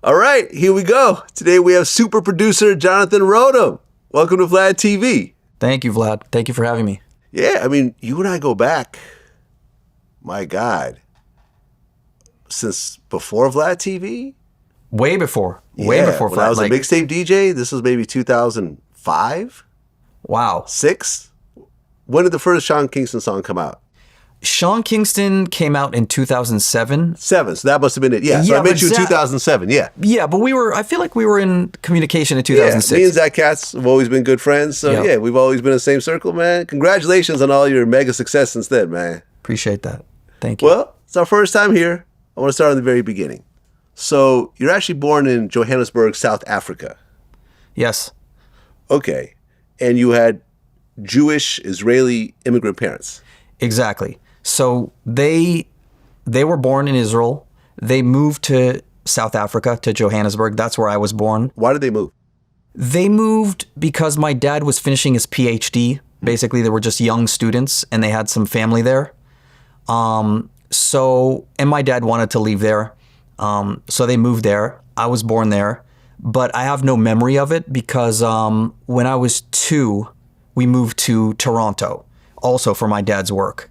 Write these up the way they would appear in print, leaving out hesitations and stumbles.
All right, here we go. Today we have super producer Jonathan Rotem. Welcome to Vlad TV. Thank you, Vlad. Thank you for having me. Yeah, I mean, you and I go back, my God, since before Vlad TV? Way before. When Vlad. I was a mixtape DJ, this was maybe 2005? Wow. 6? When did the first Sean Kingston song come out? Sean Kingston came out in 2007. 7, so that must have been it. Yeah, so I met you in 2007, yeah. Yeah, but I feel like we were in communication in 2006. Yeah, me and Zach Katz have always been good friends, so yeah, we've always been in the same circle, man. Congratulations on all your mega success since then, man. Appreciate that. Thank you. Well, it's our first time here. I want to start at the very beginning. So, you're actually born in Johannesburg, South Africa. Yes. Okay. And you had Jewish, Israeli immigrant parents. Exactly. So they were born in Israel. They moved to South Africa, to Johannesburg. That's where I was born. Why did they move? They moved because my dad was finishing his PhD. Basically, they were just young students and they had some family there. And my dad wanted to leave there. So they moved there. I was born there, but I have no memory of it because when I was 2, we moved to Toronto, also for my dad's work.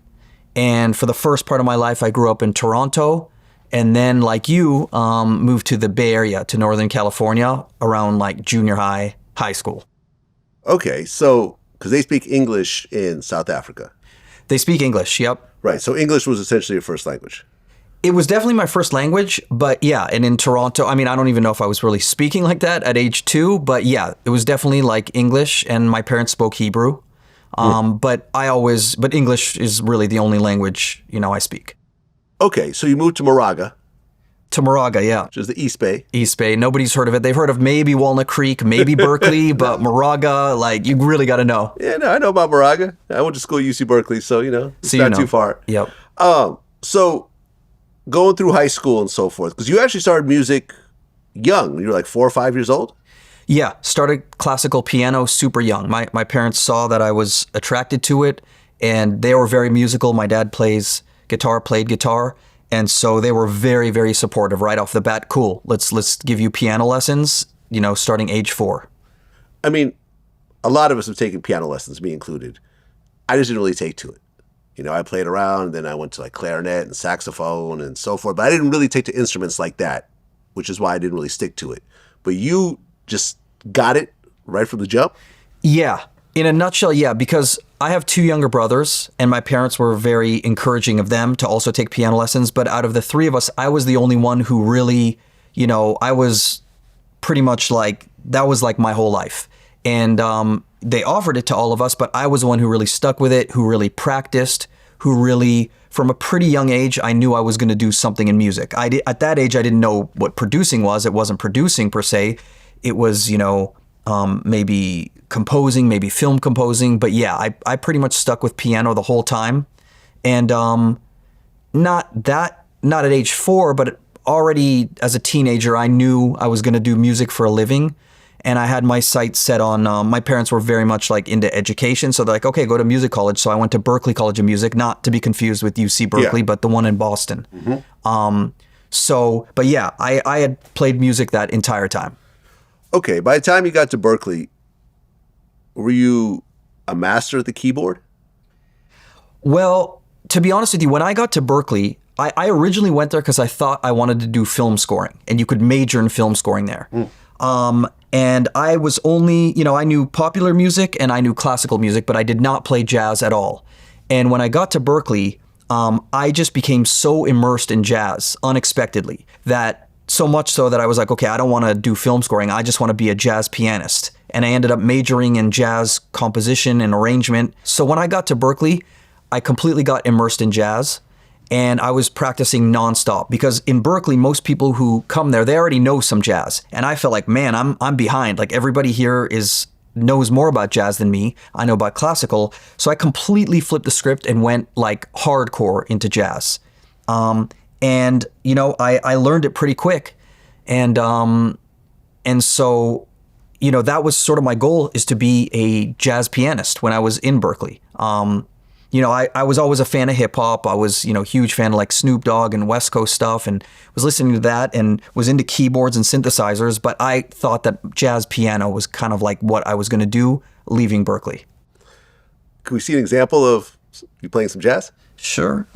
And for the first part of my life, I grew up in Toronto, and then, like you, moved to the Bay Area, to Northern California, around like junior high, high school. Okay, so, because they speak English in South Africa. They speak English, yep. Right, so English was essentially your first language. It was definitely my first language, but yeah, and in Toronto, I mean, I don't even know if I was really speaking like that at age 2, but yeah, it was definitely like English, and my parents spoke Hebrew. But English is really the only language, I speak. Okay, so you moved to Moraga. To Moraga, yeah. Which is the East Bay. East Bay. Nobody's heard of it. They've heard of maybe Walnut Creek, maybe Berklee, but Moraga, like, you really got to know. Yeah, no, I know about Moraga. I went to school at UC Berkeley, so, it's not too far. Yep. So, going through high school and so forth, because you actually started music young. You were like 4 or 5 years old? Yeah, started classical piano super young. My parents saw that I was attracted to it, and they were very musical. My dad played guitar, and so they were very, very supportive right off the bat. Cool, let's give you piano lessons, starting age 4. I mean, a lot of us have taken piano lessons, me included. I just didn't really take to it. I played around, and then I went to like clarinet and saxophone and so forth, but I didn't really take to instruments like that, which is why I didn't really stick to it. But you just got it right from the jump? Yeah. In a nutshell, yeah, because I have 2 younger brothers, and my parents were very encouraging of them to also take piano lessons. But out of the 3 of us, I was the only one who really, I was pretty much like, that was like my whole life. And they offered it to all of us, but I was the one who really stuck with it, who really practiced, who really, from a pretty young age, I knew I was going to do something in music. At that age, I didn't know what producing was. It wasn't producing per se. It was, maybe composing, maybe film composing. But yeah, I pretty much stuck with piano the whole time. And not at age 4, but already as a teenager, I knew I was going to do music for a living. And I had my sights set on, my parents were very much like into education. So they're like, okay, go to music college. So I went to Berklee College of Music, not to be confused with UC Berkeley, but the one in Boston. Mm-hmm. But yeah, I had played music that entire time. Okay, by the time you got to Berklee, were you a master at the keyboard? Well, to be honest with you, when I got to Berklee, I originally went there because I thought I wanted to do film scoring, and you could major in film scoring there. And I was only, I knew popular music and I knew classical music, but I did not play jazz at all. And when I got to Berklee, I just became so immersed in jazz unexpectedly that so much so that I was like, okay, I don't want to do film scoring. I just want to be a jazz pianist. And I ended up majoring in jazz composition and arrangement. So when I got to Berklee, I completely got immersed in jazz. And I was practicing nonstop because in Berklee, most people who come there, they already know some jazz. And I felt like, man, I'm behind. Like everybody here knows more about jazz than me. I know about classical. So I completely flipped the script and went like hardcore into jazz. And, I learned it pretty quick. And so, that was sort of my goal, is to be a jazz pianist when I was in Berklee. I was always a fan of hip hop. I was, huge fan of like Snoop Dogg and West Coast stuff, and was listening to that and was into keyboards and synthesizers. But I thought that jazz piano was kind of like what I was going to do leaving Berklee. Can we see an example of you playing some jazz? Sure.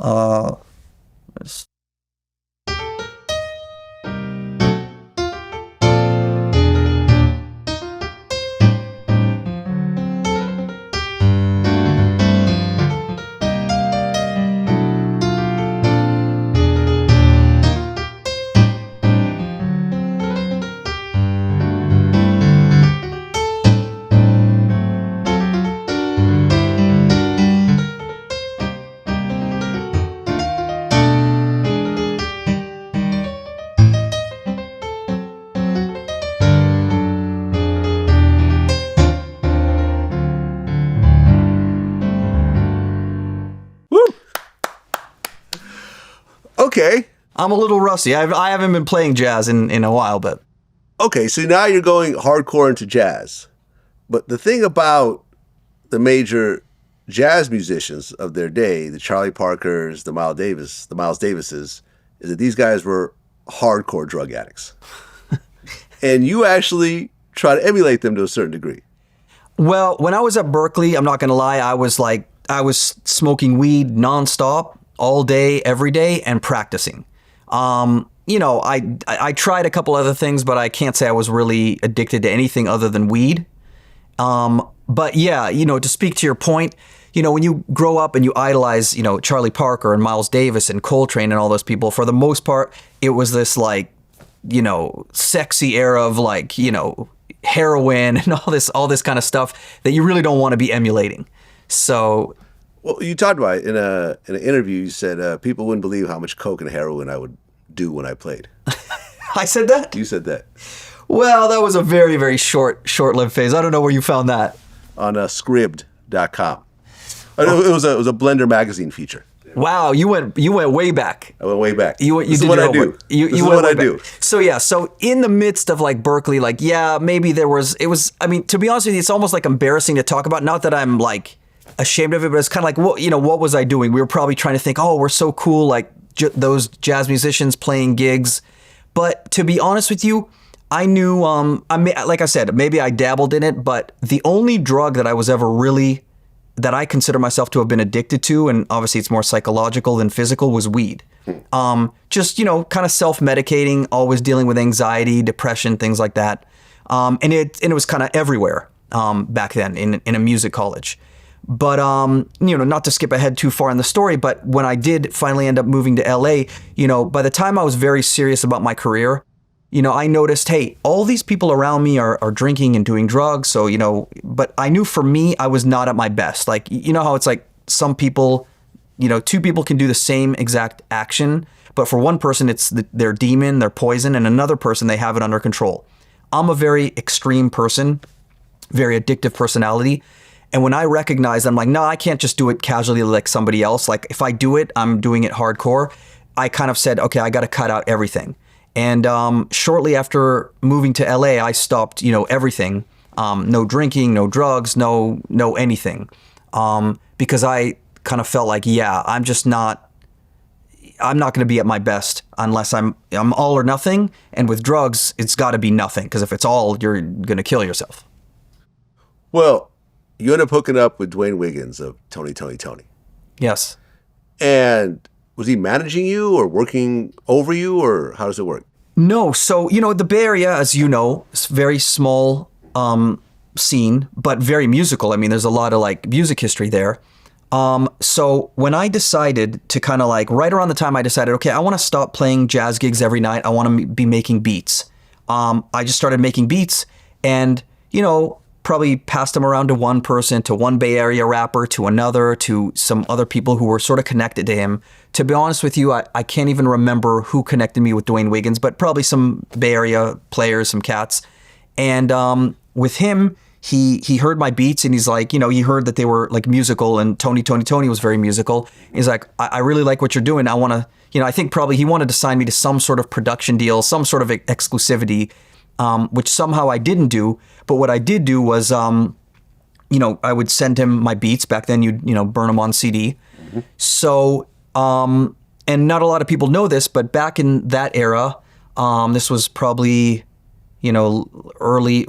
Woo! Okay. I'm a little rusty. I haven't been playing jazz in a while, but Okay, so now you're going hardcore into jazz. But the thing about the major jazz musicians of their day, the Charlie Parkers, the Miles Davises, is that these guys were hardcore drug addicts. And you actually try to emulate them to a certain degree. Well, when I was at Berklee, I'm not going to lie, I was smoking weed nonstop all day, every day, and practicing. I tried a couple other things, but I can't say I was really addicted to anything other than weed. But yeah, to speak to your point, when you grow up and you idolize, Charlie Parker and Miles Davis and Coltrane and all those people, for the most part, it was this sexy era of heroin and all this kind of stuff that you really don't want to be emulating. So, well, you talked about it in an interview. You said people wouldn't believe how much coke and heroin I would do when I played. I said that? You said that Well, that was a very, very short-lived phase. I don't know where you found that. on Scribd.com. It was a Blender magazine feature. Wow, you went way back. I went way back. You This is did what your I do. homework. This is went what way I back. do. So in the midst of Berklee, maybe it was, to be honest with you, it's almost embarrassing to talk about. Not that I'm ashamed of it, but it's kind of what was I doing? We were probably trying to think, oh, we're so cool, those jazz musicians playing gigs. But to be honest with you, I knew, like I said, maybe I dabbled in it, but the only drug that I was ever really, that I consider myself to have been addicted to, and obviously it's more psychological than physical, was weed. Just, kind of self-medicating, always dealing with anxiety, depression, things like that. And it was kind of everywhere back then in a music college. But, not to skip ahead too far in the story, but when I did finally end up moving to LA, by the time I was very serious about my career, I noticed, hey, all these people around me are drinking and doing drugs. So, but I knew for me, I was not at my best. How it's some people, two people can do the same exact action, but for one person, it's their demon, their poison, and another person, they have it under control. I'm a very extreme person, very addictive personality. And when I recognized, I'm no, I can't just do it casually like somebody else. If I do it, I'm doing it hardcore. I kind of said, okay, I got to cut out everything. And shortly after moving to LA, I stopped, everything. No drinking, no drugs, no anything. Because I kind of felt I'm not going to be at my best unless I'm all or nothing. And with drugs, it's got to be nothing. Because if it's all, you're going to kill yourself. Well, you end up hooking up with Dwayne Wiggins of Tony. Yes. And was he managing you or working over you, or how does it work? No. So, the Bay Area, as you know, is very small scene, but very musical. I mean, there's a lot of music history there. So when I decided to kind of right around the time I decided, okay, I want to stop playing jazz gigs every night. I want to be making beats. I just started making beats and, probably passed them around to one person, to one Bay Area rapper, to another, to some other people who were sort of connected to him. To be honest with you, I can't even remember who connected me with Dwayne Wiggins, but probably some Bay Area players, some cats. And with him, he heard my beats and he's he heard that they were musical, and Tony was very musical. He's I really like what you're doing. I want to, I think probably he wanted to sign me to some sort of production deal, some sort of exclusivity, which somehow I didn't do. But what I did do was, I would send him my beats. Back then, you'd, burn them on CD. So, and not a lot of people know this, but back in that era, this was probably, super early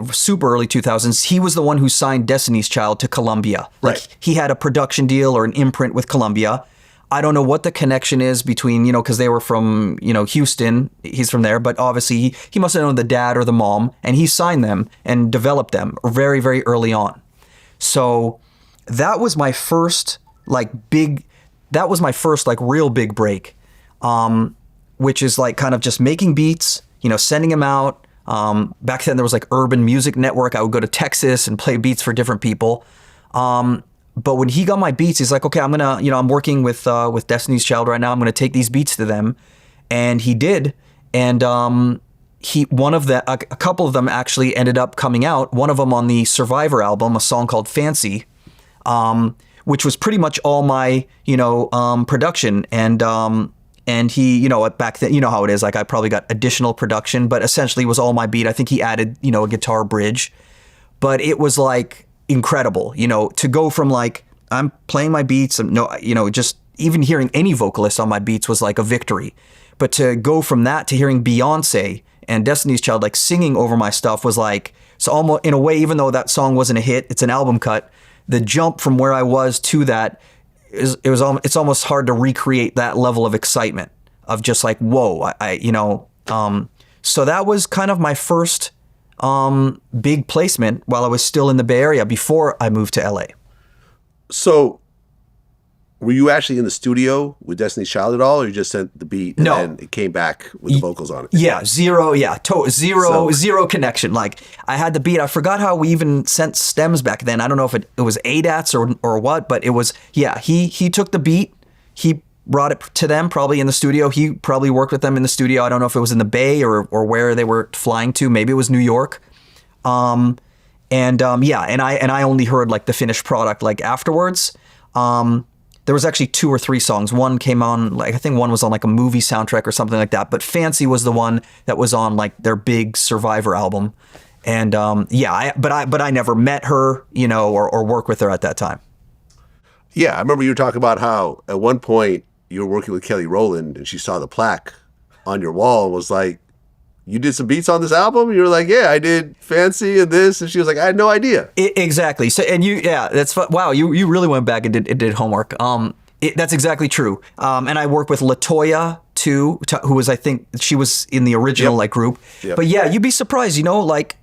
2000s, he was the one who signed Destiny's Child to Columbia. Like, Right. he had a production deal or an imprint with Columbia. I don't know what the connection is between, because they were from, Houston. He's from there, but obviously he must have known the dad or the mom, and he signed them and developed them very, very early on. So that was my first real big break, which is like kind of just making beats, sending them out. Back then there was like Urban Music Network. I would go to Texas and play beats for different people. But when he got my beats, he's like, okay, I'm gonna, I'm working with Destiny's Child right now. I'm gonna take these beats to them, and he did. And a couple of them actually ended up coming out. One of them on the Survivor album, a song called Fancy, which was pretty much all my, production. And he, back then, how it is. Like, I probably got additional production, but essentially it was all my beat. I think he added, a guitar bridge, but it was like incredible, to go from like, I'm playing my beats and just even hearing any vocalist on my beats was like a victory. But to go from that to hearing Beyonce and Destiny's Child like singing over my stuff was like, so almost in a way, even though that song wasn't a hit, it's an album cut, the jump from where I was to that it's almost hard to recreate that level of excitement of just like, whoa, so that was kind of my first big placement while I was still in the Bay Area before I moved to LA. So were you actually in the studio with Destiny's Child at all, or you just sent the beat and then it came back with the vocals on it? Yeah, zero connection. Like, I had the beat. I forgot how we even sent stems back then. I don't know if it was ADATs or what, but it was, he took the beat, he brought it to them probably in the studio. He probably worked with them in the studio. I don't know if it was in the Bay or where they were flying to. Maybe it was New York. And I only heard like the finished product like afterwards. There was actually 2 or 3 songs. One came on, like, I think one was on like a movie soundtrack or something like that. But Fancy was the one that was on like their big Survivor album. And but I never met her, or worked with her at that time. Yeah, I remember you were talking about how at one point you were working with Kelly Rowland and she saw the plaque on your wall and was like, you did some beats on this album? And you were like, yeah, I did Fancy and this. And she was like, I had no idea. Exactly. So, and wow, you really went back and did homework. That's exactly true. And I worked with LaToya too, who was, I think she was in the original like group. Yep. But yeah, you'd be surprised, like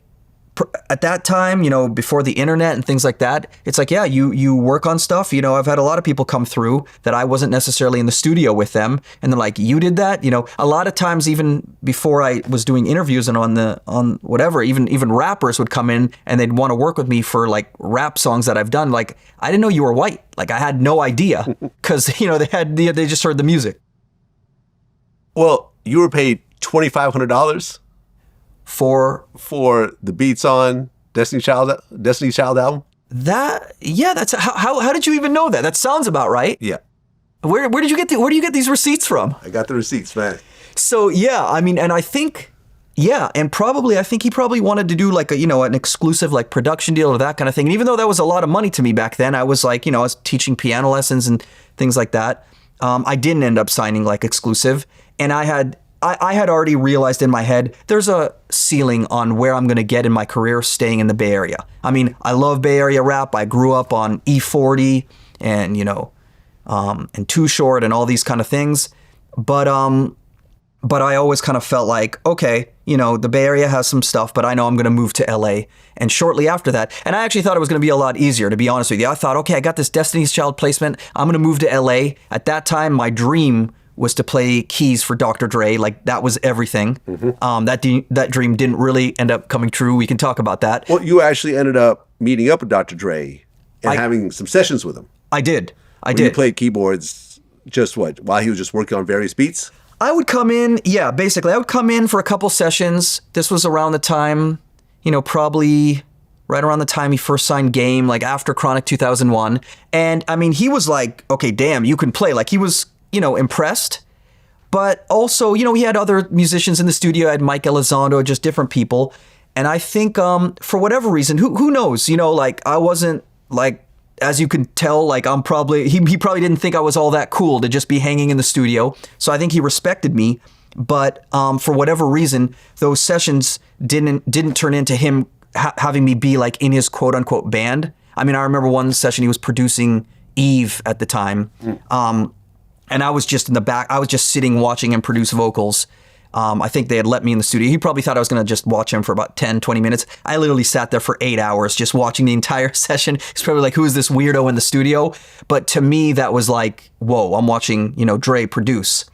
at that time, before the internet and things like that, it's like, yeah, you work on stuff. I've had a lot of people come through that I wasn't necessarily in the studio with them. And they're like, you did that? A lot of times, even before I was doing interviews and on whatever, even rappers would come in and they'd want to work with me for like rap songs that I've done. Like, I didn't know you were white. Like, I had no idea because, they just heard the music. Well, you were paid $2,500 for the beats on Destiny's Child album? That's how did you even know that? That sounds about right. Yeah. Where do you get these receipts from? I got the receipts, man. So yeah, I mean, and I think I think he probably wanted to do like an exclusive like production deal or that kind of thing. And even though that was a lot of money to me back then, I was like, I was teaching piano lessons and things like that. I didn't end up signing like exclusive, and I had already realized in my head, there's a ceiling on where I'm going to get in my career staying in the Bay Area. I mean, I love Bay Area rap. I grew up on E40 and, and Too Short and all these kind of things. But I always kind of felt like, okay, the Bay Area has some stuff, but I know I'm going to move to LA. And shortly after that, and I actually thought it was going to be a lot easier, to be honest with you. I thought, okay, I got this Destiny's Child placement. I'm going to move to LA. At that time, my dream was to play keys for Dr. Dre. Like, that was everything. Mm-hmm. That dream didn't really end up coming true. We can talk about that. Well, you actually ended up meeting up with Dr. Dre and having some sessions with him. I did. You played keyboards just while he was just working on various beats? I would come in, basically. I would come in for a couple sessions. This was around the time, probably right around the time he first signed Game, like after Chronic 2001. And I mean, he was like, okay, damn, you can play. Like, he was impressed, but also, he had other musicians in the studio. I had Mike Elizondo, just different people. And I think, for whatever reason, who knows, like, I wasn't like, as you can tell, like I'm probably, he probably didn't think I was all that cool to just be hanging in the studio. So I think he respected me. But for whatever reason, those sessions didn't turn into him having me be like in his quote unquote band. I mean, I remember one session he was producing Eve at the time. And I was just in the back. I was just sitting watching him produce vocals. I think they had let me in the studio. He probably thought I was going to just watch him for about 10, 20 minutes. I literally sat there for 8 hours just watching the entire session. He's probably like, who is this weirdo in the studio? But to me, that was like, whoa, I'm watching, Dre produce.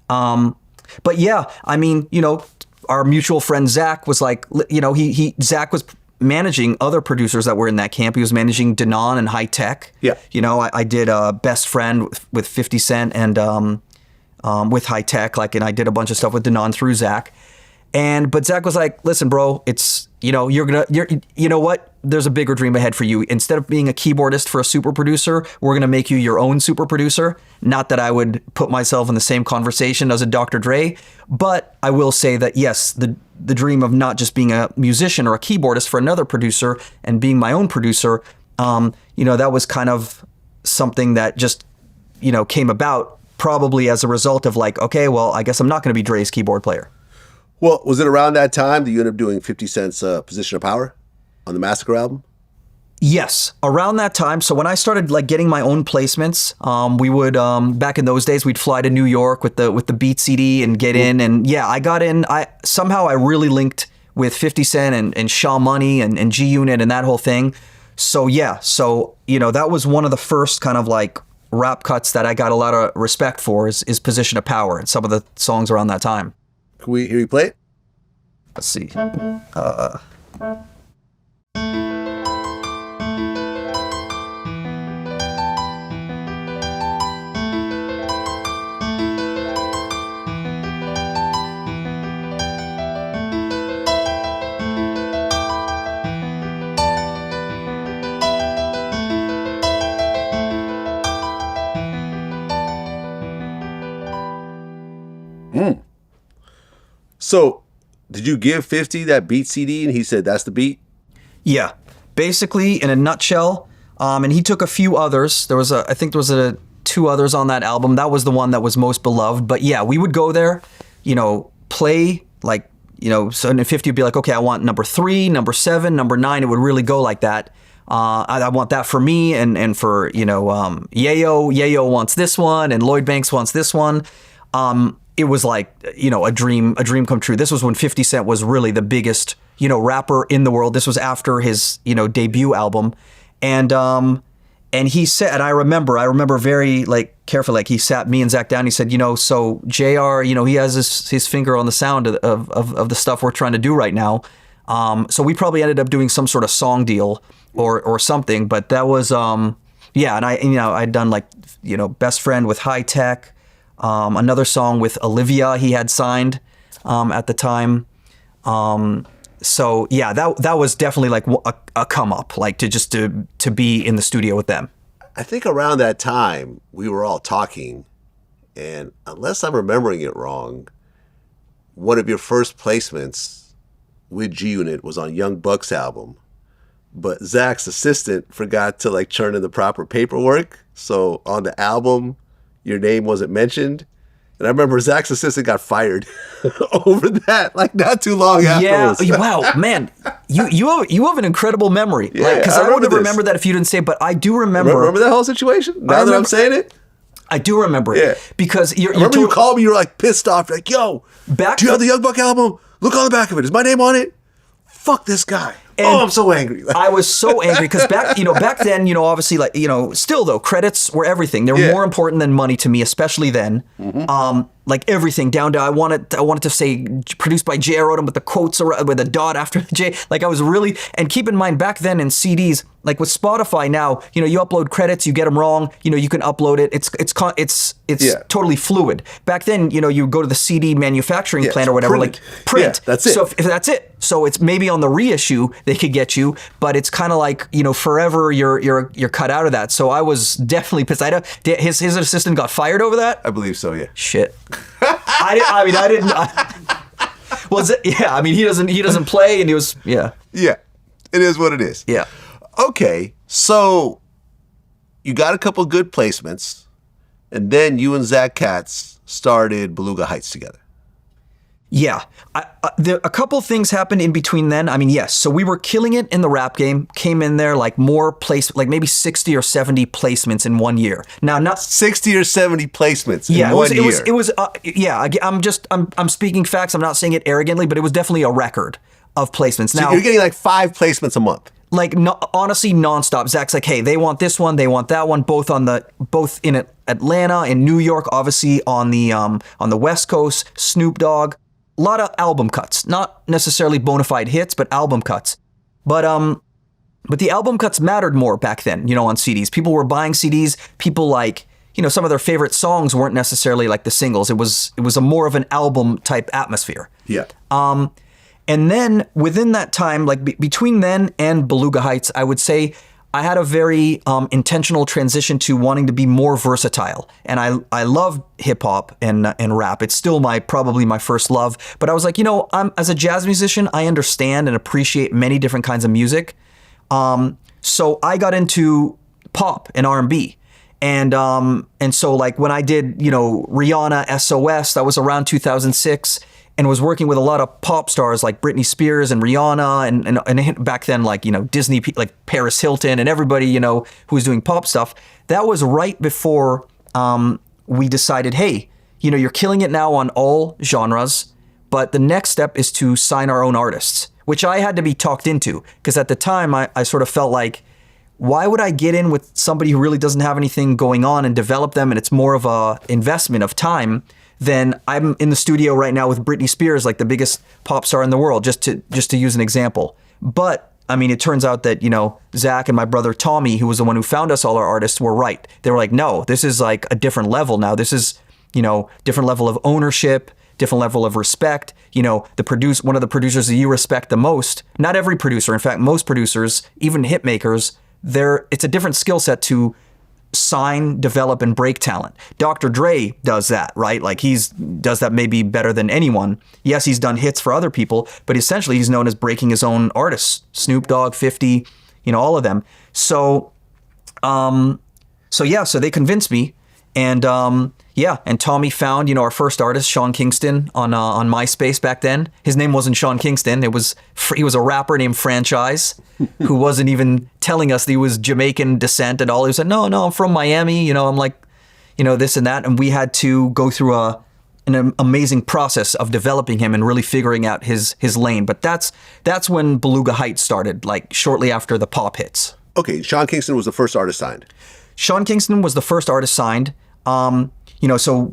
But yeah, I mean, our mutual friend Zach was like, Zach was managing other producers that were in that camp. He was managing Denon and High Tech. Yeah. I did Best Friend with 50 Cent and with High Tech, and I did a bunch of stuff with Denon through Zach. But Zach was like, listen, bro, it's, you know what? There's a bigger dream ahead for you. Instead of being a keyboardist for a super producer, we're going to make you your own super producer. Not that I would put myself in the same conversation as a Dr. Dre, but I will say that, yes, the dream of not just being a musician or a keyboardist for another producer and being my own producer, that was kind of something that just, came about probably as a result of like, okay, well, I guess I'm not going to be Dre's keyboard player. Well, was it around that time that you ended up doing 50 Cent's Position of Power on the Massacre album? Yes, around that time. So when I started getting my own placements, we would back in those days we'd fly to New York with the Beat CD and get in. And yeah, I got in. I really linked with 50 Cent and Shaw Money and G Unit and that whole thing. So yeah, that was one of the first kind of like rap cuts that I got a lot of respect for is Position of Power and some of the songs around that time. Can we hear you play it? Let's see. So, did you give 50 that beat CD and he said that's the beat? Yeah, basically in a nutshell. And he took a few others. I think there was two others on that album. That was the one that was most beloved. But yeah, we would go there, play so in 50 would be like, okay, I want number 3, number 7, number 9. It would really go like that. I want that for me and for, Yayo. Yayo wants this one and Lloyd Banks wants this one. It was like, a dream come true. This was when 50 Cent was really the biggest, rapper in the world. This was after his, debut album. And he said, and I remember very carefully, he sat me and Zach down. He said, so JR, he has his finger on the sound of the stuff we're trying to do right now. So we probably ended up doing some sort of song deal or something, but that was, yeah. And I'd done Best Friend with High Tech. Another song with Olivia he had signed at the time. So yeah, that was definitely like a come up, to be in the studio with them. I think around that time we were all talking, and unless I'm remembering it wrong, one of your first placements with G Unit was on Young Buck's album, but Zach's assistant forgot to turn in the proper paperwork, so on the album your name wasn't mentioned. And I remember Zach's assistant got fired over that, not too long afterwards. Yeah, wow, man, you have an incredible memory. Because I would have remembered that if you didn't say it, but I do remember. Remember that whole situation? Now that I'm saying it? I do remember it. Because you called me, you were pissed off, yo, do you have the Young Buck album? Look on the back of it. Is my name on it? Fuck this guy. And I'm so angry. I was so angry because back then, obviously, still though, credits were everything. They were more important than money to me, especially then. Mm-hmm. Everything down to I wanted to say produced by J.R. Rotem with the quotes with a dot after the J. I was really, and keep in mind back then in CDs, with Spotify now, you upload credits, you get them wrong, you can upload it. It's totally fluid. Back then, you go to the CD manufacturing plant or whatever, print. Yeah, that's it. So if that's it. So it's maybe on the reissue they could get you, but it's kind of forever you're cut out of that. So I was definitely pissed. His assistant got fired over that. I believe so. Yeah. Shit. I didn't. He doesn't play, and he was. Yeah. Yeah. It is what it is. Yeah. Okay. So you got a couple good placements, and then you and Zach Katz started Beluga Heights together. Yeah. A couple things happened in between then. I mean, yes. So we were killing it in the rap game, came in there like like maybe 60 or 70 placements in 1 year. Now, not 60 or 70 placements in yeah, 1 year. I'm speaking facts. I'm not saying it arrogantly, but it was definitely a record of placements. Now, So you're getting like 5 placements a month. like honestly nonstop. Zach's like, hey, they want this one, they want that one, both in Atlanta, in New York, obviously on the West Coast, Snoop Dogg. A lot of album cuts, not necessarily bona fide hits, but album cuts. But the album cuts mattered more back then, on CDs. People were buying CDs. People like, some of their favorite songs weren't necessarily like the singles. It was a more of an album type atmosphere. Yeah. And then within that time, like between then and Beluga Heights, I would say I had a very intentional transition to wanting to be more versatile. And I love hip hop and rap. It's still probably my first love. But I was like, as a jazz musician, I understand and appreciate many different kinds of music. So I got into pop and R&B. And so like when I did, Rihanna, SOS, that was around 2006. And was working with a lot of pop stars like Britney Spears and Rihanna and back then like, Disney, like Paris Hilton and everybody, who was doing pop stuff. That was right before we decided, hey, you're killing it now on all genres, but the next step is to sign our own artists, which I had to be talked into because at the time I sort of felt like, why would I get in with somebody who really doesn't have anything going on and develop them and it's more of a investment of time then I'm in the studio right now with Britney Spears, like the biggest pop star in the world, just to use an example. But I mean, it turns out that, Zach and my brother Tommy, who was the one who found us all our artists, were right. They were like, no, this is like a different level now. This is, different level of ownership, different level of respect. One of the producers that you respect the most, not every producer, in fact, most producers, even hit makers, it's a different skill set to sign, develop, and break talent. Dr. Dre does that, right? Like does that maybe better than anyone. Yes, he's done hits for other people, but essentially he's known as breaking his own artists. Snoop Dogg, 50, all of them. So they convinced me, and and Tommy found our first artist, Sean Kingston, on MySpace back then. His name wasn't Sean Kingston. He was a rapper named Franchise, who wasn't even telling us that he was Jamaican descent and all. He said, no, I'm from Miami. I'm like, this and that, and we had to go through an amazing process of developing him and really figuring out his lane. But that's when Beluga Heights started, like shortly after the pop hits. Okay, Sean Kingston was the first artist signed. Sean Kingston was the first artist signed. So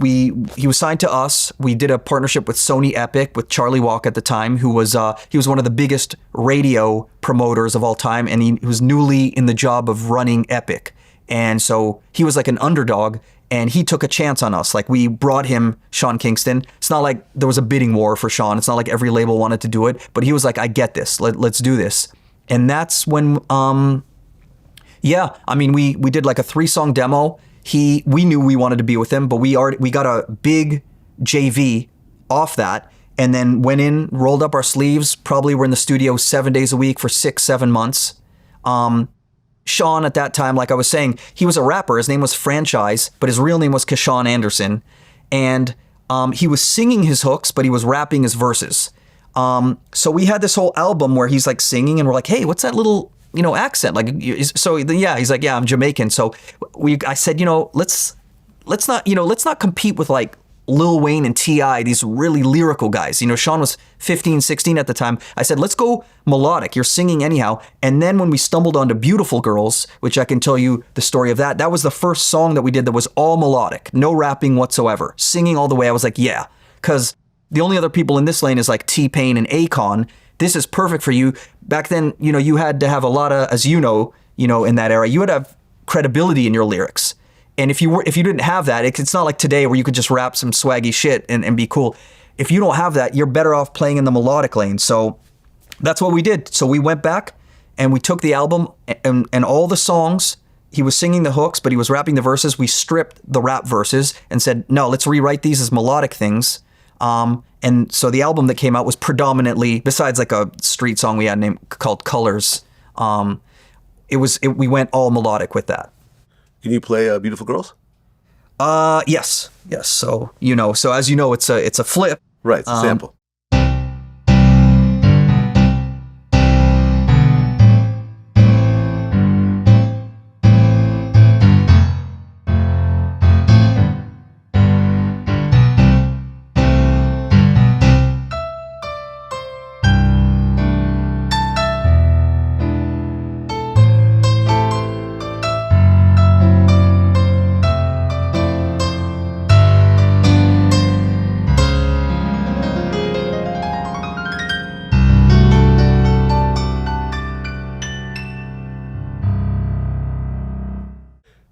he was signed to us. We did a partnership with Sony Epic with Charlie Walk at the time, who was he was one of the biggest radio promoters of all time, and he was newly in the job of running Epic, and so he was like an underdog, and he took a chance on us. Like we brought him Sean Kingston. It's not like there was a bidding war for Sean. It's not like every label wanted to do it, but he was like, I get this. Let's do this, and that's when we did like a 3-song demo. We knew we wanted to be with him, but we got a big JV off that, and then went in, rolled up our sleeves, probably were in the studio 7 days a week for 6-7 months. Sean at that time, like I was saying, he was a rapper. His name was Franchise, but his real name was Keshawn Anderson. And he was singing his hooks, but he was rapping his verses. So we had this whole album where he's like singing, and we're like, hey, what's that little accent? Like, so yeah, he's like, yeah, I'm Jamaican. So I said, let's not compete with like Lil Wayne and T.I., these really lyrical guys. Sean was 15, 16 at the time. I said, let's go melodic. You're singing anyhow. And then when we stumbled onto Beautiful Girls, which I can tell you the story of that was the first song that we did that was all melodic, no rapping whatsoever, singing all the way. I was like, yeah, because the only other people in this lane is like T-Pain and Akon. This is perfect for you. Back then, you had to have a lot of, as in that era, you had to have credibility in your lyrics. And if you didn't have that, it's not like today where you could just rap some swaggy shit and be cool. If you don't have that, you're better off playing in the melodic lane. So that's what we did. So we went back and we took the album and all the songs, he was singing the hooks, but he was rapping the verses. We stripped the rap verses and said, no, let's rewrite these as melodic things. And so the album that came out was predominantly, besides like a street song we had called Colors, we went all melodic with that. Can you play Beautiful Girls? Yes. So, so as you know, it's a flip. Right, it's a sample.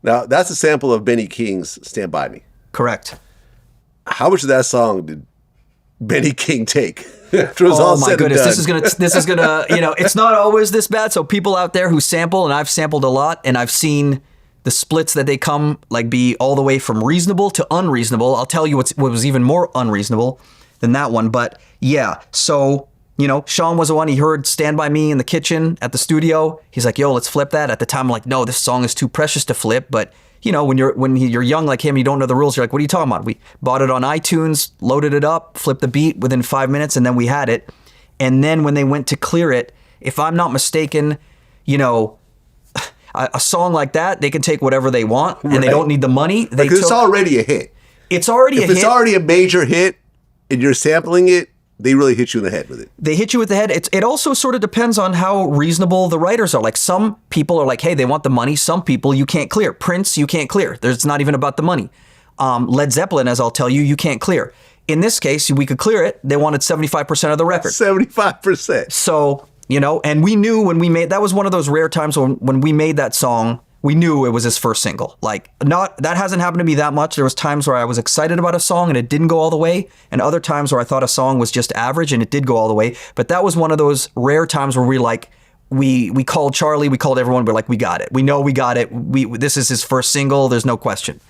Now, that's a sample of Benny King's Stand By Me. Correct. How much of that song did Benny King take? After it was all my said goodness, and done? this is gonna, it's not always this bad. So people out there who sample, and I've sampled a lot, and I've seen the splits that they come like be all the way from reasonable to unreasonable. I'll tell you what was even more unreasonable than that one. But yeah, so Sean was the one, he heard Stand By Me in the kitchen at the studio. He's like, yo, let's flip that. At the time, I'm like, no, this song is too precious to flip. But when you're young like him, you don't know the rules. You're like, what are you talking about? We bought it on iTunes, loaded it up, flipped the beat within 5 minutes, and then we had it. And then when they went to clear it, if I'm not mistaken, a song like that, they can take whatever they want, and they don't need the money. Because it's already a hit. It's already a hit. If it's already a major hit and you're sampling it, they really hit you in the head with it. They hit you with the head. It also sort of depends on how reasonable the writers are. Like some people are like, hey, they want the money. Some people you can't clear. Prince, you can't clear. It's not even about the money. Led Zeppelin, as I'll tell you, you can't clear. In this case, we could clear it. They wanted 75% of the record. 75%. So, and we knew when we made, that was one of those rare times when we made that song, we knew it was his first single. Like, that hasn't happened to me that much. There was times where I was excited about a song and it didn't go all the way, and other times where I thought a song was just average and it did go all the way. But that was one of those rare times where we called Charlie, we called everyone, we're like, we got it. We know we got it. This is his first single. There's no question.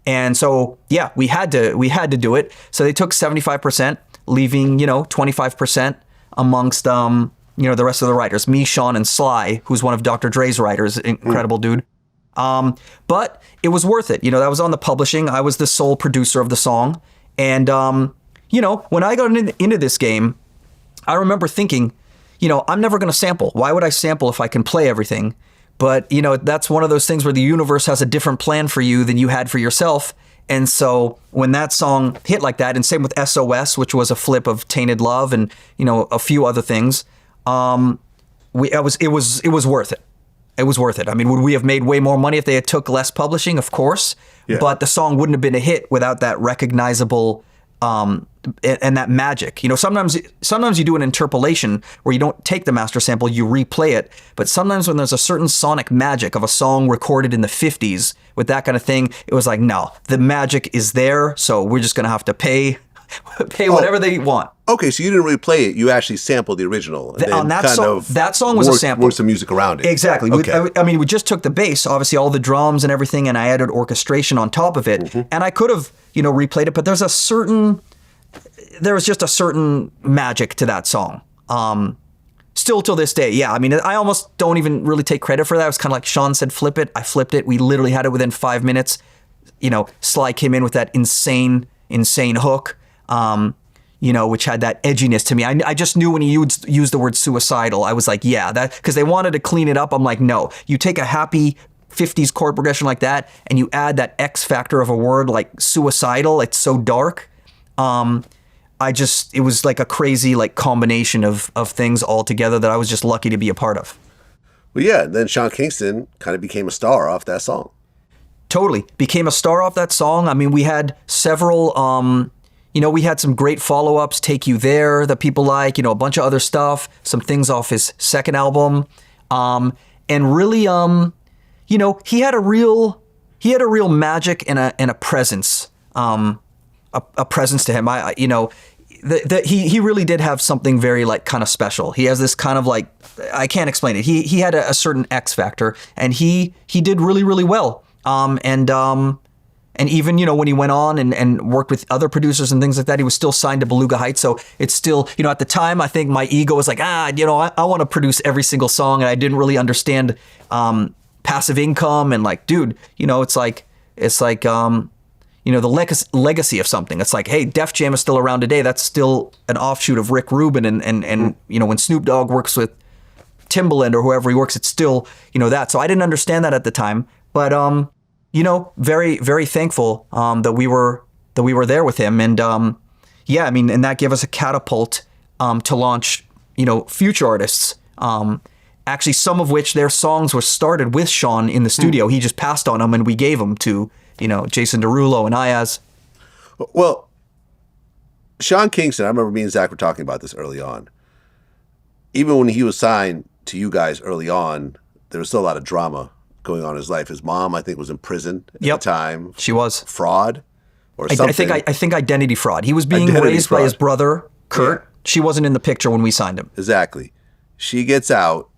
And so, yeah, we had to do it. So they took 75%, leaving, 25% amongst, the rest of the writers, me, Sean, and Sly, who's one of Dr. Dre's writers, incredible dude. But it was worth it. That was on the publishing. I was the sole producer of the song. And, when I got into this game, I remember thinking, I'm never going to sample. Why would I sample if I can play everything? But, that's one of those things where the universe has a different plan for you than you had for yourself. And so when that song hit like that, and same with SOS, which was a flip of Tainted Love and, a few other things, it was worth it. It was worth it. I mean, would we have made way more money if they had took less publishing? Of course. Yeah. But the song wouldn't have been a hit without that recognizable and that magic. Sometimes you do an interpolation where you don't take the master sample, you replay it. But sometimes when there's a certain sonic magic of a song recorded in the 50s with that kind of thing, it was like, no, the magic is there, so we're just going to have to pay whatever they want. Okay, so you didn't replay it. You actually sampled the original. And that song was a sample. Worked some music around it. Exactly. Okay. We just took the bass, obviously all the drums and everything, and I added orchestration on top of it. Mm-hmm. And I could have, replayed it, but there was just a certain magic to that song. Still till this day, yeah. I mean, I almost don't even really take credit for that. It was kind of like Sean said, flip it. I flipped it. We literally had it within 5 minutes. Sly came in with that insane hook. Which had that edginess to me. I just knew when he used the word suicidal, I was like, yeah, that, because they wanted to clean it up. I'm like, no, you take a happy 50s chord progression like that and you add that X factor of a word like suicidal. It's so dark. It was like a crazy combination of things all together that I was just lucky to be a part of. Well, yeah, then Sean Kingston kind of became a star off that song. Totally. Became a star off that song. I mean, we had several, we had some great follow-ups, Take You There, that people like, a bunch of other stuff, some things off his second album. And really, he had a real magic and a presence, a presence to him. He really did have something very kind of special. He has this kind of I can't explain it. He had a certain X factor, and he did really, really well. And And even, when he went on and worked with other producers and things like that, he was still signed to Beluga Heights. So it's still, at the time, I think my ego was like, I want to produce every single song. And I didn't really understand passive income and like, dude, it's like, the legacy of something. It's like, hey, Def Jam is still around today. That's still an offshoot of Rick Rubin. And when Snoop Dogg works with Timbaland or whoever he works, it's still, that. So I didn't understand that at the time. But, very, very thankful that we were there with him. And and that gave us a catapult to launch, future artists. Actually, some of which their songs were started with Sean in the studio. He just passed on them and we gave them to, Jason Derulo and Ayaz. Well, Sean Kingston, I remember me and Zach were talking about this early on. Even when he was signed to you guys early on, there was still a lot of drama going on in his life. His mom, I think, was in prison at the time. She was. Fraud or something. I think identity fraud. He was being raised by his brother, Kurt. Yeah. She wasn't in the picture when we signed him. Exactly. She gets out,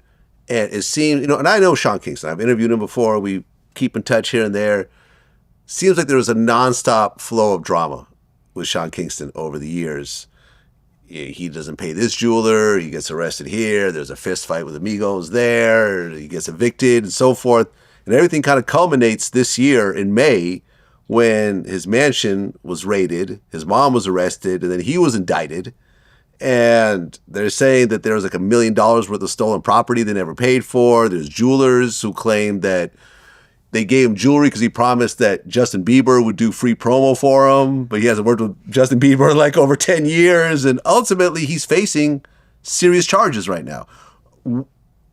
and it seems, and I know Sean Kingston. I've interviewed him before. We keep in touch here and there. Seems like there was a nonstop flow of drama with Sean Kingston over the years. He doesn't pay this jeweler. He gets arrested here. There's a fist fight with amigos there. He gets evicted and so forth. And everything kind of culminates this year in May when his mansion was raided. His mom was arrested, and then he was indicted. And they're saying that there was like $1 million worth of stolen property they never paid for. There's jewelers who claim that they gave him jewelry because he promised that Justin Bieber would do free promo for him, but he hasn't worked with Justin Bieber in like over 10 years. And ultimately, he's facing serious charges right now.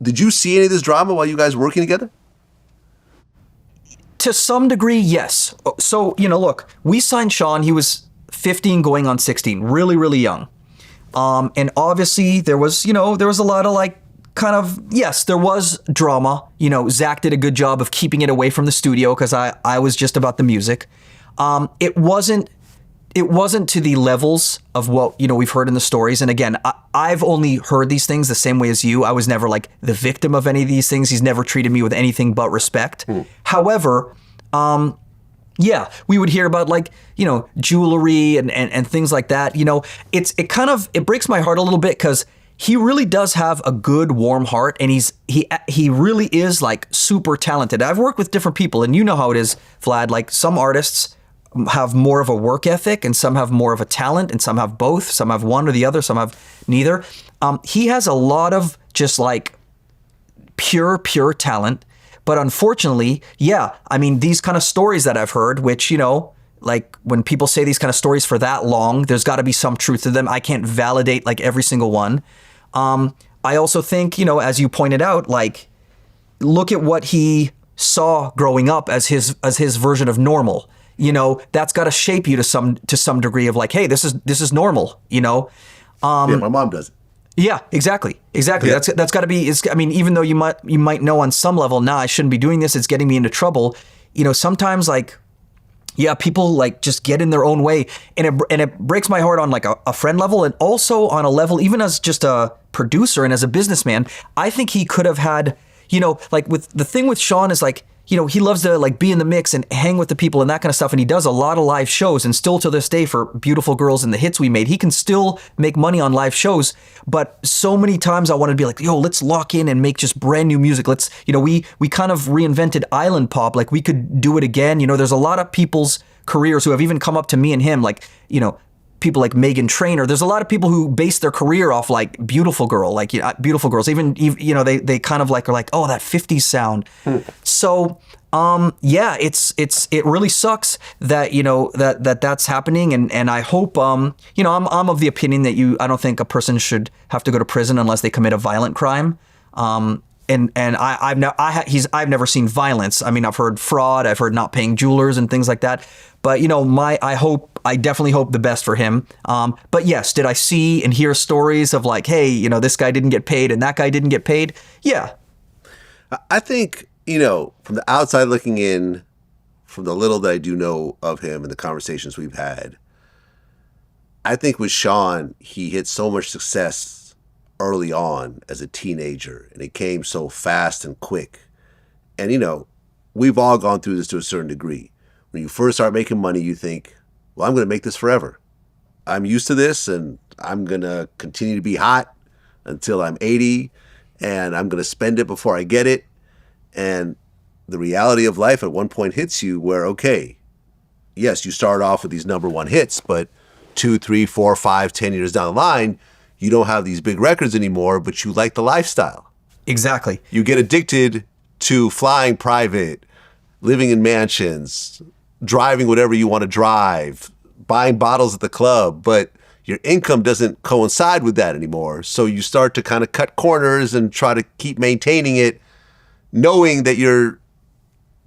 Did you see any of this drama while you guys were working together? To some degree, yes. So, look, we signed Sean. He was 15 going on 16, really, really young. And obviously, there was a lot of yes, there was drama. Zach did a good job of keeping it away from the studio because I was just about the music. It wasn't to the levels of what, we've heard in the stories. And again, I've only heard these things the same way as you. I was never like the victim of any of these things. He's never treated me with anything but respect. However, we would hear about jewelry and things like that. It breaks my heart a little bit because he really does have a good, warm heart, and he really is like super talented. I've worked with different people, and you know how it is, Vlad. Like some artists have more of a work ethic, and some have more of a talent, and some have both. Some have one or the other. Some have neither. He has a lot of just like pure talent, but unfortunately, these kind of stories that I've heard, which like when people say these kind of stories for that long, there's got to be some truth to them. I can't validate like every single one. I also think, as you pointed out, like look at what he saw growing up as his version of normal. That's got to shape you to some degree of like, hey, this is normal. My mom does it. Yeah, exactly. Yeah. That's got to be. Even though you might know on some level, I shouldn't be doing this. It's getting me into trouble. Sometimes like. Yeah, people like just get in their own way, and it breaks my heart on like a friend level, and also on a level even as just a producer and as a businessman. I think he could have had, like with the thing with Sean is like, he loves to like be in the mix and hang with the people and that kind of stuff, and he does a lot of live shows, and still to this day for Beautiful Girls and the hits we made, he can still make money on live shows. But so many times I want to be like, let's lock in and make just brand new music. Let's, we kind of reinvented island pop. Like we could do it again. There's a lot of people's careers who have even come up to me and him, like, people like Megan Trainor. There's a lot of people who base their career off like Beautiful Girl, like Beautiful Girls. Even they kind of like are like, oh, that 50s sound. So it really sucks that that's happening, and I hope I'm of the opinion that I don't think a person should have to go to prison unless they commit a violent crime. And I've never seen violence. I've heard fraud, I've heard not paying jewelers and things like that. But I definitely hope the best for him. But yes, did I see and hear stories of like, hey, this guy didn't get paid and that guy didn't get paid? Yeah. I think, from the outside looking in, from the little that I do know of him and the conversations we've had, I think with Sean, he hit so much success early on as a teenager, and it came so fast and quick. And, we've all gone through this to a certain degree. When you first start making money, you think, well, I'm going to make this forever. I'm used to this, and I'm going to continue to be hot until I'm 80, and I'm going to spend it before I get it. And the reality of life at one point hits you where, okay, yes, you start off with these number one hits, but 2, 3, 4, 5, 10 years down the line, you don't have these big records anymore, but you like the lifestyle. Exactly. You get addicted to flying private, living in mansions, driving whatever you want to drive, buying bottles at the club, but your income doesn't coincide with that anymore. So you start to kind of cut corners and try to keep maintaining it, knowing that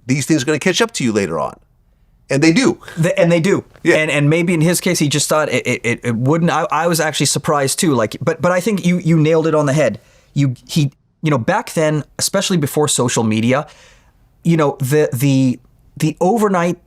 these things are going to catch up to you later on. And they do. They do. Yeah. And maybe in his case, he just thought it wouldn't. I was actually surprised too. But I think you nailed it on the head. Back then, especially before social media, the overnight.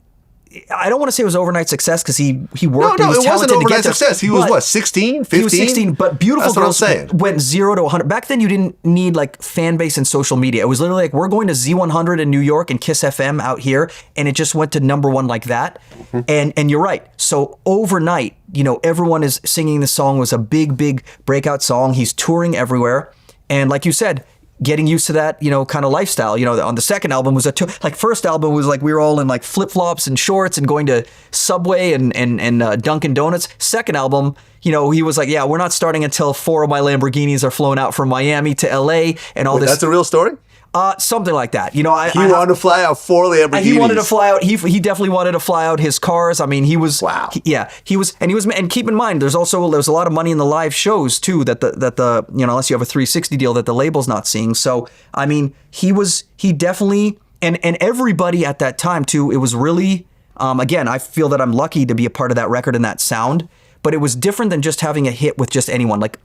I don't want to say it was overnight success because he worked. No, and he was it wasn't talented overnight to get there. success. He was what, 16, 15? He was 16, but Beautiful That's what I'm Girls saying. went 0 to 100. Back then, you didn't need like fan base and social media. It was literally like, we're going to Z100 in New York and Kiss FM out here, and it just went to number one like that. Mm-hmm. And you're right. So overnight, everyone is singing the song. It was a big breakout song. He's touring everywhere, and like you said, getting used to that, kind of lifestyle. On the second album was first album was like we were all in like flip flops and shorts and going to Subway and Dunkin' Donuts. Second album, he was like, yeah, we're not starting until 4 of my Lamborghinis are flown out from Miami to LA and all this. That's a real story? Something like that. He wanted to fly out 4 Lamborghinis. He wanted to fly out. He definitely wanted to fly out his cars. I mean, he was. Wow. He was, and keep in mind, there's a lot of money in the live shows too. That the unless you have a 360 deal that the label's not seeing. So I mean, he definitely, and everybody at that time too. It was really, again, I feel that I'm lucky to be a part of that record and that sound. But it was different than just having a hit with just anyone. Like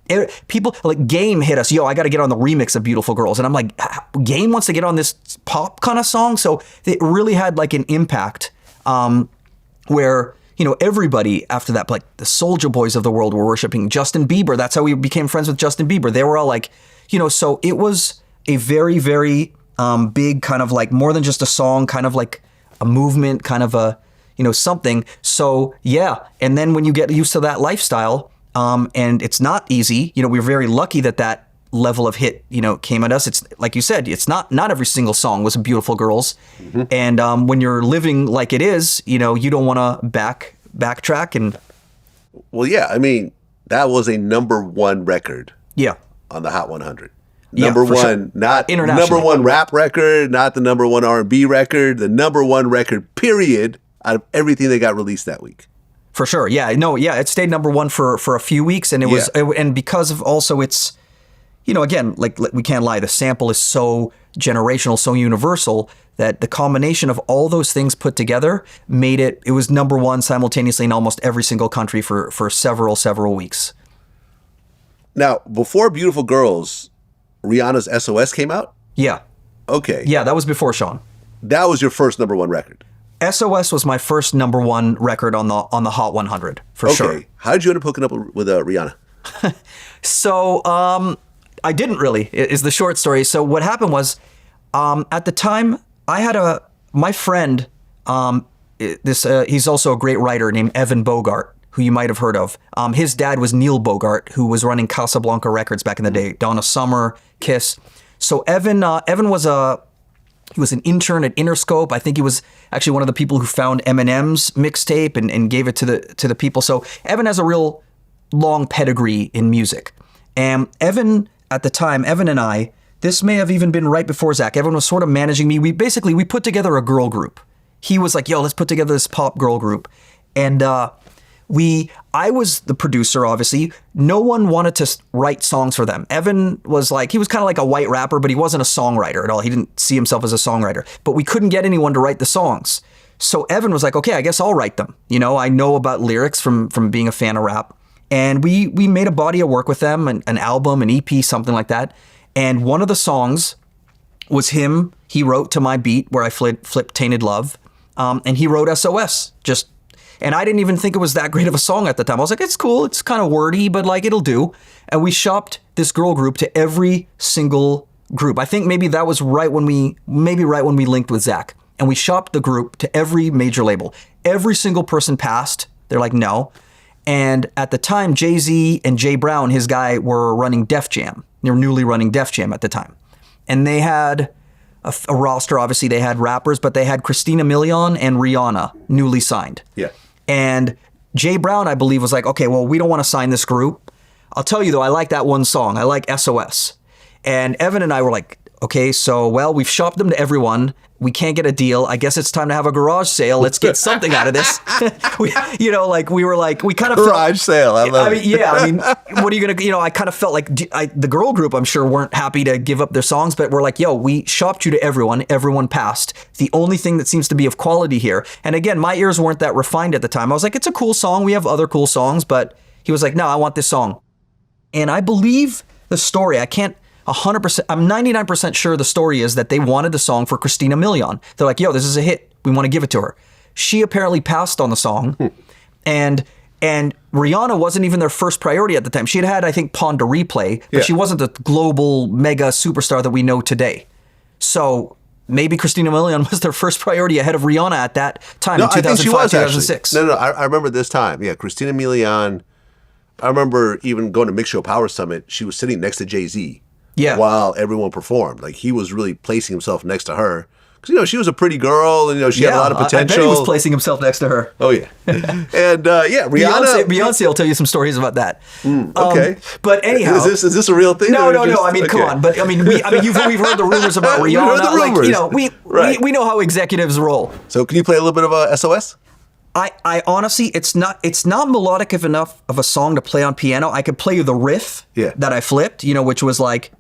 people, like Game hit us. Yo, I got to get on the remix of Beautiful Girls, and I'm like, Game wants to get on this pop kind of song. So it really had like an impact, where everybody after that, like the Soulja Boys of the world, were worshiping Justin Bieber. That's how we became friends with Justin Bieber. They were all like, So it was a very, very big kind of like more than just a song, kind of like a movement, kind of a. Something. So yeah. And then when you get used to that lifestyle, and it's not easy, we're very lucky that level of hit, came at us. It's like you said, it's not every single song was Beautiful Girls. Mm-hmm. And when you're living like it is, you don't want to backtrack and. Well, yeah. I mean, that was a number one record. Yeah. On the Hot 100. Number one, sure. Not number one rap record, not the number one R&B record, the number one record, period. Out of everything that got released that week. For sure. Yeah. No, yeah. It stayed number one for a few weeks. And and because of also it's, again, like we can't lie, the sample is so generational, so universal that the combination of all those things put together made it was number one simultaneously in almost every single country for several weeks. Now, before Beautiful Girls, Rihanna's SOS came out? Yeah. Okay. Yeah, that was before Sean. That was your first number one record? SOS was my first number one record on the Hot 100 for sure. Okay, how did you end up hooking up with Rihanna? So I didn't really. Is the short story. So what happened was, at the time I had my friend. He's also a great writer named Evan Bogart, who you might have heard of. His dad was Neil Bogart, who was running Casablanca Records back in the day. Donna Summer, Kiss. So Evan was He was an intern at Interscope. I think he was actually one of the people who found Eminem's mixtape and gave it to the people. So Evan has a real long pedigree in music. And Evan, at the time, Evan and I, this may have even been right before Zach. Evan was sort of managing me. We put together a girl group. He was like, yo, let's put together this pop girl group. And I was the producer, obviously. No one wanted to write songs for them. Evan was like, he was kind of like a white rapper, but he wasn't a songwriter at all. He didn't see himself as a songwriter, but we couldn't get anyone to write the songs. So Evan was like, okay, I guess I'll write them. I know about lyrics from being a fan of rap. And we made a body of work with them, an album, an EP, something like that. And one of the songs was him. He wrote to my beat where I flipped Tainted Love. And he wrote SOS, and I didn't even think it was that great of a song at the time. I was like, it's cool. It's kind of wordy, but like it'll do. And we shopped this girl group to every single group. I think maybe that was right when we linked with Zach. and we shopped the group to every major label. Every single person passed. They're like, no. And at the time, Jay-Z and Jay Brown, his guy, were running Def Jam. They were newly running Def Jam at the time. And they had a roster, obviously they had rappers, but they had Christina Milian and Rihanna newly signed. Yeah. And Jay Brown, I believe, was like, okay, well, we don't want to sign this group. I'll tell you though, I like that one song. I like SOS. And Evan and I were like, okay, so, well, we've shopped them to everyone. We can't get a deal. I guess it's time to have a garage sale. Let's get something out of this. We kind of garage sale. I love it. Yeah. I mean, what are you going to, I kind of felt like the girl group, I'm sure, weren't happy to give up their songs, but we're like, yo, we shopped you to everyone. Everyone passed. The only thing that seems to be of quality here. And again, my ears weren't that refined at the time. I was like, it's a cool song. We have other cool songs, but he was like, no, I want this song. And I believe the story, I can't 100%, I'm 99% sure the story is that they wanted the song for Christina Milian. They're like, yo, this is a hit. We want to give it to her. She apparently passed on the song. And Rihanna wasn't even their first priority at the time. She had, I think, Pon de Replay, but she wasn't the global mega superstar that we know today. So maybe Christina Milian was their first priority ahead of Rihanna at that time in 2005, 2006. No, I remember this time. Yeah, Christina Milian. I remember even going to Mix Show Power Summit. She was sitting next to Jay-Z. Yeah. While everyone performed. Like, he was really placing himself next to her. Because, she was a pretty girl and, she had a lot of potential. I bet he was placing himself next to her. Oh, yeah. And, Rihanna. Beyonce will tell you some stories about that. Okay. But anyhow. Is this a real thing? No. I mean, come on. But, we've heard the rumors about Rihanna. We've heard the rumors. We know how executives roll. So, can you play a little bit of SOS? I honestly, it's not melodic enough of a song to play on piano. I could play you the riff that I flipped, which was like.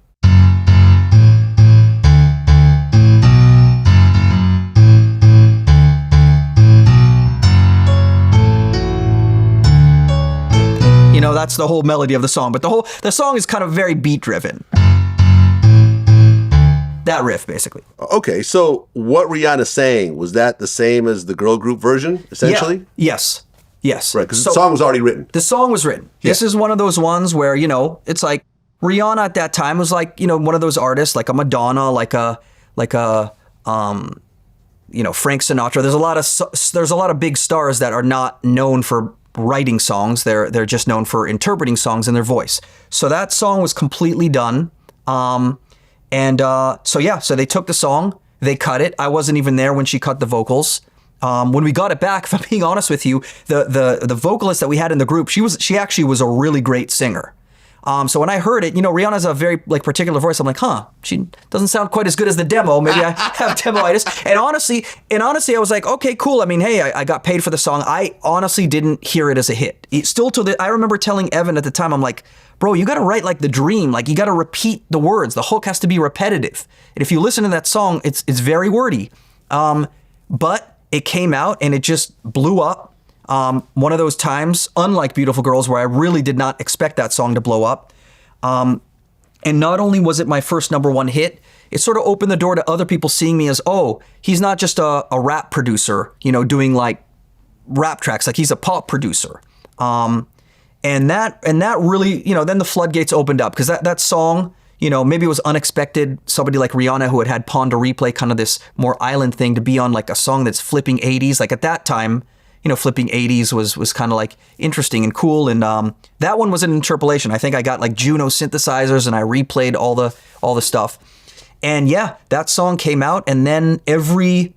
That's the whole melody of the song, but the song is kind of very beat driven. That riff, basically. Okay, so what Rihanna sang, was that the same as the girl group version, essentially? Yeah. Yes. Right, because the song was already written. The song was written. Yeah. This is one of those ones where, it's like Rihanna at that time was like, one of those artists, like a Madonna, like a Frank Sinatra. There's a lot of big stars that are not known for writing songs. They're just known for interpreting songs in their voice. So that song was completely done. So they took the song, they cut it. I wasn't even there when she cut the vocals. When we got it back, if I'm being honest with you, the vocalist that we had in the group, she actually was a really great singer. So when I heard it, Rihanna's a very particular voice. I'm like, she doesn't sound quite as good as the demo. Maybe I have demoitis. And honestly, I was like, okay, cool. I mean, hey, I got paid for the song. I honestly didn't hear it as a hit. I remember telling Evan at the time, I'm like, bro, you got to write like The Dream. Like, you got to repeat the words. The hook has to be repetitive. And if you listen to that song, it's very wordy. But it came out and it just blew up. One of those times, unlike Beautiful Girls, where I really did not expect that song to blow up. And not only was it my first #1 hit, it sort of opened the door to other people seeing me as, he's not just a rap producer, doing like rap tracks, like he's a pop producer. And that really, then the floodgates opened up, because that song, maybe it was unexpected. Somebody like Rihanna, who had Pon de Replay, kind of this more island thing, to be on like a song that's flipping 80s. Like at that time, flipping 80s was kind of like interesting and cool. And that one was an interpolation. I think I got like Juno synthesizers and I replayed all the stuff. And yeah, that song came out, and then every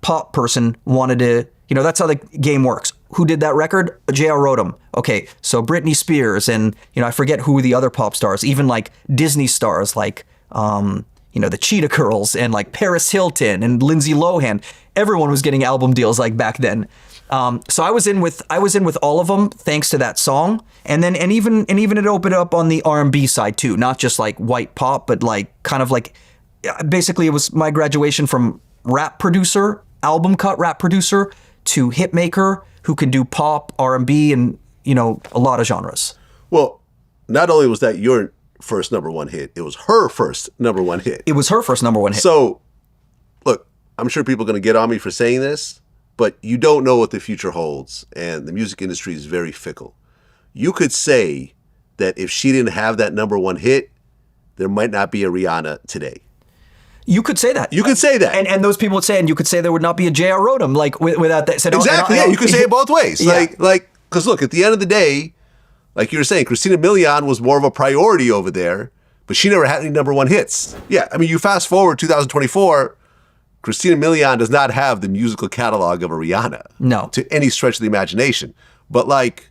pop person wanted to, that's how the game works. Who did that record? J.R. Rotem. Okay, so Britney Spears and, I forget who the other pop stars, even like Disney stars like, the Cheetah Girls and like Paris Hilton and Lindsay Lohan. Everyone was getting album deals like back then. So I was in with all of them thanks to that song. And even it opened up on the R&B side too, not just like white pop, but like kind of like, basically it was my graduation from rap producer, album cut rap producer, to hitmaker who can do pop, R&B, and a lot of genres. Well, not only was that your first #1 hit, it was her first #1 hit. It was her first #1 hit. So, look, I'm sure people are going to get on me for saying this, but you don't know what the future holds, and the music industry is very fickle. You could say that if she didn't have that #1 hit, there might not be a Rihanna today. You could say that. You could say that. And those people would say, and you could say there would not be a J.R. Rotem, like, without that. So exactly, yeah, you could say it both ways. Yeah. Because look, at the end of the day, like you were saying, Christina Milian was more of a priority over there, but she never had any #1 hits. Yeah, I mean, you fast forward 2024, Christina Milian does not have the musical catalog of a Rihanna. No. To any stretch of the imagination. But like,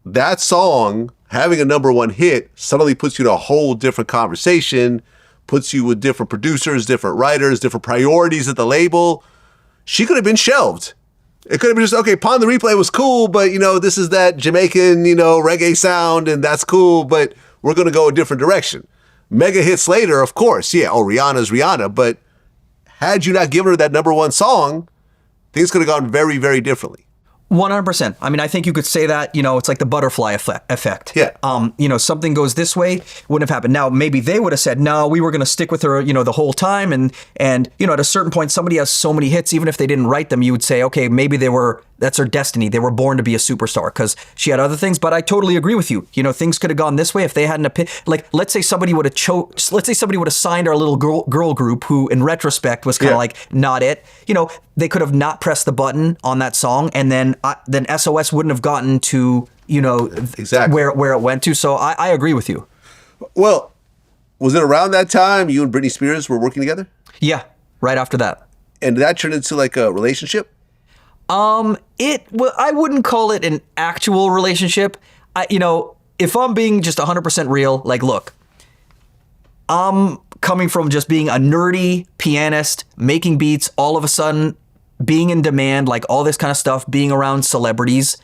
that song, having a #1 hit, suddenly puts you in a whole different conversation, puts you with different producers, different writers, different priorities at the label. She could have been shelved. It could have been just, okay, Pon the Replay was cool, but, this is that Jamaican, reggae sound, and that's cool, but we're going to go a different direction. Mega hits later, of course, yeah, Rihanna's Rihanna, but had you not given her that #1 song, things could have gone very, very differently. 100%. I mean, I think you could say that, it's like the butterfly effect. Yeah. Something goes this way, wouldn't have happened. Now, maybe they would have said, no, we were going to stick with her, the whole time. And at a certain point, somebody has so many hits, even if they didn't write them, you would say, okay, maybe that's her destiny. They were born to be a superstar because she had other things. But I totally agree with you. Things could have gone this way if they hadn't, let's say somebody would have signed our little girl group who in retrospect was kind of like not it. They could have not pressed the button on that song, and then SOS wouldn't have gotten to exactly where it went to. So I agree with you. Well, was it around that time you and Britney Spears were working together? Yeah, right after that. And did that turn into like a relationship? I wouldn't call it an actual relationship. If I'm being just 100% real, like, look, I'm coming from just being a nerdy pianist, making beats, all of a sudden being in demand, like all this kind of stuff, being around celebrities.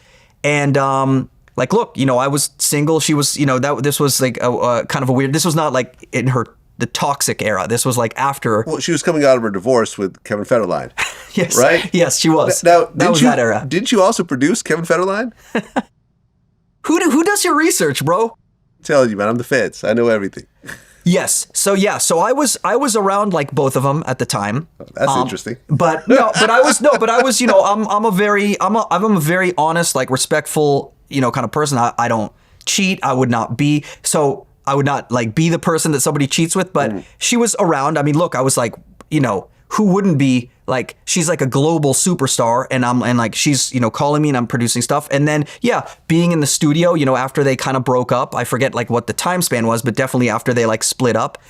And, look, I was single. She was, this was like a kind of a weird, this was not like in the toxic era. This was like after. Well, she was coming out of her divorce with Kevin Federline. Yes. Right? Yes, she was. Now, that era. Didn't you also produce Kevin Federline? Who does your research, bro? I'm telling you, man, I'm the feds. I know everything. Yes. So I was around like both of them at the time. Oh, that's interesting. But I was, I'm a very honest, like respectful, kind of person. I don't cheat. I would not be like be the person that somebody cheats with, but she was around. I mean, look, I was like, who wouldn't be like, she's like a global superstar, and like she's, calling me and I'm producing stuff. And then, being in the studio, after they kind of broke up, I forget like what the time span was, but definitely after they like split up,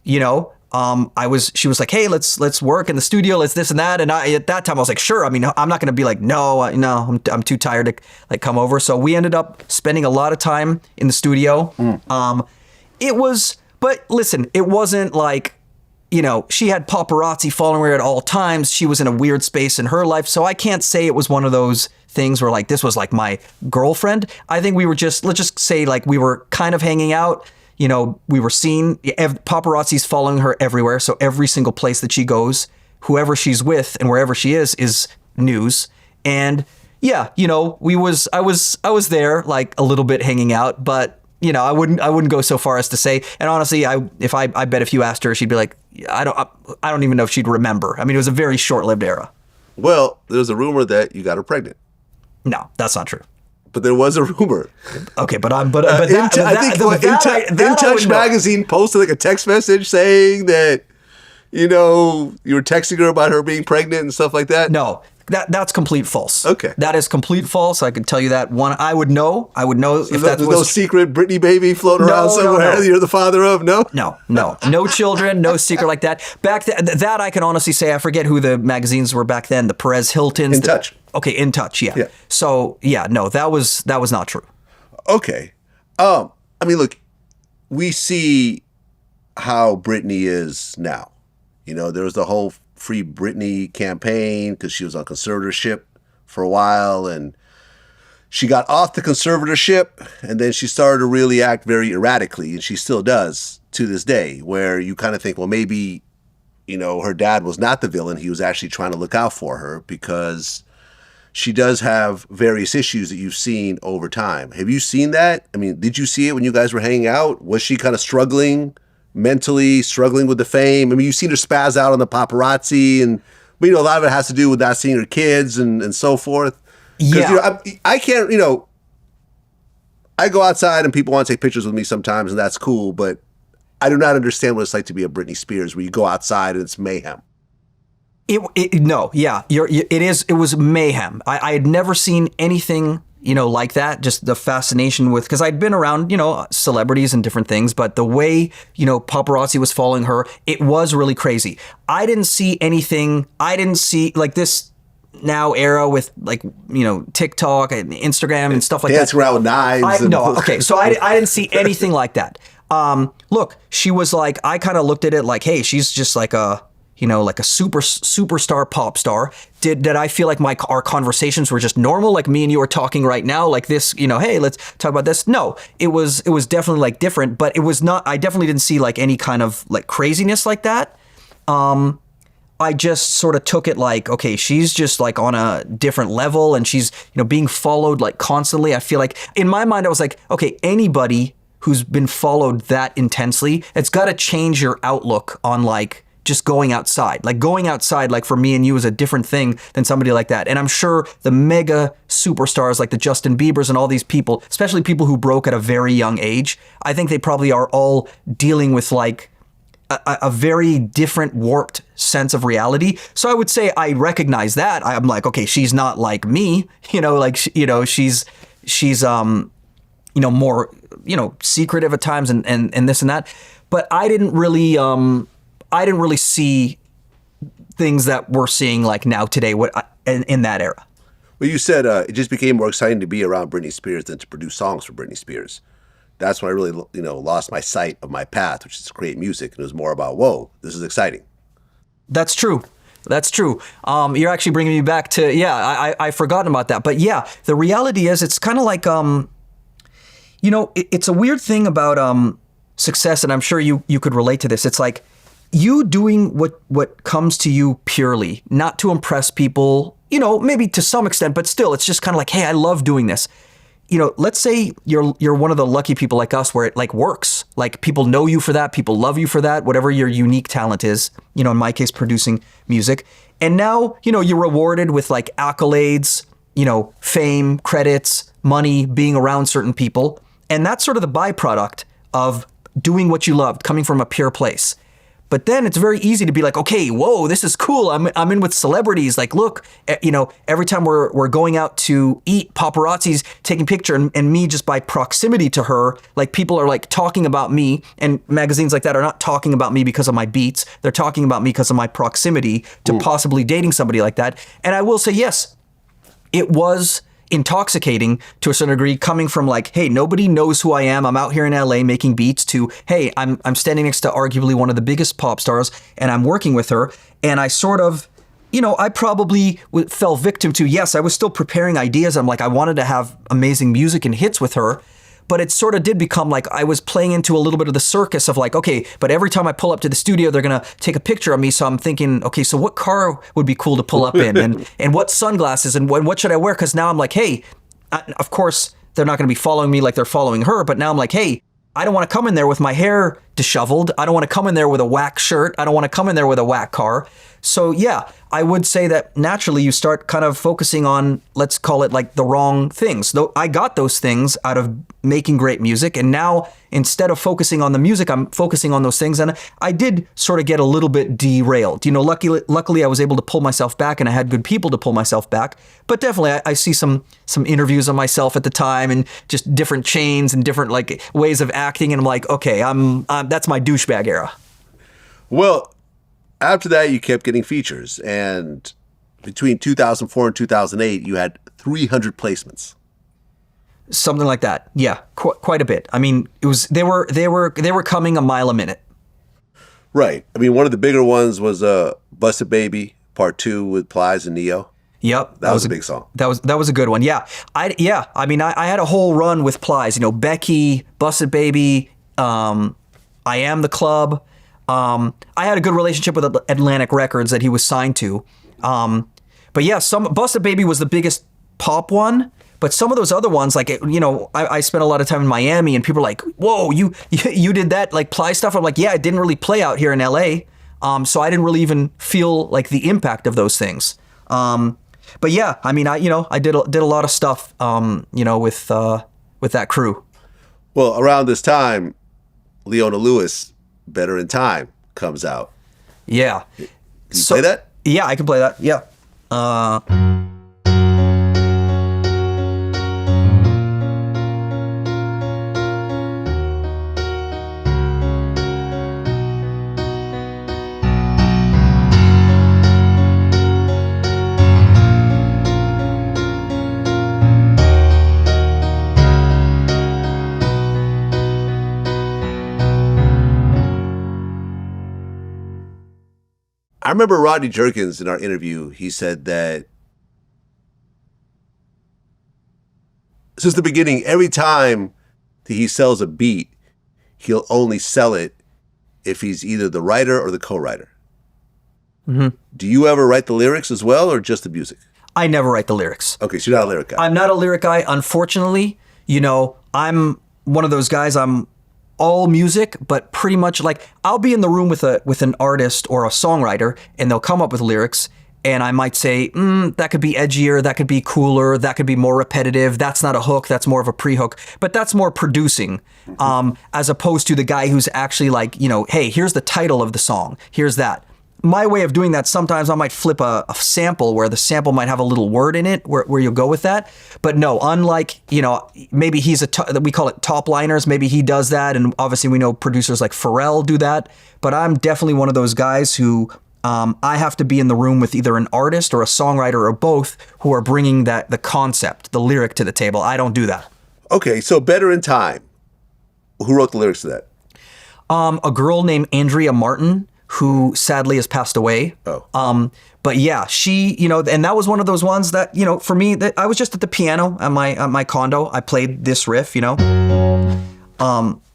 she was like, hey, let's work in the studio, let's this and that. And at that time I was like, sure. I mean, I'm not going to be like, no, I'm too tired to like come over. So we ended up spending a lot of time in the studio. But listen, it wasn't like, she had paparazzi following her at all times. She was in a weird space in her life. So I can't say it was one of those things where like, this was like my girlfriend. I think we were let's just say like we were kind of hanging out. We were seen, paparazzi's following her everywhere. So every single place that she goes, whoever she's with and wherever she is news. And I was there like a little bit hanging out, but I wouldn't go so far as to say. And honestly, I bet if you asked her, she'd be like, I don't even know if she'd remember. I mean, it was a very short-lived era. Well, there's a rumor that you got her pregnant. No, that's not true. But there was a rumor. Okay, but In Touch magazine posted like a text message saying that, you were texting her about her being pregnant and stuff like that. No. That's complete false. Okay. That is complete false. I can tell you that. One, I would know so if that was no secret Britney baby floating around somewhere that you're the father of. No. No children. No secret like that. Back that I can honestly say I forget who the magazines were back then. The Perez Hiltons. In Touch. Okay, In Touch. Yeah. So no, that was not true. Okay. I mean, look, we see how Britney is now. There was the whole Free Britney campaign because she was on conservatorship for a while, and she got off the conservatorship, and then she started to really act very erratically, and she still does to this day, where you kind of think, well, maybe, her dad was not the villain. He was actually trying to look out for her, because she does have various issues that you've seen over time. Have you seen that? I mean, did you see it when you guys were hanging out? Was she kind of struggling mentally, struggling with the fame? I mean, you've seen her spaz out on the paparazzi, but a lot of it has to do with not seeing her kids and so forth. Yeah. I can't, I go outside and people want to take pictures with me sometimes, and that's cool, but I do not understand what it's like to be a Britney Spears, where you go outside and it's mayhem. No, yeah, it was mayhem. I had never seen anything, like that. Just the fascination with, because I'd been around, celebrities and different things, but the way, paparazzi was following her, it was really crazy. I didn't see anything. I didn't see like this now era with like, TikTok and Instagram and stuff like that. Dancing around with knives. Okay, so I didn't see anything like that. Look, she was like, I kind of looked at it like, hey, she's just like a superstar pop star. Did I feel like our conversations were just normal, like me and you are talking right now, like this, hey, let's talk about this? No, it was definitely like different, but it was not, I definitely didn't see like any kind of like craziness like that. I just sort of took it like, okay, she's just like on a different level and she's, being followed like constantly. I feel like in my mind, I was like, okay, anybody who's been followed that intensely, it's got to change your outlook on like, just going outside. Like going outside, like for me and you, is a different thing than somebody like that. And I'm sure the mega superstars like the Justin Biebers and all these people, especially people who broke at a very young age, I think they probably are all dealing with like a very different warped sense of reality. So I would say I recognize that. I'm like, okay, she's not like me, like, she's more, secretive at times and this and that. But I didn't really see things that we're seeing like now today in that era. Well, you said it just became more exciting to be around Britney Spears than to produce songs for Britney Spears. That's when I really, lost my sight of my path, which is to create music. And it was more about, whoa, this is exciting. That's true. You're actually bringing me back to, I've forgotten about that. But yeah, the reality is it's kind of like, it's a weird thing about success. And I'm sure you could relate to this. It's like, you doing what comes to you purely, not to impress people, maybe to some extent, but still, it's just kind of like, hey, I love doing this. Let's say you're one of the lucky people like us where it like works. Like people know you for that, people love you for that, whatever your unique talent is, in my case, producing music. And now, you're rewarded with like accolades, fame, credits, money, being around certain people. And that's sort of the byproduct of doing what you love, coming from a pure place. But then it's very easy to be like, okay, whoa, this is cool. I'm in with celebrities. Like, look, every time we're going out to eat, paparazzi's taking picture, and me just by proximity to her, like people are like talking about me, and magazines like that are not talking about me because of my beats. They're talking about me because of my proximity to possibly dating somebody like that. And I will say, yes, it was intoxicating to a certain degree, coming from like, hey, nobody knows who I am. I'm out here in LA making beats, to, hey, I'm standing next to arguably one of the biggest pop stars and I'm working with her. And I sort of, I probably fell victim to, yes, I was still preparing ideas. I'm like, I wanted to have amazing music and hits with her. But it sort of did become like I was playing into a little bit of the circus of like, okay, but every time I pull up to the studio, they're going to take a picture of me. So I'm thinking, okay, so what car would be cool to pull up in, and what sunglasses and what should I wear? Because now I'm like, hey, of course, they're not going to be following me like they're following her. But now I'm like, hey, I don't want to come in there with my hair disheveled. I don't want to come in there with a whack shirt. I don't want to come in there with a whack car. So yeah, I would say that naturally you start kind of focusing on, let's call it like the wrong things. Though I got those things out of making great music, and now instead of focusing on the music, I'm focusing on those things. And I did sort of get a little bit derailed. Luckily I was able to pull myself back, and I had good people to pull myself back. But definitely I see some interviews of myself at the time, and just different chains and different like ways of acting, and I'm like, okay, that's my douchebag era. Well, after that, you kept getting features, and between 2004 and 2008, you had 300 placements. Something like that, yeah, quite a bit. I mean, it was they were coming a mile a minute. Right. I mean, one of the bigger ones was "Busted Baby" Part 2 with Plies and Neo. Yep, that was a big song. That was a good one. Yeah, I mean, I had a whole run with Plies. Becky, "Busted Baby," "I Am the Club." I had a good relationship with Atlantic Records that he was signed to. But yeah, Busted Baby was the biggest pop one. But some of those other ones, like, I spent a lot of time in Miami, and people are like, whoa, you did that, like, Ply stuff? I'm like, yeah, it didn't really play out here in LA. So I didn't really even feel like the impact of those things. But yeah, I mean, I did a lot of stuff, with that crew. Well, around this time, Leona Lewis Better in Time comes out. Yeah. Can you play that? Yeah, I can play that. Yeah. I remember Rodney Jerkins in our interview, he said that since the beginning, every time that he sells a beat, he'll only sell it if he's either the writer or the co-writer. Mm-hmm. Do you ever write the lyrics as well, or just the music? I never write the lyrics. Okay, so you're not a lyric guy. I'm not a lyric guy, unfortunately. You know, I'm one of those guys, I'm all music, but pretty much like I'll be in the room with an artist or a songwriter and they'll come up with lyrics and I might say, that could be edgier, that could be cooler, that could be more repetitive, that's not a hook, that's more of a pre-hook, but that's more producing, as opposed to the guy who's actually like, you know, hey, here's the title of the song, here's that. My way of doing that, sometimes I might flip a sample where the sample might have a little word in it where you'll go with that. But no, unlike, you know, maybe he's we call it top liners. Maybe he does that. And obviously we know producers like Pharrell do that. But I'm definitely one of those guys who I have to be in the room with either an artist or a songwriter or both who are bringing the concept, the lyric to the table. I don't do that. Okay, so Better in Time. Who wrote the lyrics to that? A girl named Andrea Martin, who sadly has passed away. Oh. But yeah, she, you know, and that was one of those ones that, you know, for me, that I was just at the piano at my condo. I played this riff, you know,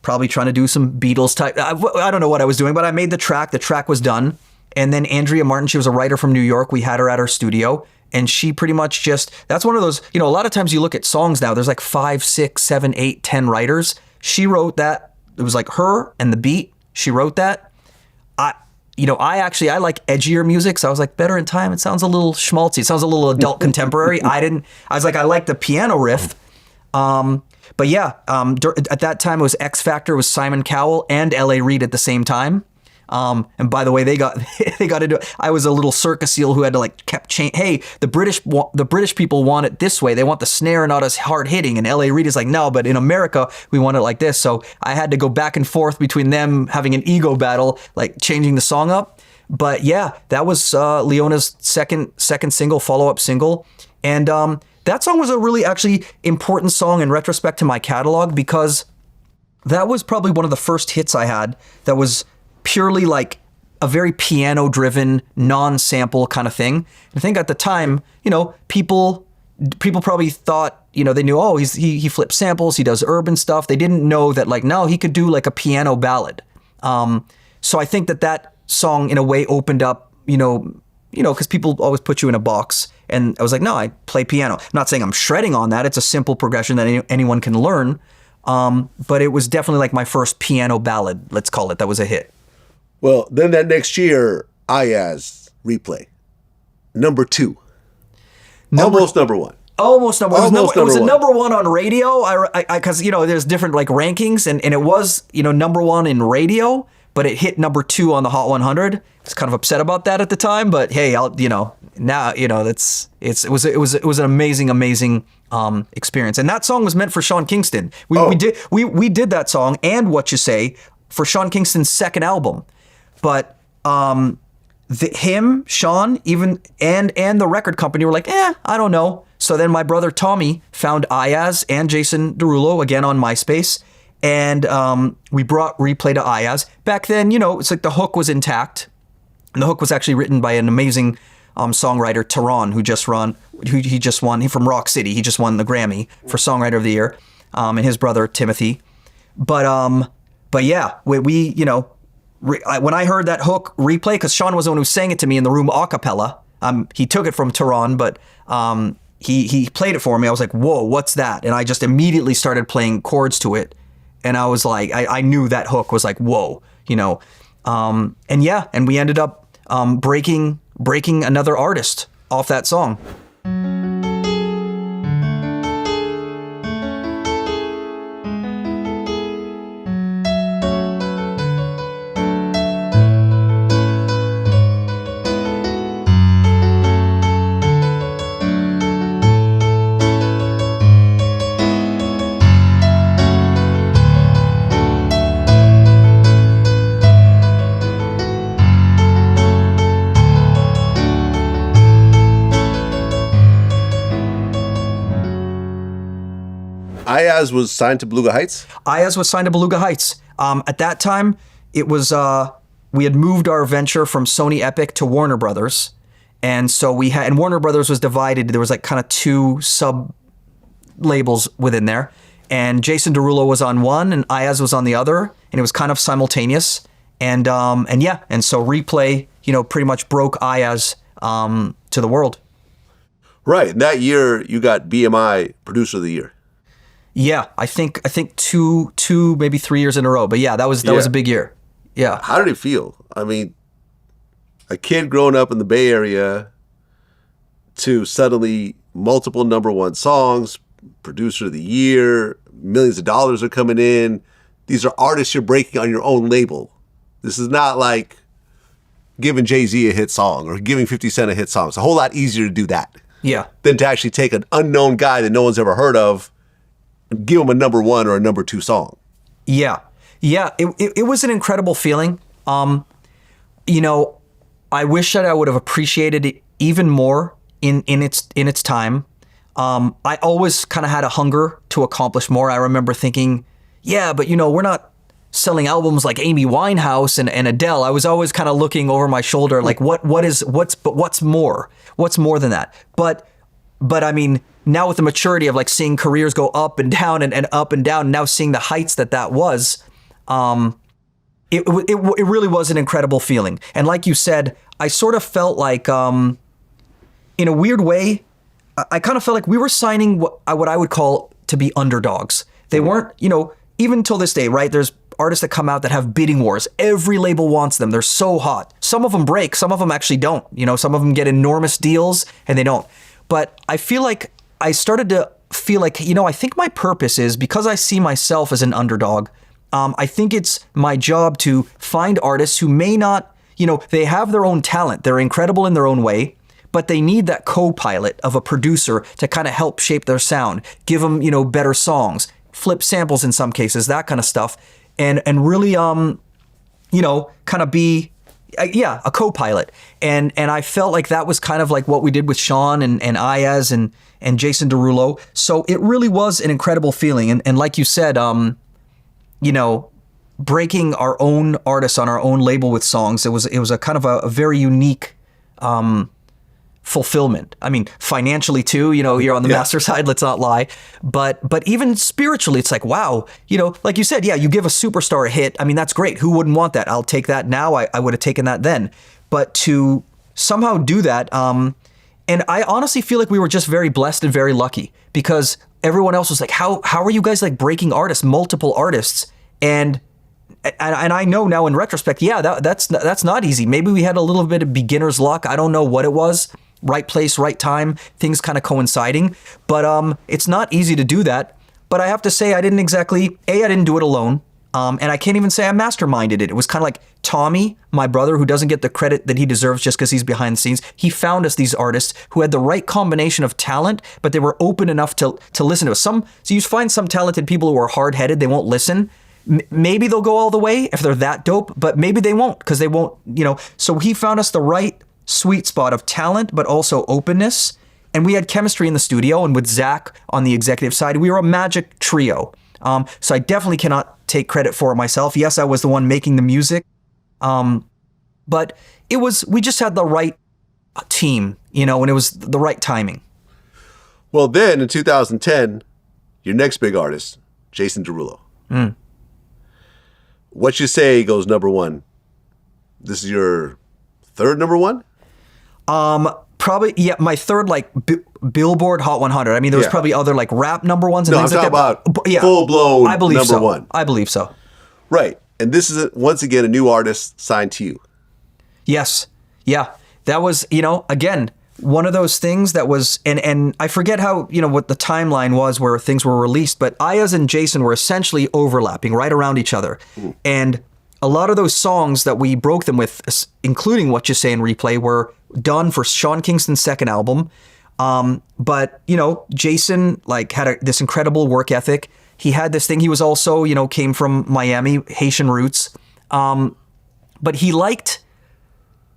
probably trying to do some Beatles type. I don't know what I was doing, but I made the track. The track was done. And then Andrea Martin, she was a writer from New York. We had her at our studio. And she pretty much that's one of those, you know, a lot of times you look at songs now, there's like 5, 6, 7, 8, 10 writers. She wrote that. It was like her and the beat. She wrote that. I like edgier music, so I was like, Better in Time, it sounds a little schmaltzy. It sounds a little adult contemporary. I was like, I like the piano riff. But yeah, at that time it was X Factor, it was Simon Cowell and L.A. Reid at the same time. And by the way, they got into it. I was a little circus eel who had to kept change. Hey, the British people want it this way. They want the snare not as hard hitting. And L.A. Reid is like, no, but in America we want it like this. So I had to go back and forth between them having an ego battle, like changing the song up. But yeah, that was Leona's second single, follow-up single, and that song was a really actually important song in retrospect to my catalog because that was probably one of the first hits I had that was purely like a very piano-driven, non-sample kind of thing. I think at the time, you know, people probably thought, you know, they knew, oh, he flips samples, he does urban stuff. They didn't know that like, no, he could do like a piano ballad. So I think that song in a way opened up, you know, because people always put you in a box. And I was like, no, I play piano. I'm not saying I'm shredding on that. It's a simple progression that anyone can learn. But it was definitely like my first piano ballad, let's call it. That was a hit. Well, then that next year, Ayaz, Replay, number 2. Almost number 1. Almost number one. It was a one. number 1 on radio. Because, you know, there's different like rankings and it was, you know, number 1 in radio, but it hit number 2 on the Hot 100. I was kind of upset about that at the time, but hey, now, you know, it was an amazing experience. And that song was meant for Sean Kingston. We did that song and What You Say for Sean Kingston's second album. But Sean, even and the record company were like, I don't know. So then my brother Tommy found Ayaz and Jason Derulo again on MySpace, and we brought Replay to Ayaz. Back then, you know, it's like the hook was intact, and the hook was actually written by an amazing songwriter, Tehran, who just won. He's from Rock City. He just won the Grammy for Songwriter of the Year, and his brother Timothy. But yeah, we you know. When I heard that hook Replay, because Sean was the one who sang it to me in the room a cappella. He took it from Tehran, but he played it for me. I was like, whoa, what's that? And I just immediately started playing chords to it. And I was like, I knew that hook was like, whoa, you know. And we ended up breaking another artist off that song. Ayaz was signed to Beluga Heights? Ayaz was signed to Beluga Heights. At that time, it was we had moved our venture from Sony Epic to Warner Brothers. And so and Warner Brothers was divided. There was like kind of two sub labels within there. And Jason Derulo was on one and Ayaz was on the other. And it was kind of simultaneous. And so Replay, pretty much broke Ayaz to the world. Right. And that year you got BMI Producer of the Year. Yeah, I think two, maybe 3 years in a row. But yeah, that was a big year. Yeah. How did it feel? I mean, a kid growing up in the Bay Area to suddenly multiple #1 songs, Producer of the Year, millions of dollars are coming in. These are artists you're breaking on your own label. This is not like giving Jay-Z a hit song or giving 50 Cent a hit song. It's a whole lot easier to do that. Yeah. Than to actually take an unknown guy that no one's ever heard of and give him a #1 or a #2 song. Yeah. Yeah. It was an incredible feeling. I wish that I would have appreciated it even more in its time. I always kind of had a hunger to accomplish more. I remember thinking, yeah, but we're not selling albums like Amy Winehouse and Adele. I was always kind of looking over my shoulder, like what's more? What's more than that? But I mean, now with the maturity of like seeing careers go up and down and up and down, and now seeing the heights that was, it really was an incredible feeling. And like you said, I sort of felt like, in a weird way, I kind of felt like we were signing what I would call to be underdogs. They weren't, even till this day, right? There's artists that come out that have bidding wars. Every label wants them. They're so hot. Some of them break. Some of them actually don't. Some of them get enormous deals and they don't. But I feel like I started to feel like, I think my purpose is, because I see myself as an underdog, I think it's my job to find artists who may not, they have their own talent. They're incredible in their own way, but they need that co-pilot of a producer to kind of help shape their sound, give them, better songs, flip samples in some cases, that kind of stuff. And really, kind of be, a co-pilot. And I felt like that was kind of like what we did with Sean and Ayaz and Jason Derulo. So it really was an incredible feeling. And like you said, breaking our own artists on our own label with songs, it was a kind of a very unique fulfillment. I mean, financially too, you're on the master side, let's not lie. But even spiritually, it's like, wow, like you said, yeah, you give a superstar a hit. I mean, that's great. Who wouldn't want that? I'll take that now. I would have taken that then. But to somehow do that, and I honestly feel like we were just very blessed and very lucky, because everyone else was like, how are you guys like breaking artists, multiple artists? And I know now in retrospect, yeah, that's not easy. Maybe we had a little bit of beginner's luck. I don't know what it was. Right place, right time, things kind of coinciding. But it's not easy to do that. But I have to say, I didn't do it alone. And I can't even say I masterminded it. It was kind of like Tommy, my brother, who doesn't get the credit that he deserves just because he's behind the scenes. He found us these artists who had the right combination of talent, but they were open enough to listen to us. So you find some talented people who are hard-headed, they won't listen. Maybe they'll go all the way if they're that dope, but maybe they won't, because they won't, So he found us the right sweet spot of talent, but also openness. And we had chemistry in the studio, and with Zach on the executive side, we were a magic trio. So I definitely cannot take credit for it myself. Yes, I was the one making the music. But we just had the right team, and it was the right timing. Well, then in 2010, your next big artist, Jason Derulo. What You Say goes #1. This is your third #1? Probably, yeah, my third Billboard Hot 100. I mean, there was probably other rap #1s and no, things I'm like that. About full-blown I believe #1. I believe so. Right. And this is, once again, a new artist signed to you. Yes. Yeah. That was, again, one of those things that was, and I forget how, what the timeline was where things were released, but Ayaz and Jason were essentially overlapping right around each other. And a lot of those songs that we broke them with, including What You Say and Replay, were done for Sean Kingston's second album. But, Jason had this incredible work ethic. He had this thing. He was also, came from Miami, Haitian roots. But he liked,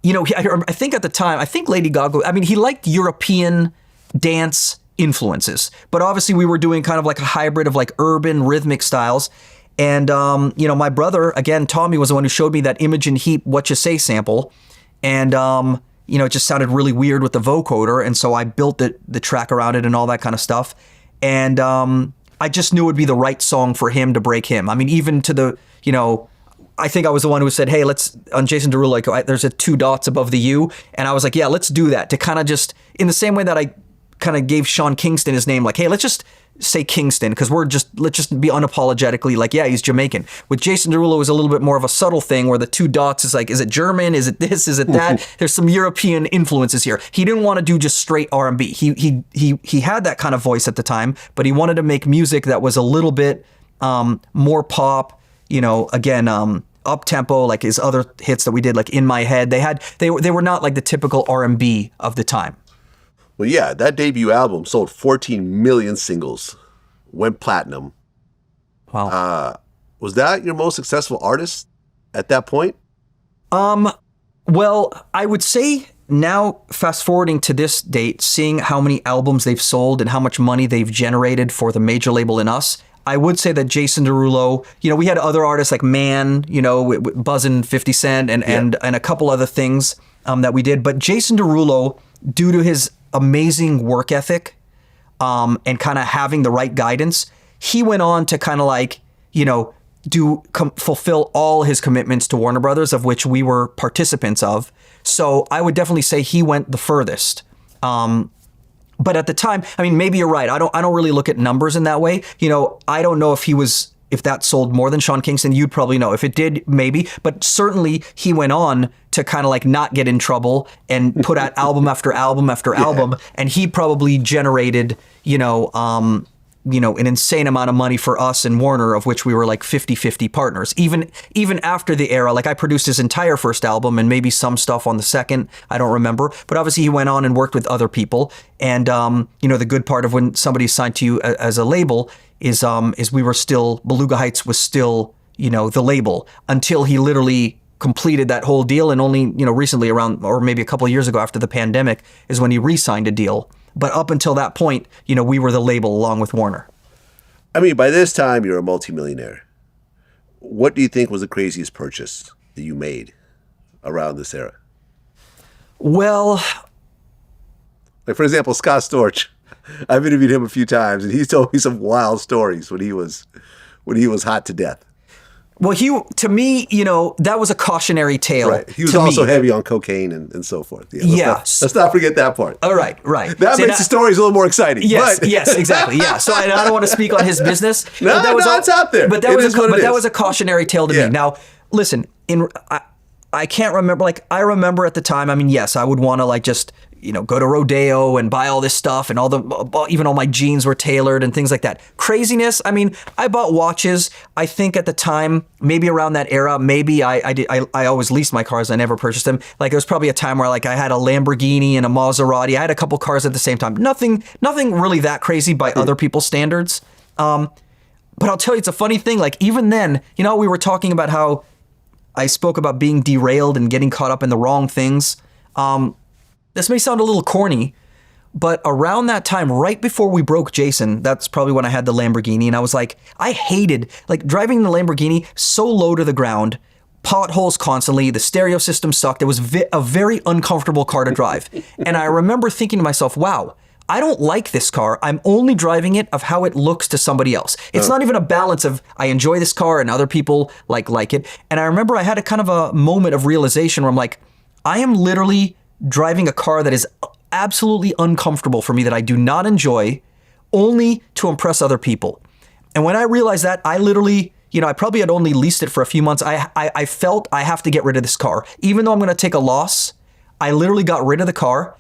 I think at the time, Lady Gaga, he liked European dance influences. But obviously we were doing kind of like a hybrid of like urban rhythmic styles. And, you know, my brother, again, Tommy, was the one who showed me that Imogen Heap What You Say sample. And, you know, it just sounded really weird with the vocoder. And so I built the track around it and all that kind of stuff. And I just knew it would be the right song for him to break him. I mean, even to the, you know, I think I was the one who said, hey, let's, on Jason Derulo, like, there's a 2 dots above the U. And I was like, yeah, let's do that, to kind of just, in the same way that I kind of gave Sean Kingston his name, like, hey, let's just say Kingston, because let's just be unapologetically like, yeah, he's Jamaican. With Jason Derulo, it was a little bit more of a subtle thing where the 2 dots is like, is it German? Is it this? Is it that? There's some European influences here. He didn't want to do just straight R&B. He had that kind of voice at the time, but he wanted to make music that was a little bit more pop, you know, again, up tempo, like his other hits that we did, like In My Head. They were not like the typical R&B of the time. Well, yeah, that debut album sold 14 million singles, went platinum. Wow. Was that your most successful artist at that point? Well, I would say now, fast forwarding to this date, seeing how many albums they've sold and how much money they've generated for the major label and us, I would say that Jason Derulo, you know, we had other artists like Man, you know, Buzzin' 50 Cent and a couple other things that we did. But Jason Derulo, due to his amazing work ethic and kind of having the right guidance, he went on to kind of like, you know, fulfill all his commitments to Warner Brothers, of which we were participants of. So I would definitely say he went the furthest. But at the time, I mean, maybe you're right. I don't really look at numbers in that way. You know, I don't know if that sold more than Sean Kingston. You'd probably know. If it did, maybe. But certainly he went on to kind of like not get in trouble and put out album after album after album. And he probably generated, you know, an insane amount of money for us and Warner, of which we were like 50-50 partners. Even after the era, like I produced his entire first album and maybe some stuff on the second, I don't remember. But obviously he went on and worked with other people. And, you know, the good part of when somebody's signed to you as a label is we were still, Beluga Heights was still, you know, the label until he literally completed that whole deal. And only, you know, recently around, or maybe a couple of years ago after the pandemic, is when he re-signed a deal. But up until that point, you know, we were the label along with Warner. I mean, by this time, you're a multimillionaire. What do you think was the craziest purchase that you made around this era? Well, like, for example, Scott Storch. I've interviewed him a few times, and he's told me some wild stories when he was hot to death. Well, to me, you know, that was a cautionary tale. Right. He was also heavy on cocaine and so forth. Yeah. Let's not forget that part. All right. That makes the stories a little more exciting. Yes, exactly. Yeah. So I don't want to speak on his business. No, it's out there. But that was a cautionary tale to me. Now, listen, I can't remember. Like, I remember at the time, I mean, yes, I would want to like just, you know, go to Rodeo and buy all this stuff, and even all my jeans were tailored and things like that. Craziness. I mean, I bought watches. I think at the time, maybe around that era, maybe I did. I always leased my cars. I never purchased them. Like, there was probably a time where like I had a Lamborghini and a Maserati. I had a couple cars at the same time. Nothing really that crazy by other people's standards. But I'll tell you, it's a funny thing. Like, even then, you know, we were talking about how I spoke about being derailed and getting caught up in the wrong things. This may sound a little corny, but around that time, right before we broke Jason, that's probably when I had the Lamborghini. And I was like, I hated like driving the Lamborghini so low to the ground, potholes constantly. The stereo system sucked. It was a very uncomfortable car to drive. And I remember thinking to myself, wow, I don't like this car. I'm only driving it of how it looks to somebody else. It's not even a balance of I enjoy this car and other people like it. And I remember I had a kind of a moment of realization where I'm like, I am literally driving a car that is absolutely uncomfortable for me, that I do not enjoy, only to impress other people. And when I realized that, I literally, you know, I probably had only leased it for a few months. I felt I have to get rid of this car. Even though I'm going to take a loss, I literally got rid of the car.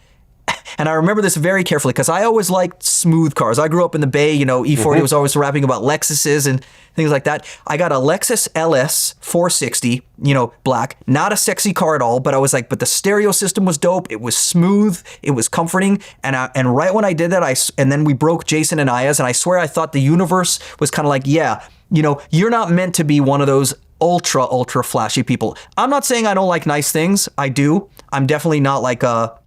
And I remember this very carefully because I always liked smooth cars. I grew up in the Bay, you know, E40 was always rapping about Lexuses and things like that. I got a Lexus LS 460, you know, black, not a sexy car at all, but I was like, but the stereo system was dope. It was smooth. It was comforting. And right when I did that, and then we broke Jason and Ayaz, and I swear I thought the universe was kind of like, yeah, you know, you're not meant to be one of those ultra flashy people. I'm not saying I don't like nice things. I do. I'm definitely not like a,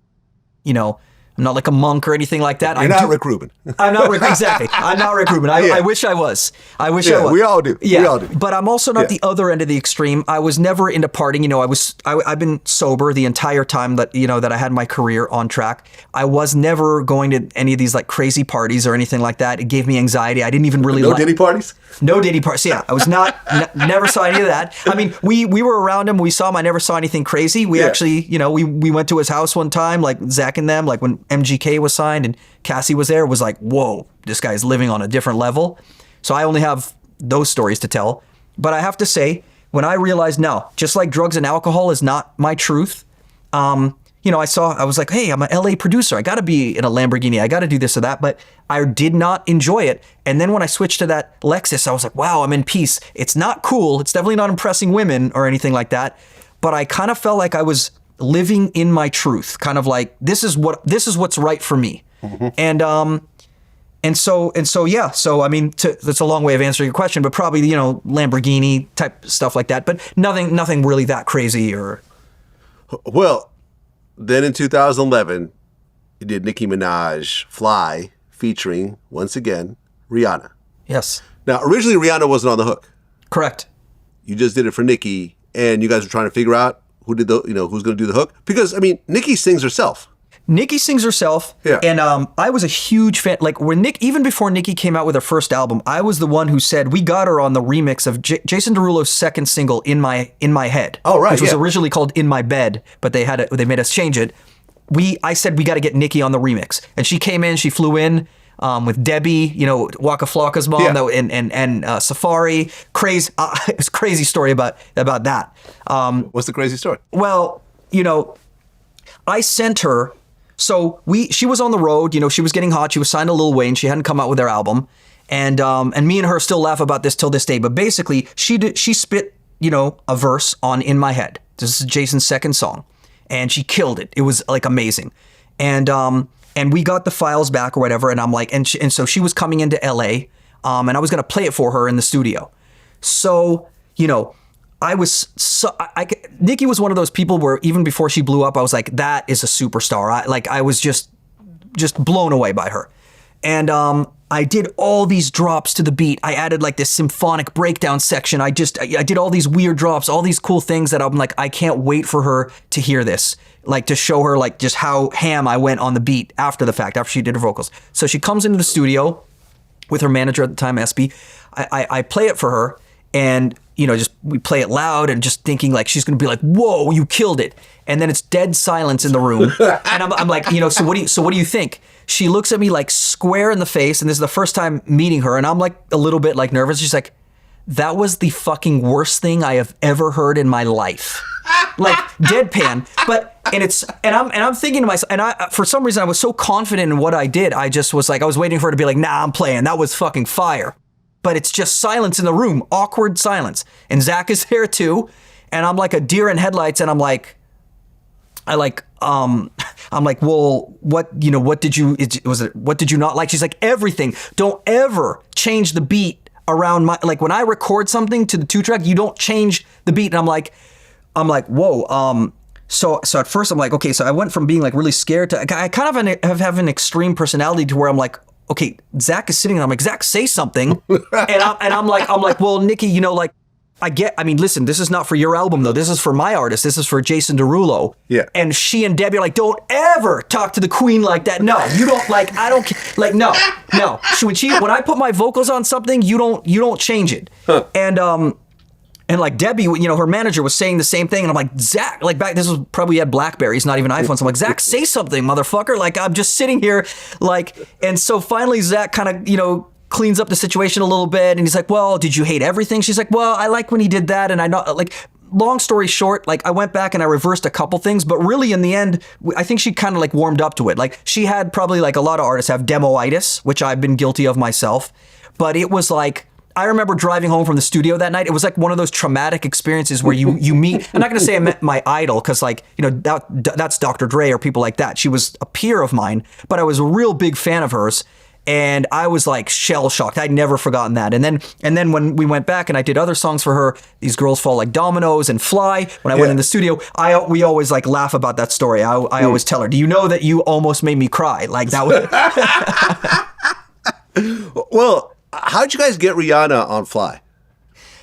you know, I'm not like a monk or anything like that. You're not Rick Rubin. I'm not Rick. Exactly. I'm not Rick Rubin. I wish I was. I wish I was. We all do. Yeah. We all do. But I'm also not the other end of the extreme. I was never into partying. You know, I've been sober the entire time that, you know, that I had my career on track. I was never going to any of these like crazy parties or anything like that. It gave me anxiety. I didn't even really No Diddy parties? No Diddy parties. Yeah, I was not, never saw any of that. I mean, we were around him. We saw him. I never saw anything crazy. We actually, you know, we went to his house one time, like Zach and them, like when MGK was signed and Cassie was there, it was like, whoa, this guy's living on a different level. So I only have those stories to tell. But I have to say, when I realized, no, just like drugs and alcohol is not my truth, you know, I was like, hey, I'm an LA producer. I got to be in a Lamborghini. I got to do this or that. But I did not enjoy it. And then when I switched to that Lexus, I was like, wow, I'm in peace. It's not cool. It's definitely not impressing women or anything like that. But I kind of felt like I was living in my truth, kind of like, this is what's right for me. Mm-hmm. And so, yeah. So, I mean, that's a long way of answering your question, but probably, you know, Lamborghini type stuff like that. But nothing really that crazy or. Well, then in 2011, you did Nicki Minaj Fly featuring, once again, Rihanna. Yes. Now, originally Rihanna wasn't on the hook. Correct. You just did it for Nicki, and you guys were trying to figure out who's going to do the hook. Because, I mean, Nicki sings herself. Nicki sings herself. Yeah. And I was a huge fan. Like even before Nicki came out with her first album, I was the one who said we got her on the remix of Jason Derulo's second single, In My Head. Oh, right. Which was originally called In My Bed, but they made us change it. I said we got to get Nicki on the remix. And she came in, she flew in with Debbie, you know, Waka Flocka's mom, and Safari. Crazy, it was a crazy story about that. What's the crazy story? Well, you know, I sent her. So she was on the road, you know, she was getting hot. She was signed to Lil Wayne. She hadn't come out with her album. And me and her still laugh about this till this day. But basically, she spit, you know, a verse on In My Head. This is Jason's second song. And she killed it. It was like amazing. And we got the files back or whatever. And I'm like, and so she was coming into LA. And I was going to play it for her in the studio. So, you know, Nicki was one of those people where even before she blew up, I was like, that is a superstar. I was just blown away by her. And I did all these drops to the beat. I added like this symphonic breakdown section. I did all these weird drops, all these cool things that I'm like, I can't wait for her to hear this, like to show her like just how ham I went on the beat after the fact, after she did her vocals. So she comes into the studio with her manager at the time, SB. I play it for her. And, you know, we play it loud and just thinking like she's going to be like, whoa, you killed it. And then it's dead silence in the room. And I'm like, you know, so what do you think? She looks at me like square in the face. And this is the first time meeting her. And I'm like a little bit like nervous. She's like, that was the fucking worst thing I have ever heard in my life. Like deadpan. And I'm thinking to myself, and for some reason I was so confident in what I did. I just was like, I was waiting for her to be like, nah, I'm playing. That was fucking fire. But it's just silence in the room, awkward silence. And Zach is there too. And I'm like a deer in headlights. And I'm like, well, what did you not like? She's like, everything. Don't ever change the beat around like when I record something to the 2-track, you don't change the beat. And I'm like, whoa. So at first I'm like, okay, so I went from being like really scared to, I kind of have an extreme personality to where I'm like, okay, Zach is sitting there. I'm like, Zach, say something. and I'm like, well, Nicki, you know, like, I mean, listen, this is not for your album though. This is for my artist. This is for Jason Derulo. Yeah. And she and Debbie are like, don't ever talk to the queen like that. No, you don't like, I don't like, no. So when I put my vocals on something, you don't change it. Huh. And like Debbie, you know, her manager was saying the same thing. And I'm like, Zach, like this was probably had Blackberries, not even iPhones. I'm like, Zach, say something, motherfucker. Like, I'm just sitting here like, and so finally Zach kind of, you know, cleans up the situation a little bit. And he's like, well, did you hate everything? She's like, well, I like when he did that. And I know, like, long story short, like I went back and I reversed a couple things, but really in the end, I think she kind of like warmed up to it. Like she had probably like a lot of artists have demoitis, which I've been guilty of myself. But it was like, I remember driving home from the studio that night. It was like one of those traumatic experiences where you meet, I'm not going to say I met my idol because like, you know, that's Dr. Dre or people like that. She was a peer of mine, but I was a real big fan of hers. And I was like shell shocked. I'd never forgotten that. And then when we went back and I did other songs for her, These Girls Fall Like Dominoes and Fly, when I went in the studio, we always like laugh about that story. I always tell her, do you know that you almost made me cry? Like that was... Well, how'd you guys get Rihanna on Fly?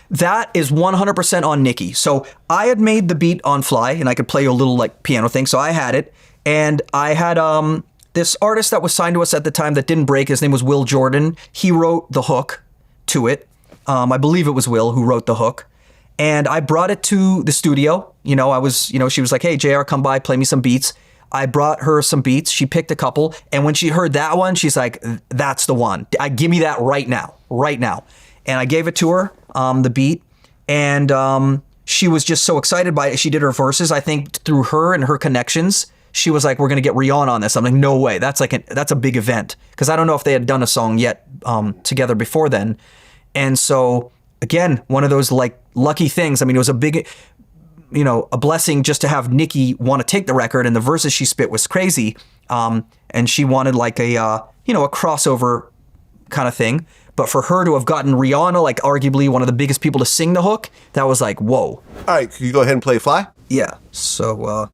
That is 100% on Nikki. So I had made the beat on Fly and I could play a little like piano thing. So I had it. And I had this artist that was signed to us at the time that didn't break. His name was Will Jordan. He wrote the hook to it. I believe it was Will who wrote the hook. And I brought it to the studio. You know, she was like, hey, JR, come by, play me some beats. I brought her some beats. She picked a couple. And when she heard that one, she's like, that's the one. Give me that right now. And I gave it to her, the beat. And she was just so excited by it. She did her verses, I think, through her and her connections. She was like, we're going to get Rihanna on this. I'm like, no way. That's a big event. Because I don't know if they had done a song yet together before then. And so, again, one of those like lucky things. I mean, it was a big, a blessing just to have Nikki want to take the record. And the verses she spit was crazy. And she wanted like a crossover kind of thing. But for her to have gotten Rihanna, like arguably one of the biggest people to sing the hook, that was like, whoa. All right, can you go ahead and play Fly? Yeah. So,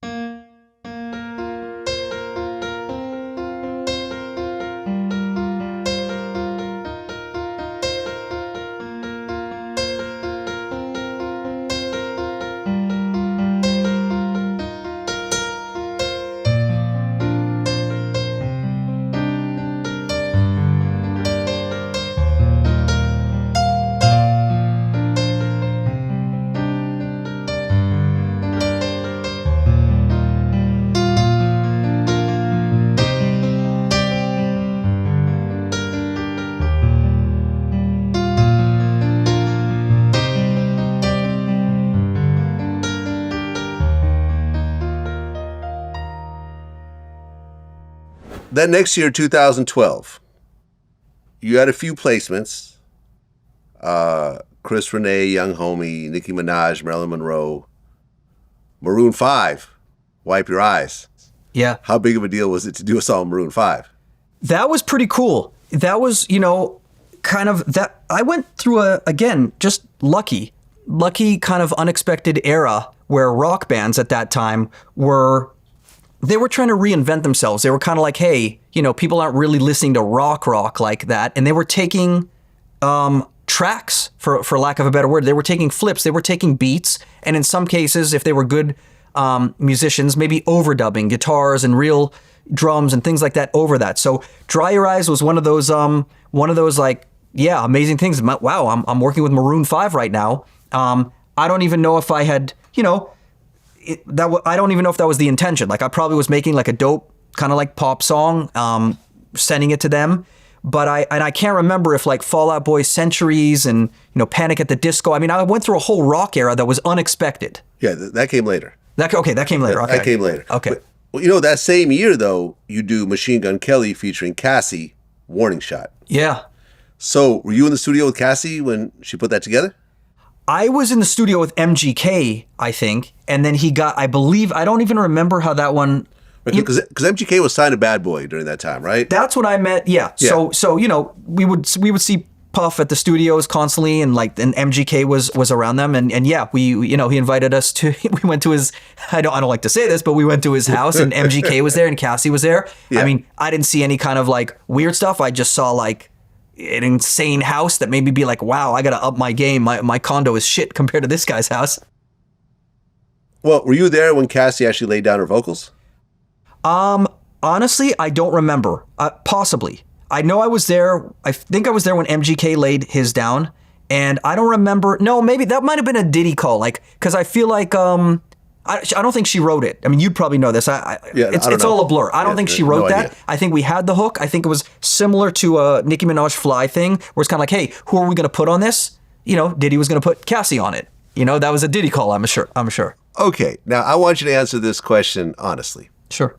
Then next year, 2012, you had a few placements. Chris Renee, Young Homie, Nicki Minaj, Marilyn Monroe, Maroon 5, Wipe Your Eyes. yeah. How big of a deal was it to do a song with Maroon 5? That was pretty cool. That was, kind of that. I went through just lucky kind of unexpected era where rock bands at that time they were trying to reinvent themselves. They were kind of like, hey, people aren't really listening to rock like that. And they were taking tracks, for lack of a better word. They were taking flips. They were taking beats. And in some cases, if they were good musicians, maybe overdubbing guitars and real drums and things like that over that. So Dry Your Eyes was one of those like, yeah, amazing things. Wow, I'm working with Maroon 5 right now. I don't even know if I had, I don't even know if that was the intention. Like I probably was making like a dope kind of like pop song, sending it to them. But I can't remember if like Fall Out Boy Centuries and, Panic at the Disco. I mean, I went through a whole rock era that was unexpected. Yeah, that came later. That came later. Okay. That came later. Okay. But, well, that same year, though, you do Machine Gun Kelly featuring Cassie, Warning Shot. Yeah. So were you in the studio with Cassie when she put that together? I was in the studio with MGK, I think. And then he got, I believe, I don't even remember how that one... Because MGK was signed to Bad Boy during that time, right? That's when I met, yeah. So we would see Puff at the studios constantly, and MGK was around them, and yeah, he invited us to. We went to his. I don't like to say this, but we went to his house, and MGK was there, and Cassie was there. Yeah. I mean, I didn't see any kind of like weird stuff. I just saw like an insane house that made me be like, wow, I gotta up my game. My condo is shit compared to this guy's house. Well, were you there when Cassie actually laid down her vocals? Honestly, I don't remember. Possibly. I know I was there. I think I was there when MGK laid his down, and I don't remember. No, maybe that might have been a Diddy call, because I feel like I don't think she wrote it. I mean, you'd probably know this. It's all a blur. I don't think she wrote that. Idea. I think we had the hook. I think it was similar to a Nicki Minaj Fly thing, where it's kind of like, hey, who are we going to put on this? Diddy was going to put Cassie on it. That was a Diddy call. I'm sure. Okay, now I want you to answer this question honestly. Sure.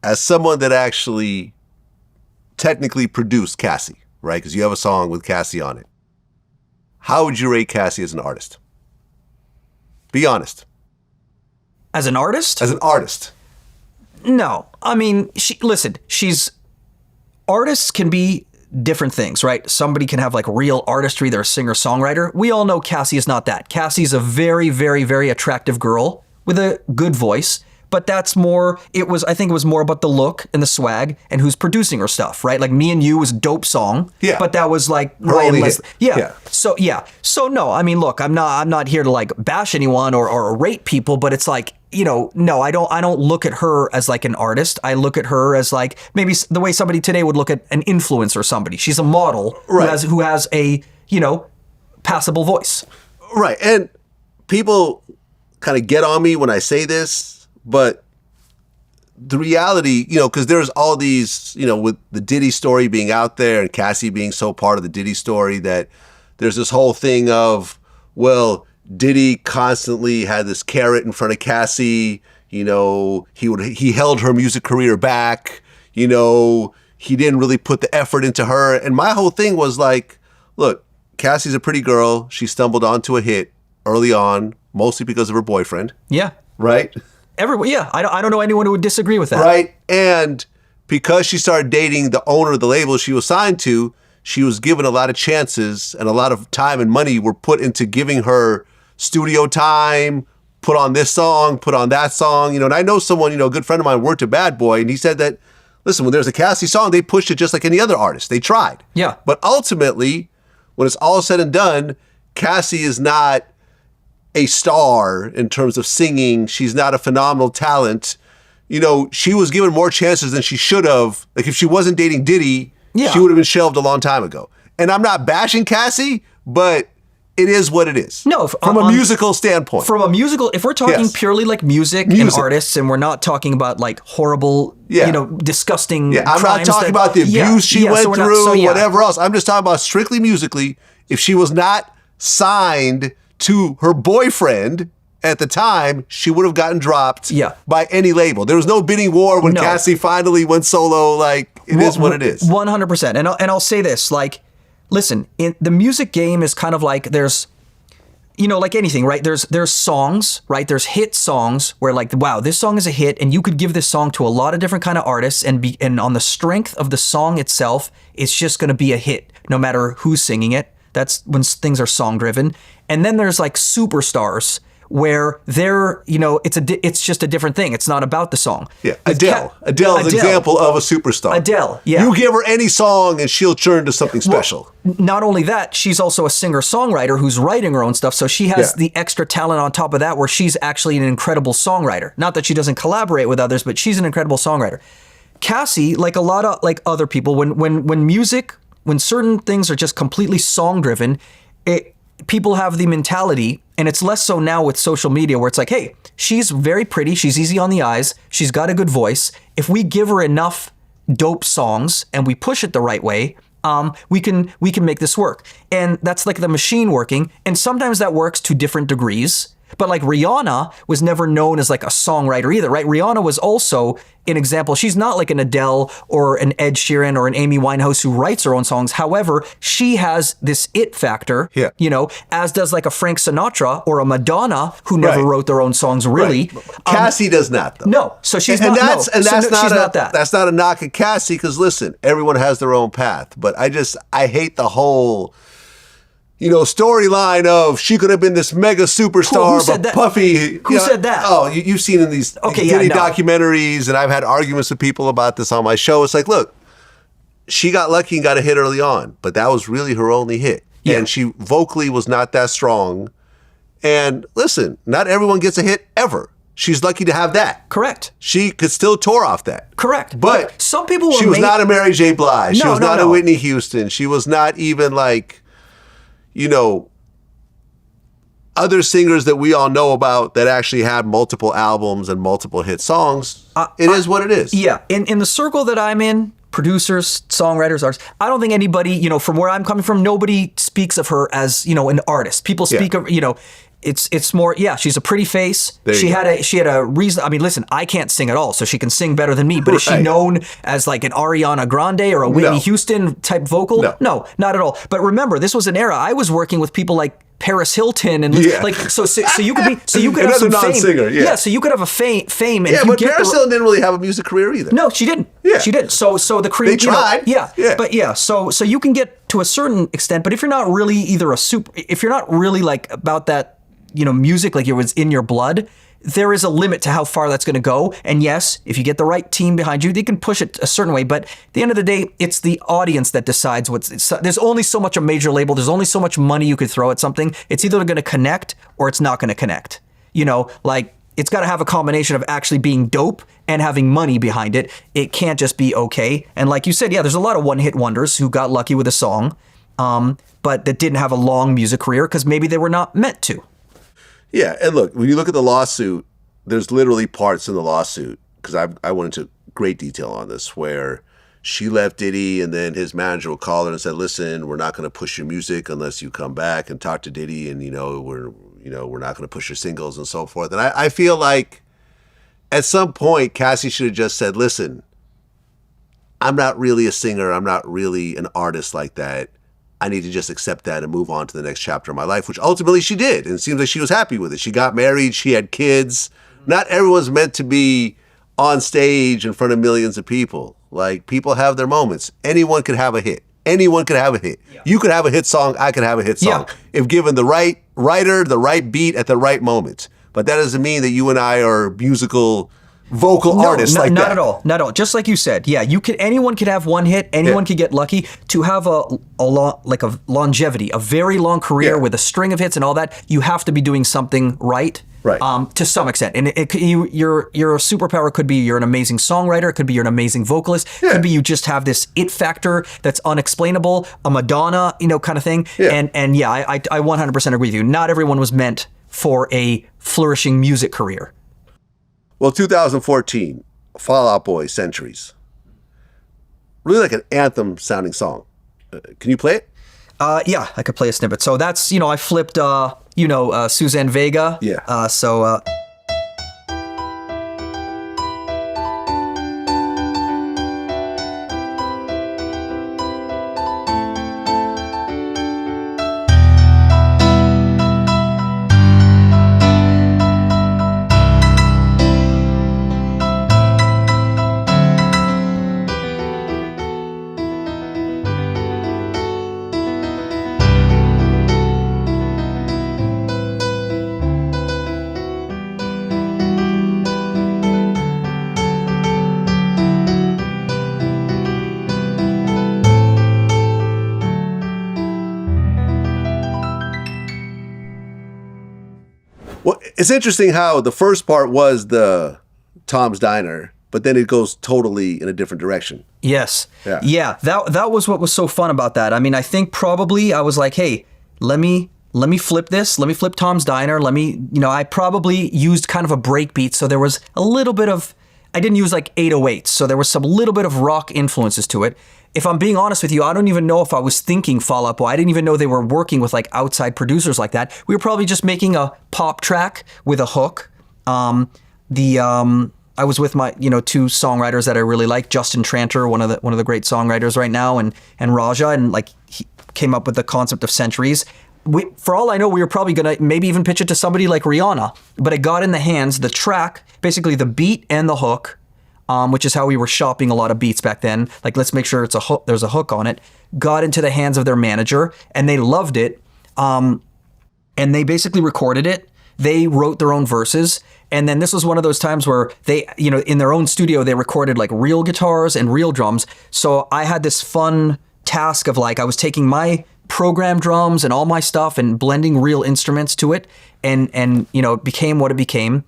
As someone that actually technically produced Cassie, right? Because you have a song with Cassie on it. How would you rate Cassie as an artist? Be honest. As an artist? As an artist. No. I mean, she's artists can be different things, right? Somebody can have like real artistry. They're a singer-songwriter. We all know Cassie is not that. Cassie's a very, very, very attractive girl with a good voice. But that's more, I think it was more about the look and the swag and who's producing her stuff, right? Like Me and You was a dope song. Yeah. But that was like, Yeah. So no, I mean, look, I'm not here to like bash anyone or rate people, but it's like, no, I don't look at her as like an artist. I look at her as like maybe the way somebody today would look at an influencer or somebody. She's a model who has a, passable voice. Right. And people kind of get on me when I say this. But the reality, because there's all these, with the Diddy story being out there and Cassie being so part of the Diddy story, that there's this whole thing of, well, Diddy constantly had this carrot in front of Cassie. He held her music career back. He didn't really put the effort into her. And my whole thing was like, look, Cassie's a pretty girl. She stumbled onto a hit early on, mostly because of her boyfriend. Yeah. Right? Everyone, yeah. I don't know anyone who would disagree with that. Right. And because she started dating the owner of the label she was signed to, she was given a lot of chances, and a lot of time and money were put into giving her studio time, put on this song, put on that song. And I know someone, a good friend of mine worked at Bad Boy, and he said that, listen, when there's a Cassie song, they pushed it just like any other artist. They tried. Yeah. But ultimately, when it's all said and done, Cassie is not a star in terms of singing. She's not a phenomenal talent. She was given more chances than she should have. Like if she wasn't dating Diddy, she would have been shelved a long time ago. And I'm not bashing Cassie, but it is what it is. No, from a musical standpoint. From a musical, if we're talking purely like music and artists, and we're not talking about like horrible, disgusting I'm crimes. not talking about the abuse she went through, whatever else. I'm just talking about strictly musically. If she was not signed to her boyfriend at the time, she would have gotten dropped by any label. There was no bidding war when Cassie finally went solo. Like, it is what it is. 100%. And I'll say this, like, listen, in the music game is kind of like there's, like anything, right? There's songs, right? There's hit songs where like, wow, this song is a hit, and you could give this song to a lot of different kind of artists, and on the strength of the song itself, it's just going to be a hit, no matter who's singing it. That's when things are song driven. And then there's like superstars where they're, it's just a different thing. It's not about the song. Yeah. Adele's an example of a superstar. Adele, yeah. You give her any song and she'll turn to something special. Well, not only that, she's also a singer-songwriter who's writing her own stuff. So she has the extra talent on top of that, where she's actually an incredible songwriter. Not that she doesn't collaborate with others, but she's an incredible songwriter. Cassie, like a lot of like other people, when certain things are just completely song driven, people have the mentality, and it's less so now with social media, where it's like, hey, she's very pretty, she's easy on the eyes, she's got a good voice. If we give her enough dope songs and we push it the right way, we can make this work. And that's like the machine working. And sometimes that works to different degrees. But like Rihanna was never known as like a songwriter either, right? Rihanna was also an example. She's not like an Adele or an Ed Sheeran or an Amy Winehouse who writes her own songs. However, she has this it factor, as does like a Frank Sinatra or a Madonna who never wrote their own songs really. Right. Cassie does not, though. No, so she's not. She's not that. That's not a knock at Cassie, because listen, everyone has their own path. But I hate the whole storyline of she could have been this mega superstar, who said but that? Puffy. Who said that? Oh, you've seen in these documentaries, and I've had arguments with people about this on my show. It's like, look, she got lucky and got a hit early on, but that was really her only hit. Yeah. And she vocally was not that strong. And listen, not everyone gets a hit ever. She's lucky to have that. Correct. She could still tour off that. Correct. But some people she was not a Mary J. Blige. She was not a Whitney Houston. She was not even like, other singers that we all know about that actually had multiple albums and multiple hit songs. It is what it is. Yeah. In the circle that I'm in, producers, songwriters, artists, I don't think anybody, from where I'm coming from, nobody speaks of her as, an artist. People speak of, it's more, she's a pretty face. She had a reason. I mean, listen, I can't sing at all, so she can sing better than me. But is she known as like an Ariana Grande or a Whitney Houston type vocal? No, not at all. But remember, this was an era I was working with people like Paris Hilton and Yeah. like so you could have Another some non-singer, fame. yeah. So you could have a fame and Yeah, if you but get Paris Hilton didn't really have a music career either. No, she didn't. Yeah. She didn't. So the cream. They tried. Yeah. Yeah. But yeah. So you can get to a certain extent, but if you're not really if you're not really like about that, music, like it was in your blood, there is a limit to how far that's going to go. And yes, if you get the right team behind you, they can push it a certain way. But at the end of the day, it's the audience that decides there's only so much a major label. There's only so much money you could throw at something. It's either going to connect or it's not going to connect. Like it's got to have a combination of actually being dope and having money behind it. It can't just be okay. And like you said, yeah, there's a lot of one-hit wonders who got lucky with a song, but that didn't have a long music career because maybe they were not meant to. Yeah, and look, when you look at the lawsuit, there's literally parts in the lawsuit, because I went into great detail on this, where she left Diddy and then his manager would call her and said, listen, we're not going to push your music unless you come back and talk to Diddy, and, we're not going to push your singles and so forth. And I feel like at some point, Cassie should have just said, listen, I'm not really a singer. I'm not really an artist like that. I need to just accept that and move on to the next chapter of my life, which ultimately she did. And it seems like she was happy with it. She got married. She had kids. Not everyone's meant to be on stage in front of millions of people. Like, people have their moments. Anyone could have a hit. Anyone could have a hit. Yeah. You could have a hit song. I could have a hit song. Yeah. If given the right writer, the right beat at the right moment. But that doesn't mean that you and I are musical vocal artists like that. Not at all. Not at all. Just like you said. Yeah, anyone could have one hit. Anyone could get lucky. To have a longevity, a very long career with a string of hits and all that, you have to be doing something right. Right. To some extent. And your superpower could be you're an amazing songwriter. It could be you're an amazing vocalist. It could be you just have this it factor that's unexplainable, a Madonna, kind of thing. Yeah. And yeah, I 100% agree with you. Not everyone was meant for a flourishing music career. Well, 2014, Fall Out Boy, Centuries. Really like an anthem-sounding song. Can you play it? Yeah, I could play a snippet. So that's, I flipped, Suzanne Vega. Yeah. So Well, it's interesting how the first part was the Tom's Diner, but then it goes totally in a different direction. Yes. Yeah. Yeah. That was what was so fun about that. I mean, I think probably I was like, hey, let me flip this. Let me flip Tom's Diner. I probably used kind of a break beat. So there was a little bit of, I didn't use like 808s. So there was some little bit of rock influences to it. If I'm being honest with you, I don't even know if I was thinking Fall Out Boy. I didn't even know they were working with like outside producers like that. We were probably just making a pop track with a hook. I was with my, two songwriters that I really like, Justin Tranter, one of the great songwriters right now, and Raja, and like he came up with the concept of Centuries. For all I know, we were probably gonna maybe even pitch it to somebody like Rihanna, but it got in the hands, the track, basically the beat and the hook, which is how we were shopping a lot of beats back then. Like, let's make sure there's a hook on it. Got into the hands of their manager, and they loved it. And they basically recorded it. They wrote their own verses. And then this was one of those times where they, in their own studio, they recorded like real guitars and real drums. So I had this fun task of like, I was taking my program drums and all my stuff and blending real instruments to it. And it became what it became.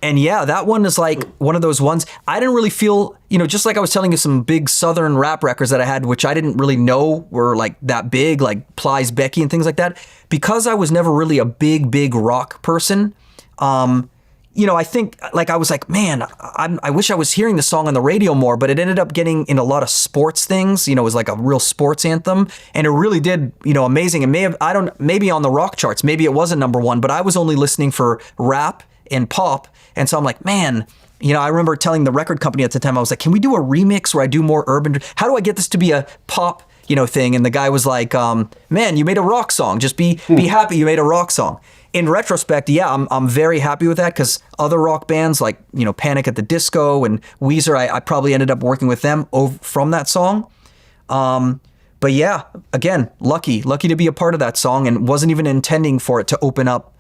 And yeah, that one is like one of those ones I didn't really feel, just like I was telling you some big Southern rap records that I had, which I didn't really know were like that big, like Plies Becky and things like that. Because I was never really a big rock person, I think like I was like, man, I wish I was hearing the song on the radio more, but it ended up getting in a lot of sports things. It was like a real sports anthem, and it really did, amazing. And maybe on the rock charts, maybe it wasn't number one, but I was only listening for rap and pop. And so I'm like, man, I remember telling the record company at the time, I was like, can we do a remix where I do more urban? How do I get this to be a pop thing. And the guy was like, man, you made a rock song. Just be happy you made a rock song. In retrospect, yeah, I'm very happy with that because other rock bands like, Panic at the Disco and Weezer, I probably ended up working with them from that song. But yeah, again, lucky to be a part of that song and wasn't even intending for it to open up,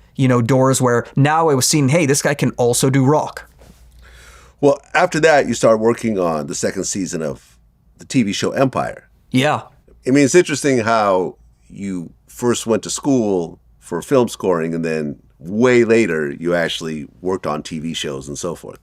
doors where now I was seeing, hey, this guy can also do rock. Well, after that, you started working on the second season of the TV show Empire. Yeah. I mean, it's interesting how you first went to school for film scoring and then way later you actually worked on TV shows and so forth.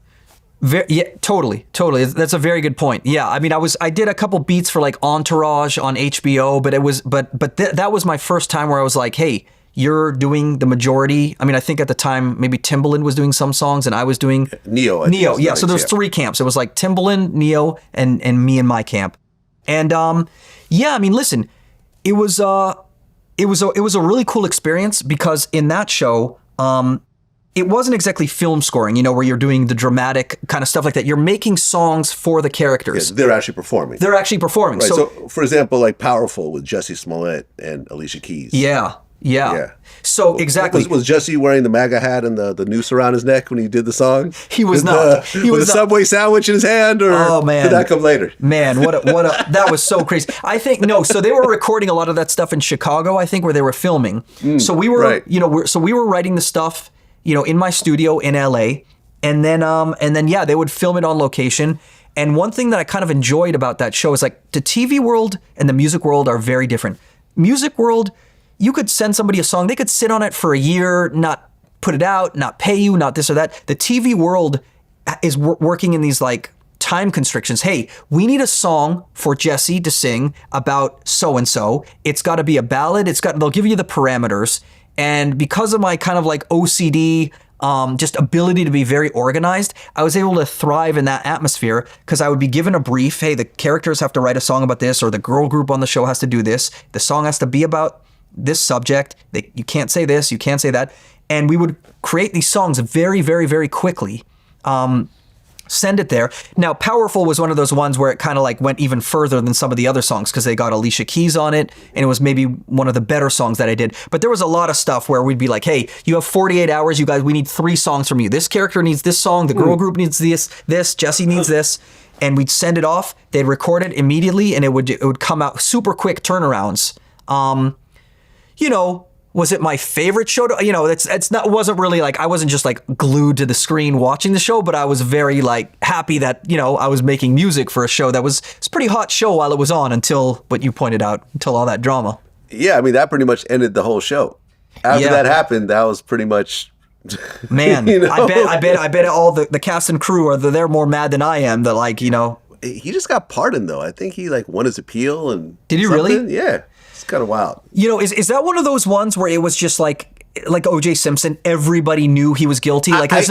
Yeah, totally. That's a very good point. Yeah, I mean, I did a couple beats for like Entourage on HBO, but that was my first time where I was like, hey, you're doing the majority. I mean, I think at the time maybe Timbaland was doing some songs and I was doing Neo. Yeah, so there's three camps. It was like Timbaland, Neo, and me and my camp. And yeah, I mean, listen, it was a really cool experience because in that show, it wasn't exactly film scoring, where you're doing the dramatic kind of stuff like that. You're making songs for the characters. Yeah, they're actually performing. Right. So, for example, like Powerful with Jussie Smollett and Alicia Keys. Yeah. So exactly. Was Jussie wearing the MAGA hat and the noose around his neck when he did the song? He was not. He was with a Subway sandwich in his hand, or did that come later? Man, that was so crazy. I think no. So they were recording a lot of that stuff in Chicago, I think, where they were filming. So we were, we were writing the stuff, in my studio in LA, and then yeah, they would film it on location. And one thing that I kind of enjoyed about that show is like the TV world and the music world are very different. Music world, you could send somebody a song, they could sit on it for a year, not put it out, not pay you, not this or that. The TV world is working in these like time constrictions. Hey, we need a song for Jesse to sing about so-and-so. It's got to be a ballad. They'll give you the parameters. And because of my kind of like OCD, just ability to be very organized, I was able to thrive in that atmosphere because I would be given a brief. Hey, the characters have to write a song about this, or the girl group on the show has to do this. The song has to be about this subject. You can't say this, you can't say that. And we would create these songs very, very, very quickly. Send it there. Now, Powerful was one of those ones where it kind of like went even further than some of the other songs because they got Alicia Keys on it, and it was maybe one of the better songs that I did. But there was a lot of stuff where we'd be like, hey, you have 48 hours, you guys, we need 3 songs from you. This character needs this song, the girl group needs this, Jesse needs this. And we'd send it off, they'd record it immediately, and it would come out super quick turnarounds. Was it my favorite show? Wasn't really like, I wasn't just like glued to the screen watching the show, but I was very like happy that, I was making music for a show that was, it's a pretty hot show while it was on until what you pointed out, until all that drama. Yeah. I mean, that pretty much ended the whole show. After that happened, that was pretty much, man, I bet all the cast and crew they're more mad than I am that like, He just got pardoned though. I think he like won his appeal and did he something. Really? Yeah. It's kind of wild. Is that one of those ones where it was just like O.J. Simpson, everybody knew he was guilty? Like I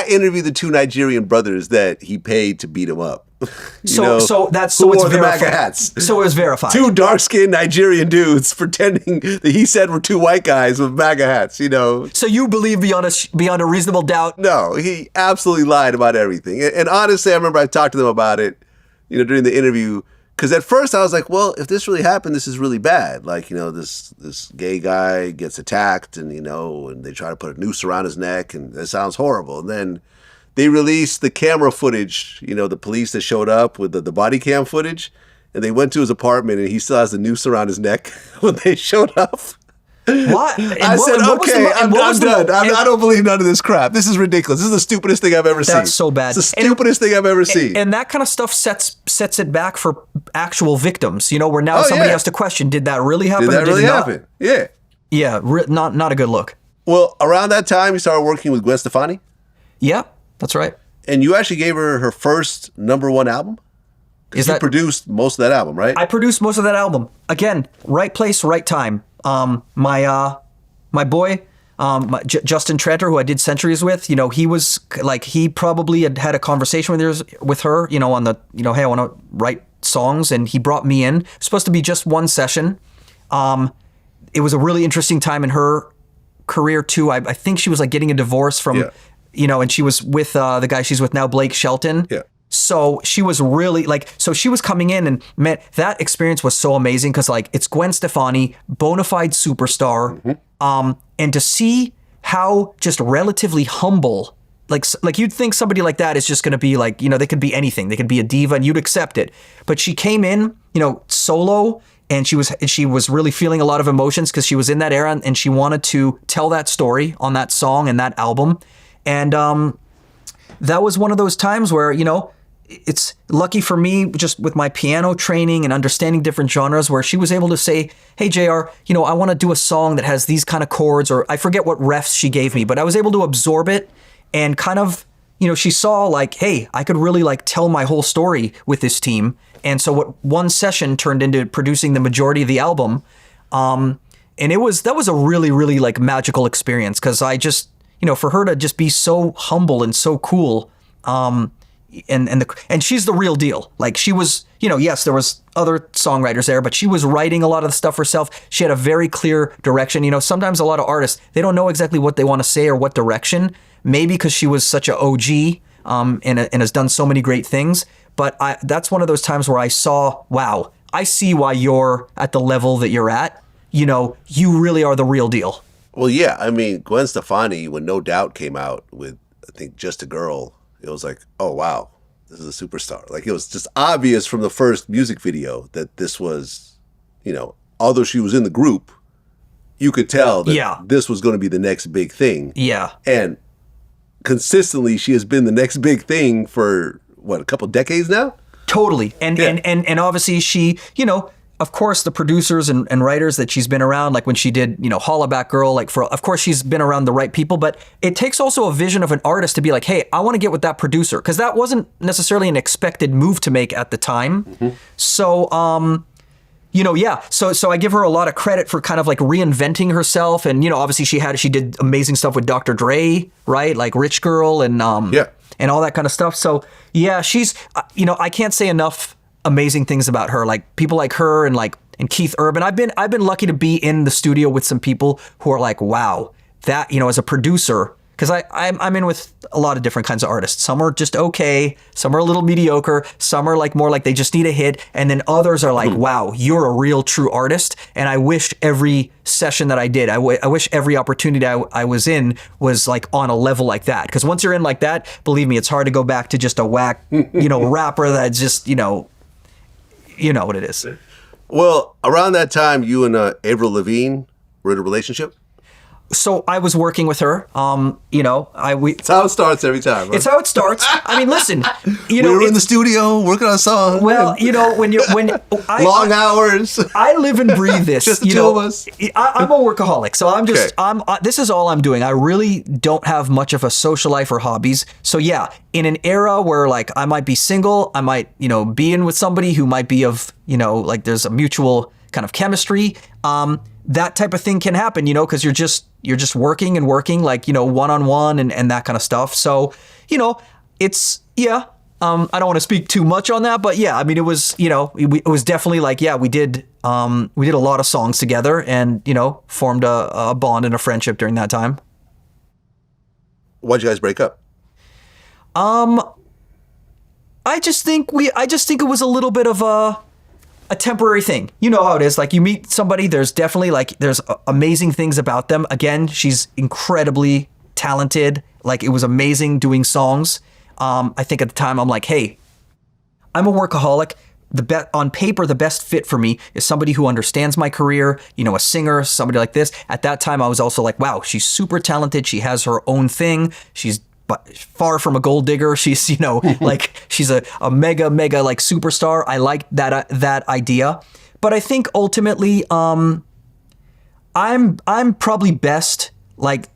interviewed the 2 Nigerian brothers that he paid to beat him up. So it's verified. So it was verified. 2 dark-skinned Nigerian dudes pretending that he said were 2 white guys with MAGA hats, So you believe beyond a reasonable doubt? No, he absolutely lied about everything. And honestly, I remember I talked to them about it, during the interview. Because at first I was like, well, if this really happened, this is really bad. Like, this gay guy gets attacked and, and they try to put a noose around his neck and that sounds horrible. And then they released the camera footage, the police that showed up with the body cam footage, and they went to his apartment and he still has the noose around his neck when they showed up. What? I said, okay, I'm done. I don't believe none of this crap. This is ridiculous. This is the stupidest thing I've ever seen. That's so bad. It's the stupidest thing I've ever seen. And that kind of stuff sets it back for actual victims, where now somebody has to question, did that really happen? Did that really happen? Yeah. Yeah, not a good look. Well, around that time, you started working with Gwen Stefani? Yeah, that's right. And you actually gave her first #1 album? Because you produced most of that album, right? I produced most of that album. Again, right place, right time. My boy, Justin Tranter, who I did Centuries with, he was like, he probably had a conversation with her, on the, hey, I want to write songs, and he brought me in. It was supposed to be just one session. It was a really interesting time in her career too. I think she was like getting a divorce from, and she was with the guy she's with now, Blake Shelton. Yeah. So she was really like, so she was coming in, and man, that experience was so amazing because like it's Gwen Stefani, bona fide superstar, and to see how just relatively humble, like you'd think somebody like that is just going to be like, they could be anything, they could be a diva, and you'd accept it. But she came in, solo, and she was really feeling a lot of emotions because she was in that era, and she wanted to tell that story on that song and that album, and that was one of those times where it's lucky for me, just with my piano training and understanding different genres, where she was able to say, hey, JR, I want to do a song that has these kind of chords, or I forget what refs she gave me, but I was able to absorb it and kind of, she saw like, hey, I could really like tell my whole story with this team. And so what one session turned into producing the majority of the album. And that was a really, really like magical experience, because I just, for her to just be so humble and so cool, and she's the real deal. Like she was, yes, there was other songwriters there, but she was writing a lot of the stuff herself. She had a very clear direction. Sometimes a lot of artists, they don't know exactly what they want to say or what direction, maybe because she was such an OG, and has done so many great things. But that's one of those times where I saw, wow, I see why you're at the level that you're at. You really are the real deal. Well, yeah. I mean, Gwen Stefani, when No Doubt came out with, I think, Just a Girl, it was like, oh, wow, this is a superstar. Like, it was just obvious from the first music video that this was, although she was in the group, you could tell that this was going to be the next big thing. Yeah. And consistently, she has been the next big thing for, what, a couple decades now? Totally. And obviously she, of course, the producers and writers that she's been around, like when she did, Hollaback Girl, of course, she's been around the right people, but it takes also a vision of an artist to be like, hey, I want to get with that producer, because that wasn't necessarily an expected move to make at the time. Mm-hmm. So, So I give her a lot of credit for kind of like reinventing herself, and obviously she did amazing stuff with Dr. Dre, right? Like Rich Girl and and all that kind of stuff. So yeah, she's I can't say enough amazing things about her. Like people like her and Keith Urban. I've been lucky to be in the studio with some people who are like, wow, that, as a producer, because I'm in with a lot of different kinds of artists. Some are just okay, some are a little mediocre, some are like more like they just need a hit, and then others are like, wow, you're a real true artist. And I wish every session that I did, I wish every opportunity I was in was like on a level like that. Because once you're in like that, believe me, it's hard to go back to just a whack, rapper that just, you know what it is. Well, around that time, you and Avril Lavigne were in a relationship? So I was working with her. It's how it starts every time. Right? It's how it starts. I mean, listen. We were in the studio working on a song. Well, when long hours. I live and breathe this. Just the two of us. I'm a workaholic, so I'm just. This is all I'm doing. I really don't have much of a social life or hobbies. So yeah, in an era where like I might be single, I might be in with somebody who might be of like there's a mutual kind of chemistry. That type of thing can happen, because you're just working and working, like, one-on-one and that kind of stuff. So, it's, I don't want to speak too much on that, but yeah, I mean, it was, it was definitely like, yeah, we did a lot of songs together and, formed a bond and a friendship during that time. Why'd you guys break up? I just think it was a little bit of a temporary thing. You know how it is. Like you meet somebody, there's definitely there's amazing things about them. Again, she's incredibly talented. Like it was amazing doing songs. I think at the time I'm like, hey, I'm a workaholic. On paper, the best fit for me is somebody who understands my career, a singer, somebody like this. At that time, I was also like, wow, she's super talented. She has her own thing. She's far from a gold digger. She's, like she's a mega like superstar. I like that idea. But I think ultimately, I'm probably best like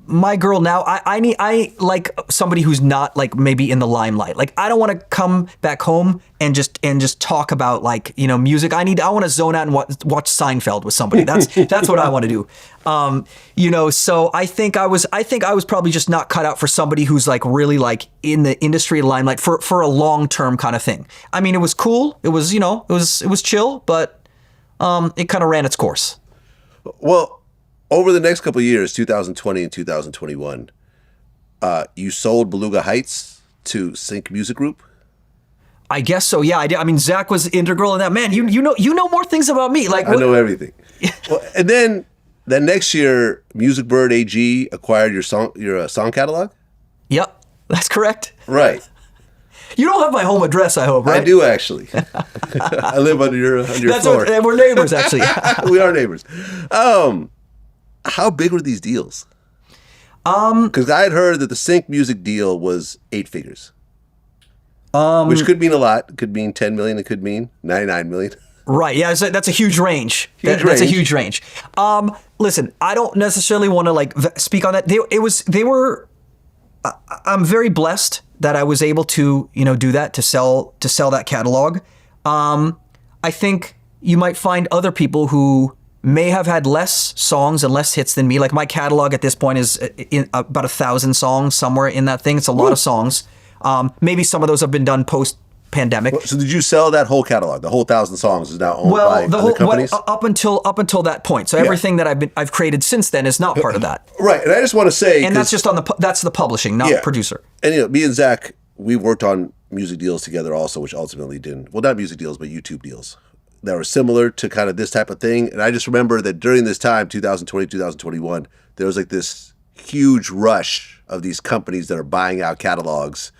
my girl now. I like somebody who's not like maybe in the limelight. Like I don't want to come back home and just talk about like, music. I want to zone out and watch Seinfeld with somebody. That's what I want to do. So I think I was probably just not cut out for somebody who's like really like in the industry limelight for a long-term kind of thing. I mean, it was cool. It was, it was chill, but it kind of ran its course. Well, over the next couple of years, 2020 and 2021, you sold Beluga Heights to Sync Music Group. I guess so. Yeah, I did. I mean, Zach was integral in that. Man, you know more things about me. Like I know everything. Well, and then next year, Music Bird AG acquired your song catalog. Yep, that's correct. Right. You don't have my home address, I hope, right? I do actually. I live under your floor. We're neighbors, actually. We are neighbors. How big were these deals? Because I had heard that the Sync Music deal was 8 figures. Which could mean a lot. It could mean 10 million. It could mean 99 million. Right. Yeah, that's a huge range. That's a huge range. Listen, I don't necessarily want to like speak on that. They were. I'm very blessed that I was able to do that, to sell that catalog. I think you might find other people who may have had less songs and less hits than me. Like my catalog at this point is in about 1,000 songs, somewhere in that thing. It's a lot of songs. Maybe some of those have been done post-pandemic. So did you sell that whole catalog? The whole 1,000 songs is now owned by other companies? Up until that point. So everything that I've created since then is not part of that. Right, and I just want to say, and that's just that's the publishing, not producer. And me and Zach, we worked on music deals together also, which ultimately not music deals, but YouTube deals that were similar to kind of this type of thing. And I just remember that during this time, 2020, 2021, there was like this huge rush of these companies that are buying out catalogs.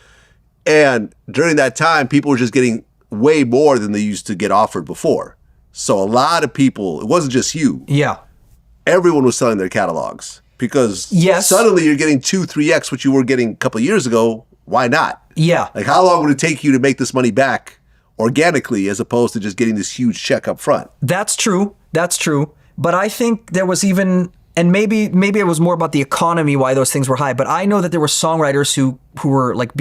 And during that time, people were just getting way more than they used to get offered before. So a lot of people, it wasn't just you. Yeah. Everyone was selling their catalogs because suddenly you're getting 2-3x what you were getting a couple of years ago. Why not? Yeah. Like how long would it take you to make this money back organically as opposed to just getting this huge check up front? That's true. But I think there was even, and maybe it was more about the economy, why those things were high. But I know that there were songwriters who were like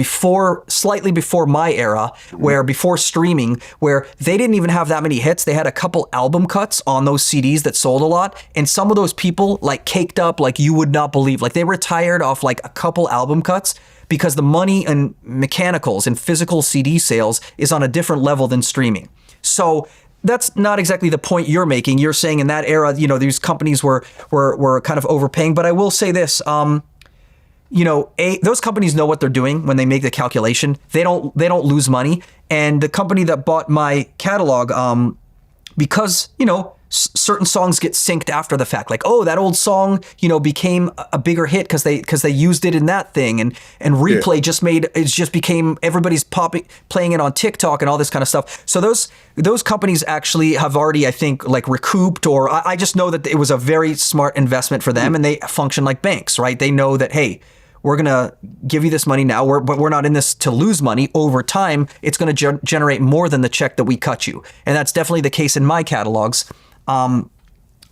slightly before my era, where before streaming, where they didn't even have that many hits. They had a couple album cuts on those CDs that sold a lot. And some of those people like caked up like you would not believe. Like they retired off like a couple album cuts because the money in mechanicals and physical CD sales is on a different level than streaming. So that's not exactly the point you're making. You're saying in that era, these companies were kind of overpaying. But I will say this, those companies know what they're doing when they make the calculation. They don't lose money. And the company that bought my catalog, because certain songs get synced after the fact, like, oh, that old song, became a bigger hit because they used it in that thing, and replay just became everybody's playing it on TikTok and all this kind of stuff. So those companies actually have already, I think, like recouped, or I just know that it was a very smart investment for them, and they function like banks, right? They know that, hey, we're going to give you this money now, but we're not in this to lose money. Over time, it's going to generate more than the check that we cut you. And that's definitely the case in my catalogs.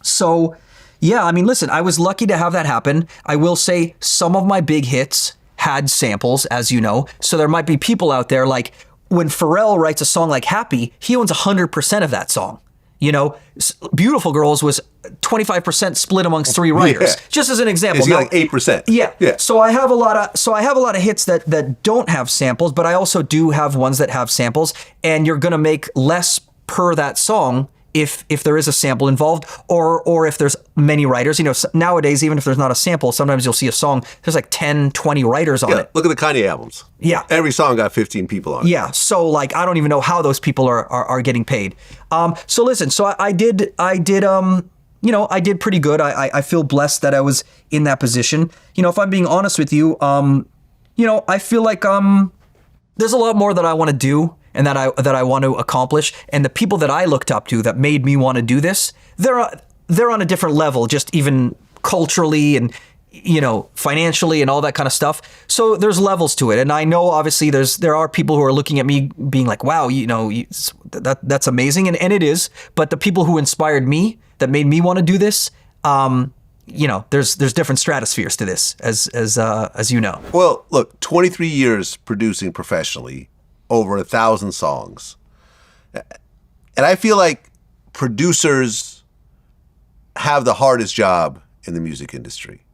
So yeah, I mean, listen, I was lucky to have that happen. I will say some of my big hits had samples, as you know. So there might be people out there, like when Pharrell writes a song like Happy, he owns 100% of that song. Beautiful Girls was 25% split amongst 3 writers. Yeah. Just as an example. It's like 8%. Yeah. So I have a lot of hits that don't have samples, but I also do have ones that have samples, and you're going to make less per that song if there is a sample involved, or if there's many writers. Nowadays, even if there's not a sample, sometimes you'll see a song, there's like 10, 20 writers on it. Look at the Kanye albums. Yeah. Every song got 15 people on it. Yeah. So like, I don't even know how those people are getting paid. So listen, so I did pretty good. I feel blessed that I was in that position. If I'm being honest with you, I feel like there's a lot more that I want to do and that I want to accomplish. And the people that I looked up to that made me want to do this, they're on a different level, just even culturally and financially and all that kind of stuff. So there's levels to it. And I know obviously there are people who are looking at me being like, wow, that's amazing. And it is. But the people who inspired me, that made me want to do this, there's different stratospheres to this, as you know. Well, look, 23 years producing professionally, over 1,000 songs. And I feel like producers have the hardest job in the music industry,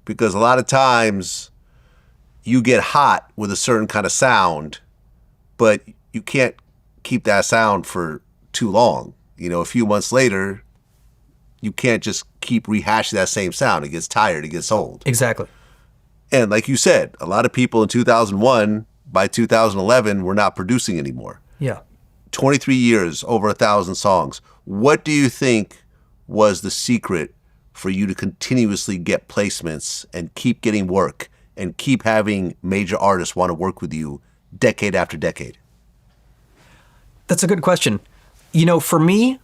because a lot of times you get hot with a certain kind of sound, but you can't keep that sound for too long. A few months later, you can't just keep rehashing that same sound. It gets tired, it gets old. Exactly. And like you said, a lot of people in 2001, by 2011, were not producing anymore. Yeah. 23 years, over 1,000 songs. What do you think was the secret for you to continuously get placements and keep getting work and keep having major artists want to work with you decade after decade? That's a good question. You know, for me,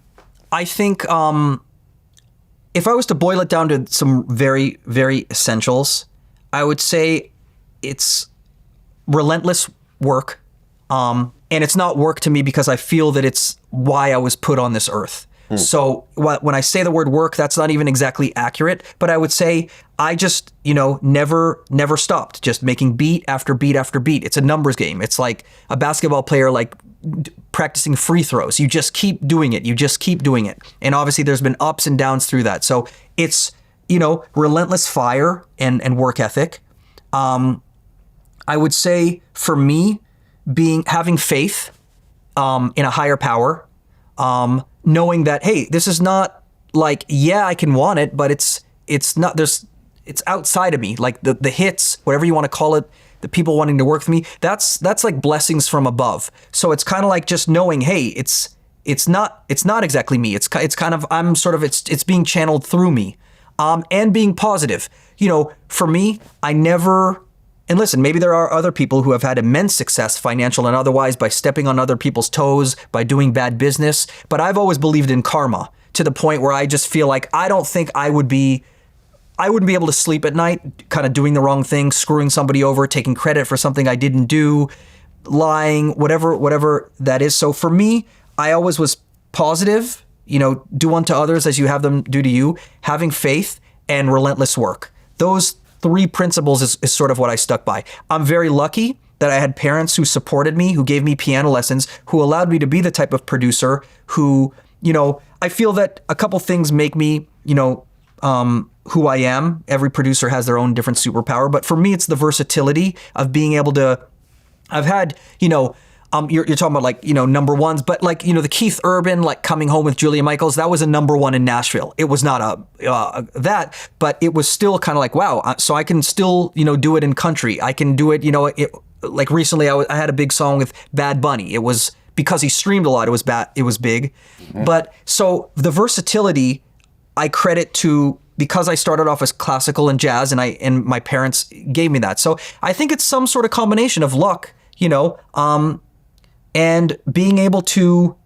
I think if I was to boil it down to some very, very essentials, I would say it's relentless work. And it's not work to me because I feel that it's why I was put on this earth. So when I say the word work, that's not even exactly accurate, but I would say I just, never stopped, just making beat after beat after beat. It's a numbers game. It's like a basketball player, like practicing free throws. You just keep doing it. You just keep doing it. And obviously there's been ups and downs through that. So it's, relentless fire and work ethic. I would say for me, having faith in a higher power, knowing that, hey, this is not like, yeah, I can want it, but it's not, it's outside of me. Like the hits, whatever you want to call it, the people wanting to work with me, that's like blessings from above. So it's kind of like just knowing, hey, it's not exactly me. It's kind of, it's being channeled through me, and being positive. For me, and listen, maybe there are other people who have had immense success, financial and otherwise, by stepping on other people's toes, by doing bad business. But I've always believed in karma to the point where I just feel like I wouldn't be able to sleep at night, kind of doing the wrong thing, screwing somebody over, taking credit for something I didn't do, lying, whatever that is. So for me, I always was positive, do unto others as you have them do to you, having faith and relentless work. Those three principles is sort of what I stuck by. I'm very lucky that I had parents who supported me, who gave me piano lessons, who allowed me to be the type of producer who, I feel that a couple things make me, who I am. Every producer has their own different superpower, but for me, it's the versatility of being able to, I've had, you're talking about like, number ones, but like, the Keith Urban, like Coming Home with Julia Michaels, that was a number one in Nashville. It was not that, but it was still kind of like, wow. So I can still, do it in country. I can do it, like recently I had a big song with Bad Bunny. It was because he streamed a lot. It was big. Mm-hmm. But so the versatility I credit to, because I started off as classical and jazz and my parents gave me that. So I think it's some sort of combination of luck, and being able to,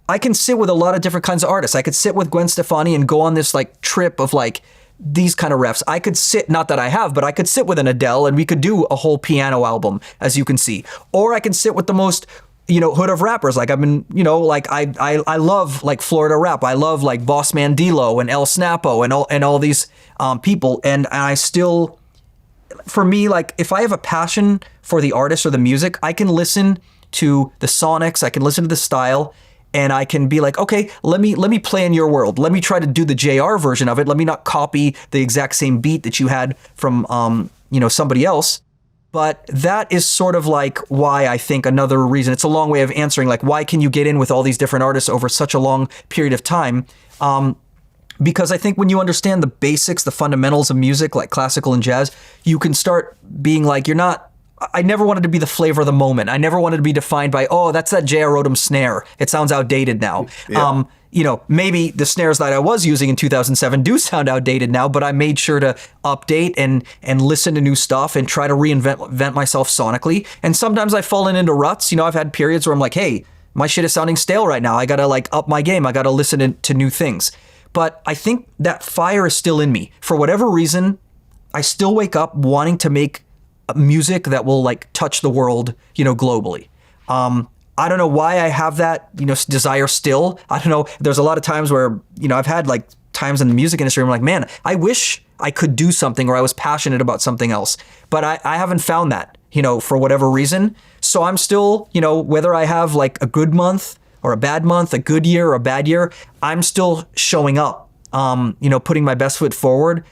I can sit with a lot of different kinds of artists. I could sit with Gwen Stefani and go on this like trip of like these kind of refs. I could sit, not that I have, but I could sit with an Adele and we could do a whole piano album, as you can see. Or I can sit with the most, hood of rappers. Like I've been, like I love like Florida rap. I love like Boss Man D-Lo and El Snapo and all these people. And I still, for me, like if I have a passion for the artist or the music, I can listen to the sonics, I can listen to the style, and I can be like, okay, let me play in your world. Let me try to do the JR version of it. Let me not copy the exact same beat that you had from somebody else. But that is sort of like why I think another reason, it's a long way of answering, like why can you get in with all these different artists over such a long period of time? Because I think when you understand the basics, the fundamentals of music, like classical and jazz, you can start being like, I never wanted to be the flavor of the moment. I never wanted to be defined by, oh, that's that J.R. Rotem snare. It sounds outdated now. Yeah. Maybe the snares that I was using in 2007 do sound outdated now, but I made sure to update and listen to new stuff and try to reinvent myself sonically. And sometimes I've fallen into ruts. I've had periods where I'm like, hey, my shit is sounding stale right now. I got to like up my game. I got to listen to new things. But I think that fire is still in me. For whatever reason, I still wake up wanting to make music that will like touch the world, globally. I don't know why I have that, desire still. I don't know. There's a lot of times where, I've had like times in the music industry where I'm like, man, I wish I could do something or I was passionate about something else, but I haven't found that, for whatever reason. So I'm still, whether I have like a good month or a bad month, a good year or a bad year, I'm still showing up, putting my best foot forward,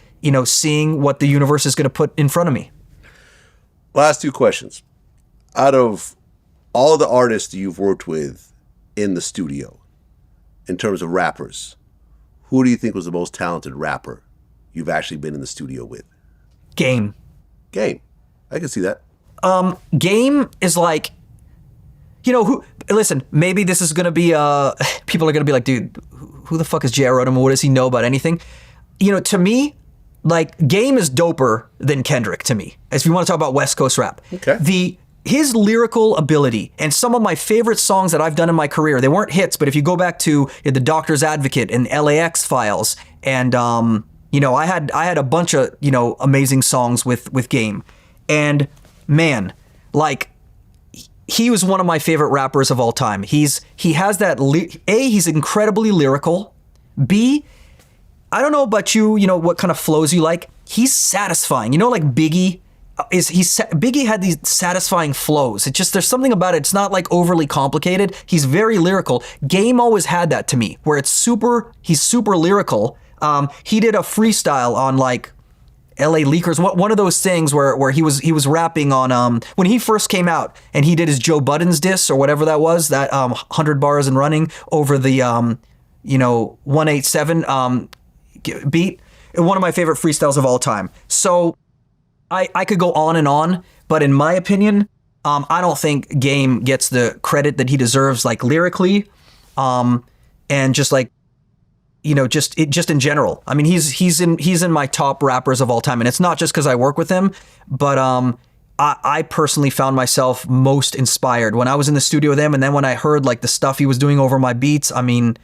seeing what the universe is going to put in front of me. Last two questions. Out of all the artists you've worked with in the studio, in terms of rappers, who do you think was the most talented rapper you've actually been in the studio with? Game. I can see that. Game is like, listen, maybe this is gonna be people are gonna be like, dude, who the fuck is J.R. Rotem? What does he know about anything? You know, to me, like, Game is doper than Kendrick to me. If you want to talk about West Coast rap, his lyrical ability and some of my favorite songs that I've done in my career, they weren't hits, but if you go back to The Doctor's Advocate and LAX Files, and you know, I had a bunch of, you know, amazing songs with Game, and man, like, he was one of my favorite rappers of all time. He has that he's incredibly lyrical. B, I don't know about you, you know, what kind of flows you like. He's satisfying. You know, like Biggie. Biggie had these satisfying flows. It's just, there's something about it. It's not like overly complicated. He's very lyrical. Game always had that to me, where he's super lyrical. He did a freestyle on like LA Leakers, one of those things where he was rapping on when he first came out, and he did his Joe Budden's diss or whatever that was, that 100 bars and running over the 187 beat. One of my favorite freestyles of all time. So I could go on and on, but in my opinion, I don't think Game gets the credit that he deserves, like lyrically, and just like, you know, just in general. I mean, he's in my top rappers of all time, and it's not just because I work with him, but I personally found myself most inspired when I was in the studio with him, and then when I heard like the stuff he was doing over my beats. I mean,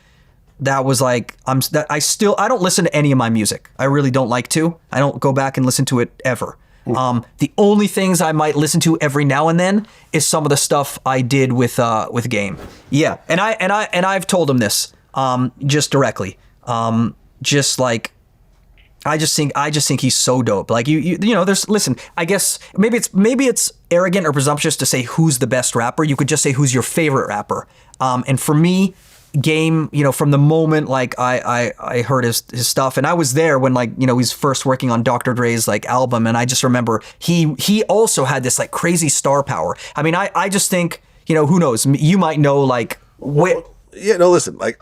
that was like, I don't listen to any of my music. I really don't like to. I don't go back and listen to it ever. The only things I might listen to every now and then is some of the stuff I did with Game. Yeah, and I've told him this just directly. Just like, I just think he's so dope. Like you know, listen, I guess maybe it's arrogant or presumptuous to say who's the best rapper. You could just say who's your favorite rapper. And for me, Game, you know, from the moment like I heard his stuff, and I was there when, like, you know, he's first working on Dr. Dre's like album, and I just remember he also had this like crazy star power. I mean, I just think, you know, who knows, you might know like yeah, no, listen, like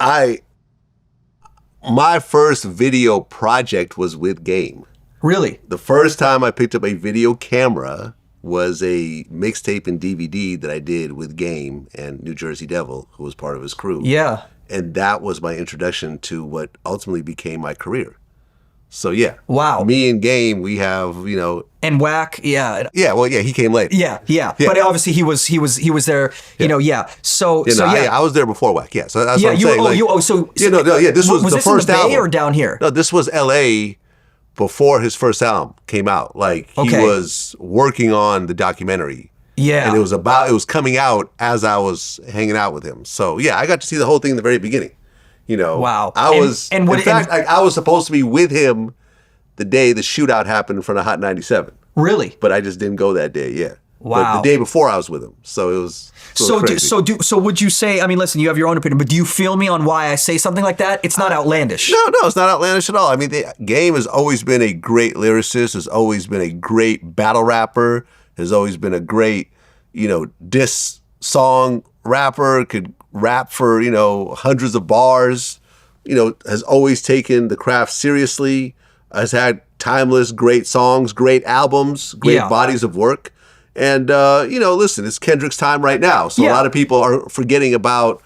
my first video project was with Game. Really? The first time I picked up a video camera was a mixtape and DVD that I did with Game and New Jersey Devil, who was part of his crew. Yeah. And that was my introduction to what ultimately became my career. So yeah. Wow. Me and Game, we have, you know. And Whack, yeah. Yeah, well, yeah, he came late. Yeah. But obviously he was there, you know, yeah. So, you know, I was there before Whack, yeah. So that's what I'm saying. This was the this first in the Bay album. Or down here? No, this was LA before his first album came out. Like, he was working on the documentary. Yeah. And it was coming out as I was hanging out with him. So yeah, I got to see the whole thing in the very beginning. You know, wow. I was supposed to be with him the day the shootout happened in front of Hot 97. Really? But I just didn't go that day. Yeah. Wow. But the day before I was with him. So it was crazy. So would you say, I mean, listen, you have your own opinion, but do you feel me on why I say something like that? It's not outlandish. No, it's not outlandish at all. I mean, the Game has always been a great lyricist, has always been a great battle rapper, has always been a great, you know, diss song rapper, could rap for, you know, hundreds of bars, you know, has always taken the craft seriously, has had timeless, great songs, great albums, great bodies of work. And, you know, listen, it's Kendrick's time right now. So a lot of people are forgetting about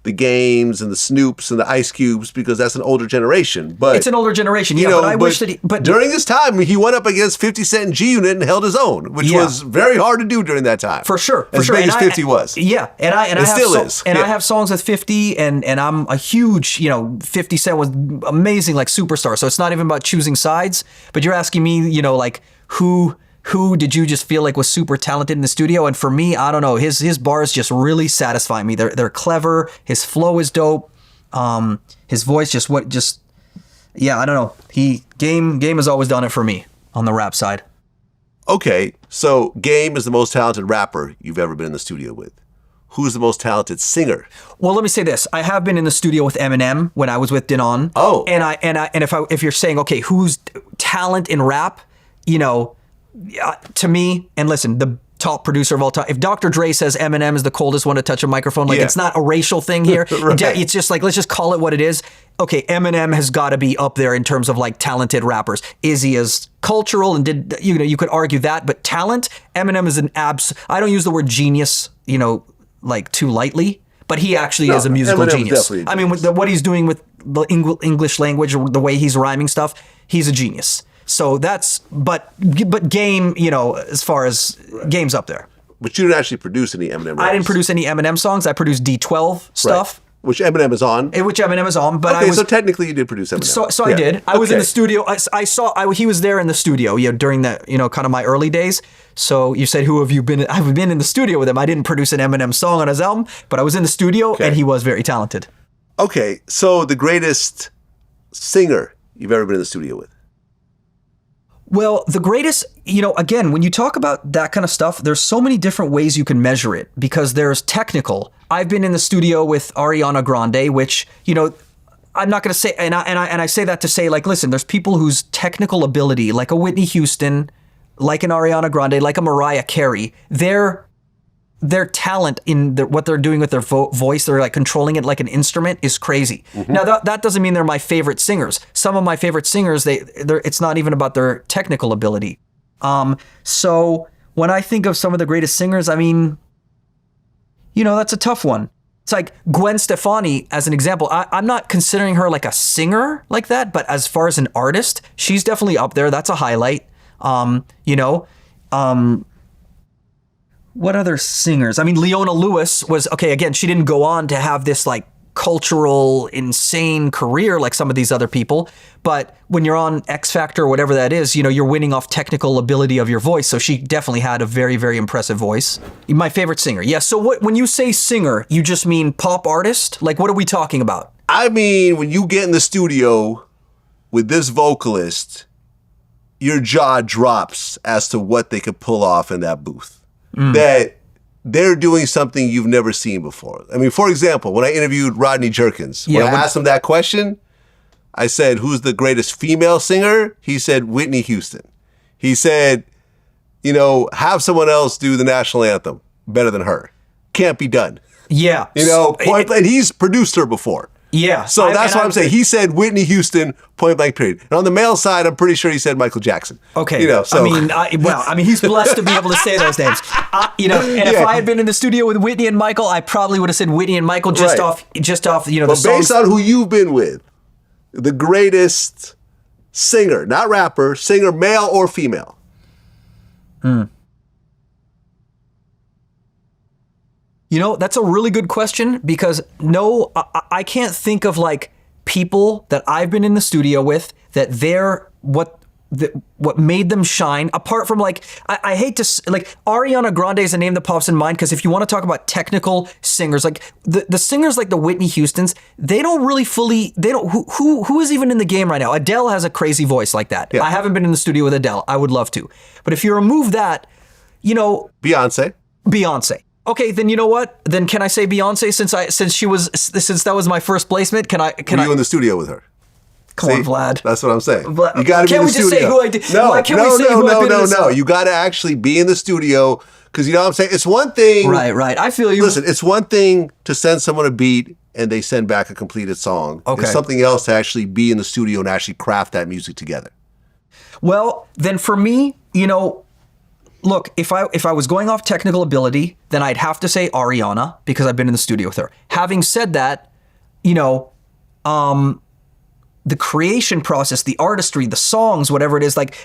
the Games and the Snoops and the Ice Cubes because that's an older generation. But it's an older generation, yeah. But I wish that but during this time, he went up against 50 Cent and G-Unit and held his own, which was very hard to do during that time. For sure. As big as 50 was. Yeah. And I have songs with 50, and I'm a huge, you know, 50 Cent was amazing, like superstar. So it's not even about choosing sides. But you're asking me, you know, like who did you just feel like was super talented in the studio? And for me, I don't know. His bars just really satisfy me. They're clever. His flow is dope. His voice I don't know. Game has always done it for me on the rap side. Okay, so Game is the most talented rapper you've ever been in the studio with. Who's the most talented singer? Well, let me say this. I have been in the studio with Eminem when I was with Denon. Oh. And if you're saying, okay, who's talent in rap, you know, to me, and listen, the top producer of all time, if Dr. Dre says Eminem is the coldest one to touch a microphone, like it's not a racial thing here. Right. It's just like, let's just call it what it is. Okay, Eminem has got to be up there in terms of like talented rappers. Is he as cultural and you could argue that, but talent, Eminem is I don't use the word genius, you know, like too lightly. but he actually is a musical Eminem's genius. definitely a I mean, with what he's doing with the English language, or the way he's rhyming stuff, he's a genius. So that's, but Game, as far as Game's up there. But you didn't actually produce any Eminem raps. I didn't produce any Eminem songs. I produced D12 stuff. Right. Which Eminem is on. Which Eminem is on, but so technically you did produce Eminem. So I did. I was in the studio. He was there in the studio, during the, kind of my early days. So you said, who have you been? I've been in the studio with him. I didn't produce an Eminem song on his album, but I was in the studio and he was very talented. Okay, so the greatest singer you've ever been in the studio with? Well, the greatest, again, when you talk about that kind of stuff, there's so many different ways you can measure it, because there's technical. I've been in the studio with Ariana Grande, which, I'm not going to say, and I say that to say, like, listen, there's people whose technical ability, like a Whitney Houston, like an Ariana Grande, like a Mariah Carey, their talent in what they're doing with their voice, they're like controlling it like an instrument, is crazy. Mm-hmm. Now that doesn't mean they're my favorite singers. Some of my favorite singers, it's not even about their technical ability. So when I think of some of the greatest singers, I mean, that's a tough one. It's like Gwen Stefani, as an example. I'm not considering her like a singer like that, but as far as an artist, she's definitely up there. That's a highlight. What other singers? I mean, Leona Lewis was, okay, again, she didn't go on to have this like cultural, insane career like some of these other people. But when you're on X Factor or whatever that is, you're winning off technical ability of your voice. So she definitely had a very, very impressive voice. My favorite singer. Yeah. So when you say singer, you just mean pop artist? Like, what are we talking about? I mean, when you get in the studio with this vocalist, your jaw drops as to what they could pull off in that booth. That they're doing something you've never seen before. I mean, for example, when I interviewed Rodney Jerkins, when I asked him that question, I said, who's the greatest female singer? He said, Whitney Houston. He said, have someone else do the national anthem better than her. Can't be done. Yeah. And he's produced her before. Yeah. So that's what I'm saying. He said Whitney Houston, point blank period. And on the male side, I'm pretty sure he said Michael Jackson. Okay. He's blessed to be able to say those names. If I had been in the studio with Whitney and Michael, I probably would have said Whitney and Michael just off the songs. But based on who you've been with, the greatest singer, not rapper, singer, male or female. That's a really good question, because no, I can't think of like people that I've been in the studio with that they're what made them shine, apart from like, I hate to, like, Ariana Grande is a name that pops in mind, because if you want to talk about technical singers, like the singers like the Whitney Houstons, they don't really fully, who is even in the game right now? Adele has a crazy voice like that. Yeah. I haven't been in the studio with Adele. I would love to. But if you remove that, Beyonce. Okay, then you know what? Then can I say Beyonce since that was my first placement? Were you in the studio with her? Come on, Vlad. That's what I'm saying. You got to be in the studio. Can't we just say who I did? No, Why can't we say who I've been in? No. You got to actually be in the studio, because you know what I'm saying? It's one thing. Right. I feel you. Listen, it's one thing to send someone a beat and they send back a completed song. Okay. It's something else to actually be in the studio and actually craft that music together. Well, then for me, look, if I was going off technical ability, then I'd have to say Ariana, because I've been in the studio with her. Having said that, the creation process, the artistry, the songs, whatever it is, like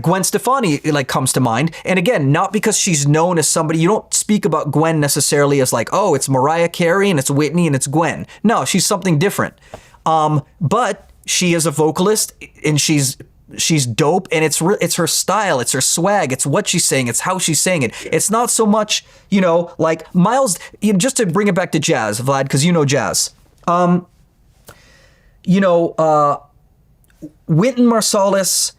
Gwen Stefani, comes to mind. And again, not because she's known as somebody, you don't speak about Gwen necessarily as like, oh, it's Mariah Carey and it's Whitney and it's Gwen. No, she's something different. But she is a vocalist, and she's dope, and it's her style, it's her swag, it's what she's saying, it's how she's saying it. It's not so much, like Miles, just to bring it back to jazz, Vlad, because jazz. Wynton Marsalis,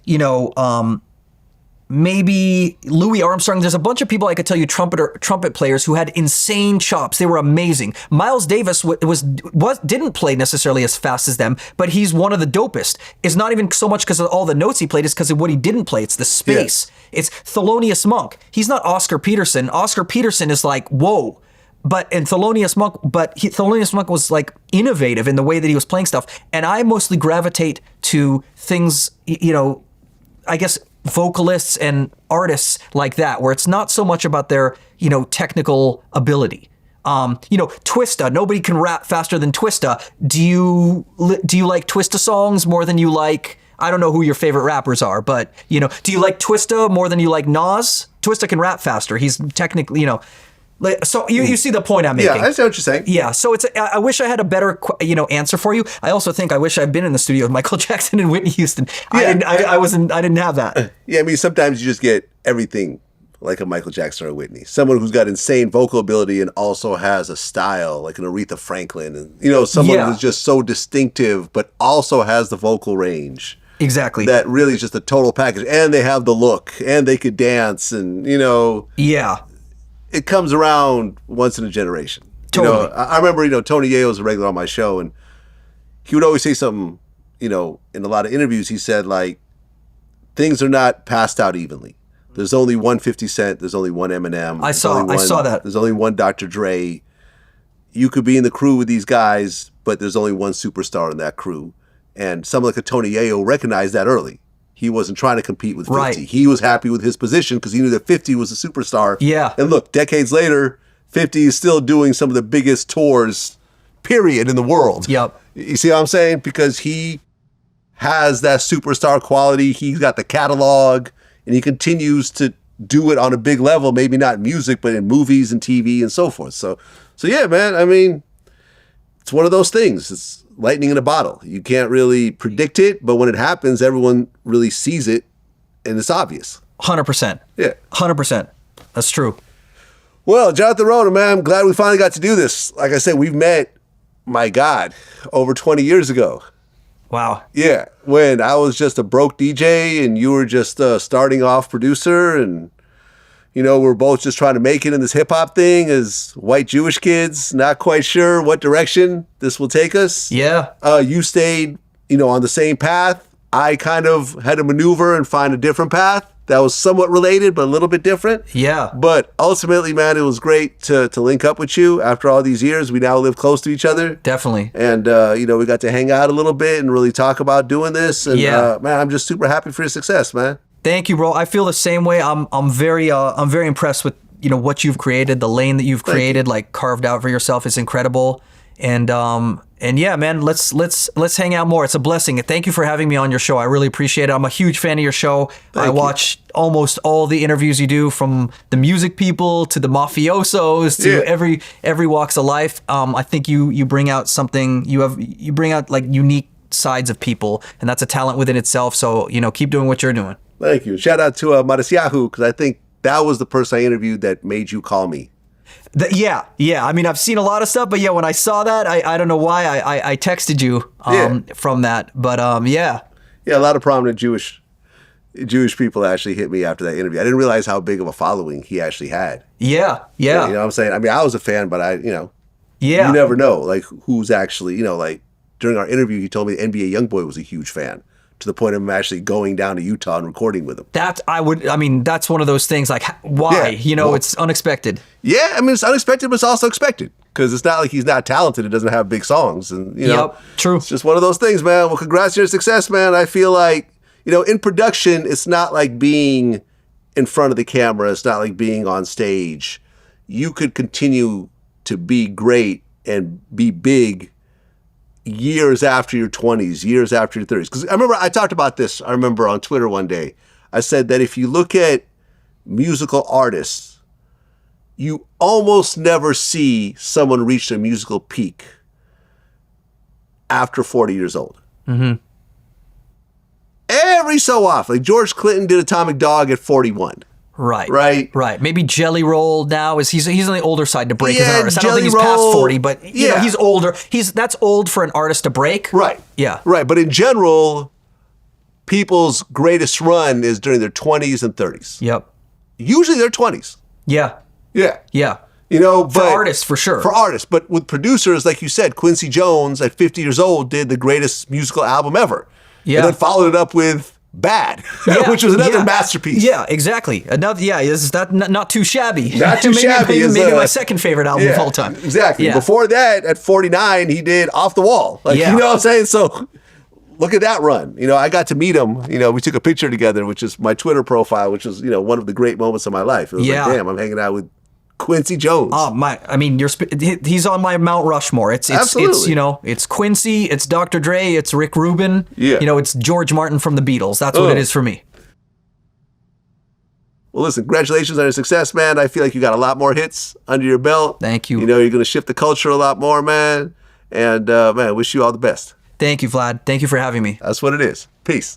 maybe Louis Armstrong. There's a bunch of people I could tell you, trumpet players who had insane chops. They were amazing. Miles Davis didn't play necessarily as fast as them, but he's one of the dopest. It's not even so much because of all the notes he played, it's because of what he didn't play. It's the space. Yeah. It's Thelonious Monk. He's not Oscar Peterson. Oscar Peterson is like, whoa. Thelonious Monk was like innovative in the way that he was playing stuff. And I mostly gravitate to things, I guess vocalists and artists like that, where it's not so much about their, technical ability. Twista. Nobody can rap faster than Twista. Do you like Twista songs more than you like? I don't know who your favorite rappers are, but do you like Twista more than you like Nas? Twista can rap faster. He's technically, so you see the point I'm making. Yeah, I see what you're saying. Yeah, so I wish I had a better answer for you. I also think I wish I'd been in the studio with Michael Jackson and Whitney Houston. Yeah. I didn't have that. Yeah, I mean, sometimes you just get everything like a Michael Jackson or a Whitney. Someone who's got insane vocal ability and also has a style like an Aretha Franklin, and someone who's just so distinctive but also has the vocal range. Exactly. That really is just a total package. And they have the look, and they could dance, and, Yeah. It comes around once in a generation. Totally. I remember, Tony Yayo was a regular on my show, and he would always say something, in a lot of interviews, he said, like, things are not passed out evenly. There's only one 50 Cent, there's only one Eminem. I saw that. There's only one Dr. Dre. You could be in the crew with these guys, but there's only one superstar in that crew. And someone like a Tony Yayo recognized that early. He wasn't trying to compete with 50. Right. He was happy with his position because he knew that 50 was a superstar. Yeah. And look, decades later, 50 is still doing some of the biggest tours, period, in the world. Yep. You see what I'm saying? Because he has that superstar quality. He's got the catalog, and he continues to do it on a big level, maybe not in music, but in movies and TV and so forth. So yeah, man, I mean, it's one of those things. It's lightning in a bottle. You can't really predict it, but when it happens, everyone really sees it, and it's obvious. 100%. Yeah. 100%. That's true. Well, Jonathan Rotem, man, I'm glad we finally got to do this. Like I said, we've met, my God, over 20 years ago. Wow. Yeah, when I was just a broke DJ and you were just a starting off producer, and we're both just trying to make it in this hip hop thing as white Jewish kids, not quite sure what direction this will take us. Yeah. You stayed, on the same path. I kind of had to maneuver and find a different path that was somewhat related, but a little bit different. Yeah. But ultimately, man, it was great to link up with you after all these years. We now live close to each other. Definitely. And, we got to hang out a little bit and really talk about doing this. And, man, I'm just super happy for your success, man. Thank you, bro. I feel the same way. I'm very impressed with what you've created. The lane that you've created, like carved out for yourself, is incredible. And yeah, man, let's hang out more. It's a blessing. Thank you for having me on your show. I really appreciate it. I'm a huge fan of your show. I watch almost all the interviews you do, from the music people to the mafiosos to every walks of life. I think you bring out something. You bring out like unique sides of people, and that's a talent within itself. So keep doing what you're doing. Thank you. Shout out to Mariciahu, because I think that was the person I interviewed that made you call me. Yeah. I mean, I've seen a lot of stuff, but yeah, when I saw that, I don't know why I texted you from that, but yeah. Yeah, a lot of prominent Jewish people actually hit me after that interview. I didn't realize how big of a following he actually had. Yeah. You know what I'm saying? I mean, I was a fan, but you never know, like, who's actually, like, during our interview, he told me the NBA YoungBoy was a huge fan, to the point of him actually going down to Utah and recording with him. That's one of those things, like, why? It's unexpected. Yeah, I mean, it's unexpected, but it's also expected, because it's not like he's not talented and doesn't have big songs. And, Yep, true. It's just one of those things, man. Well, congrats on your success, man. I feel like, in production, it's not like being in front of the camera. It's not like being on stage. You could continue to be great and be big years after your 20s, years after your 30s. Because I remember I talked about this, I remember on Twitter one day. I said that if you look at musical artists, you almost never see someone reach their musical peak after 40 years old. Mm-hmm. Every so often. Like George Clinton did Atomic Dog at 41. Right. Maybe Jelly Roll now he's on the older side to break as an artist. I don't think he's Roll, past 40, but he's older. That's old for an artist to break. Right. Yeah. Right. But in general, people's greatest run is during their 20s and 30s. Yep. Usually their 20s. Yeah. But for artists, for sure. For artists, but with producers, like you said, Quincy Jones at 50 years old did the greatest musical album ever. Yeah. And then followed it up with Bad, which was another masterpiece. Yeah, exactly. Is that not too shabby? Not too shabby. Maybe my second favorite album of all time. Exactly. Yeah. Before that, at 49, he did Off the Wall. You know what I'm saying? So look at that run. I got to meet him. We took a picture together, which is my Twitter profile, which was, one of the great moments of my life. It was like, damn, I'm hanging out with Quincy Jones. I mean, he's on my Mount Rushmore. It's Absolutely. you know, it's Quincy, it's Dr. Dre, it's Rick Rubin. Yeah. You know, it's George Martin from the Beatles. That's what it is for me. Well, listen, congratulations on your success, man. I feel like you got a lot more hits under your belt. Thank you. You know, you're going to shift the culture a lot more, man. And, man, I wish you all the best. Thank you, Vlad. Thank you for having me. That's what it is. Peace.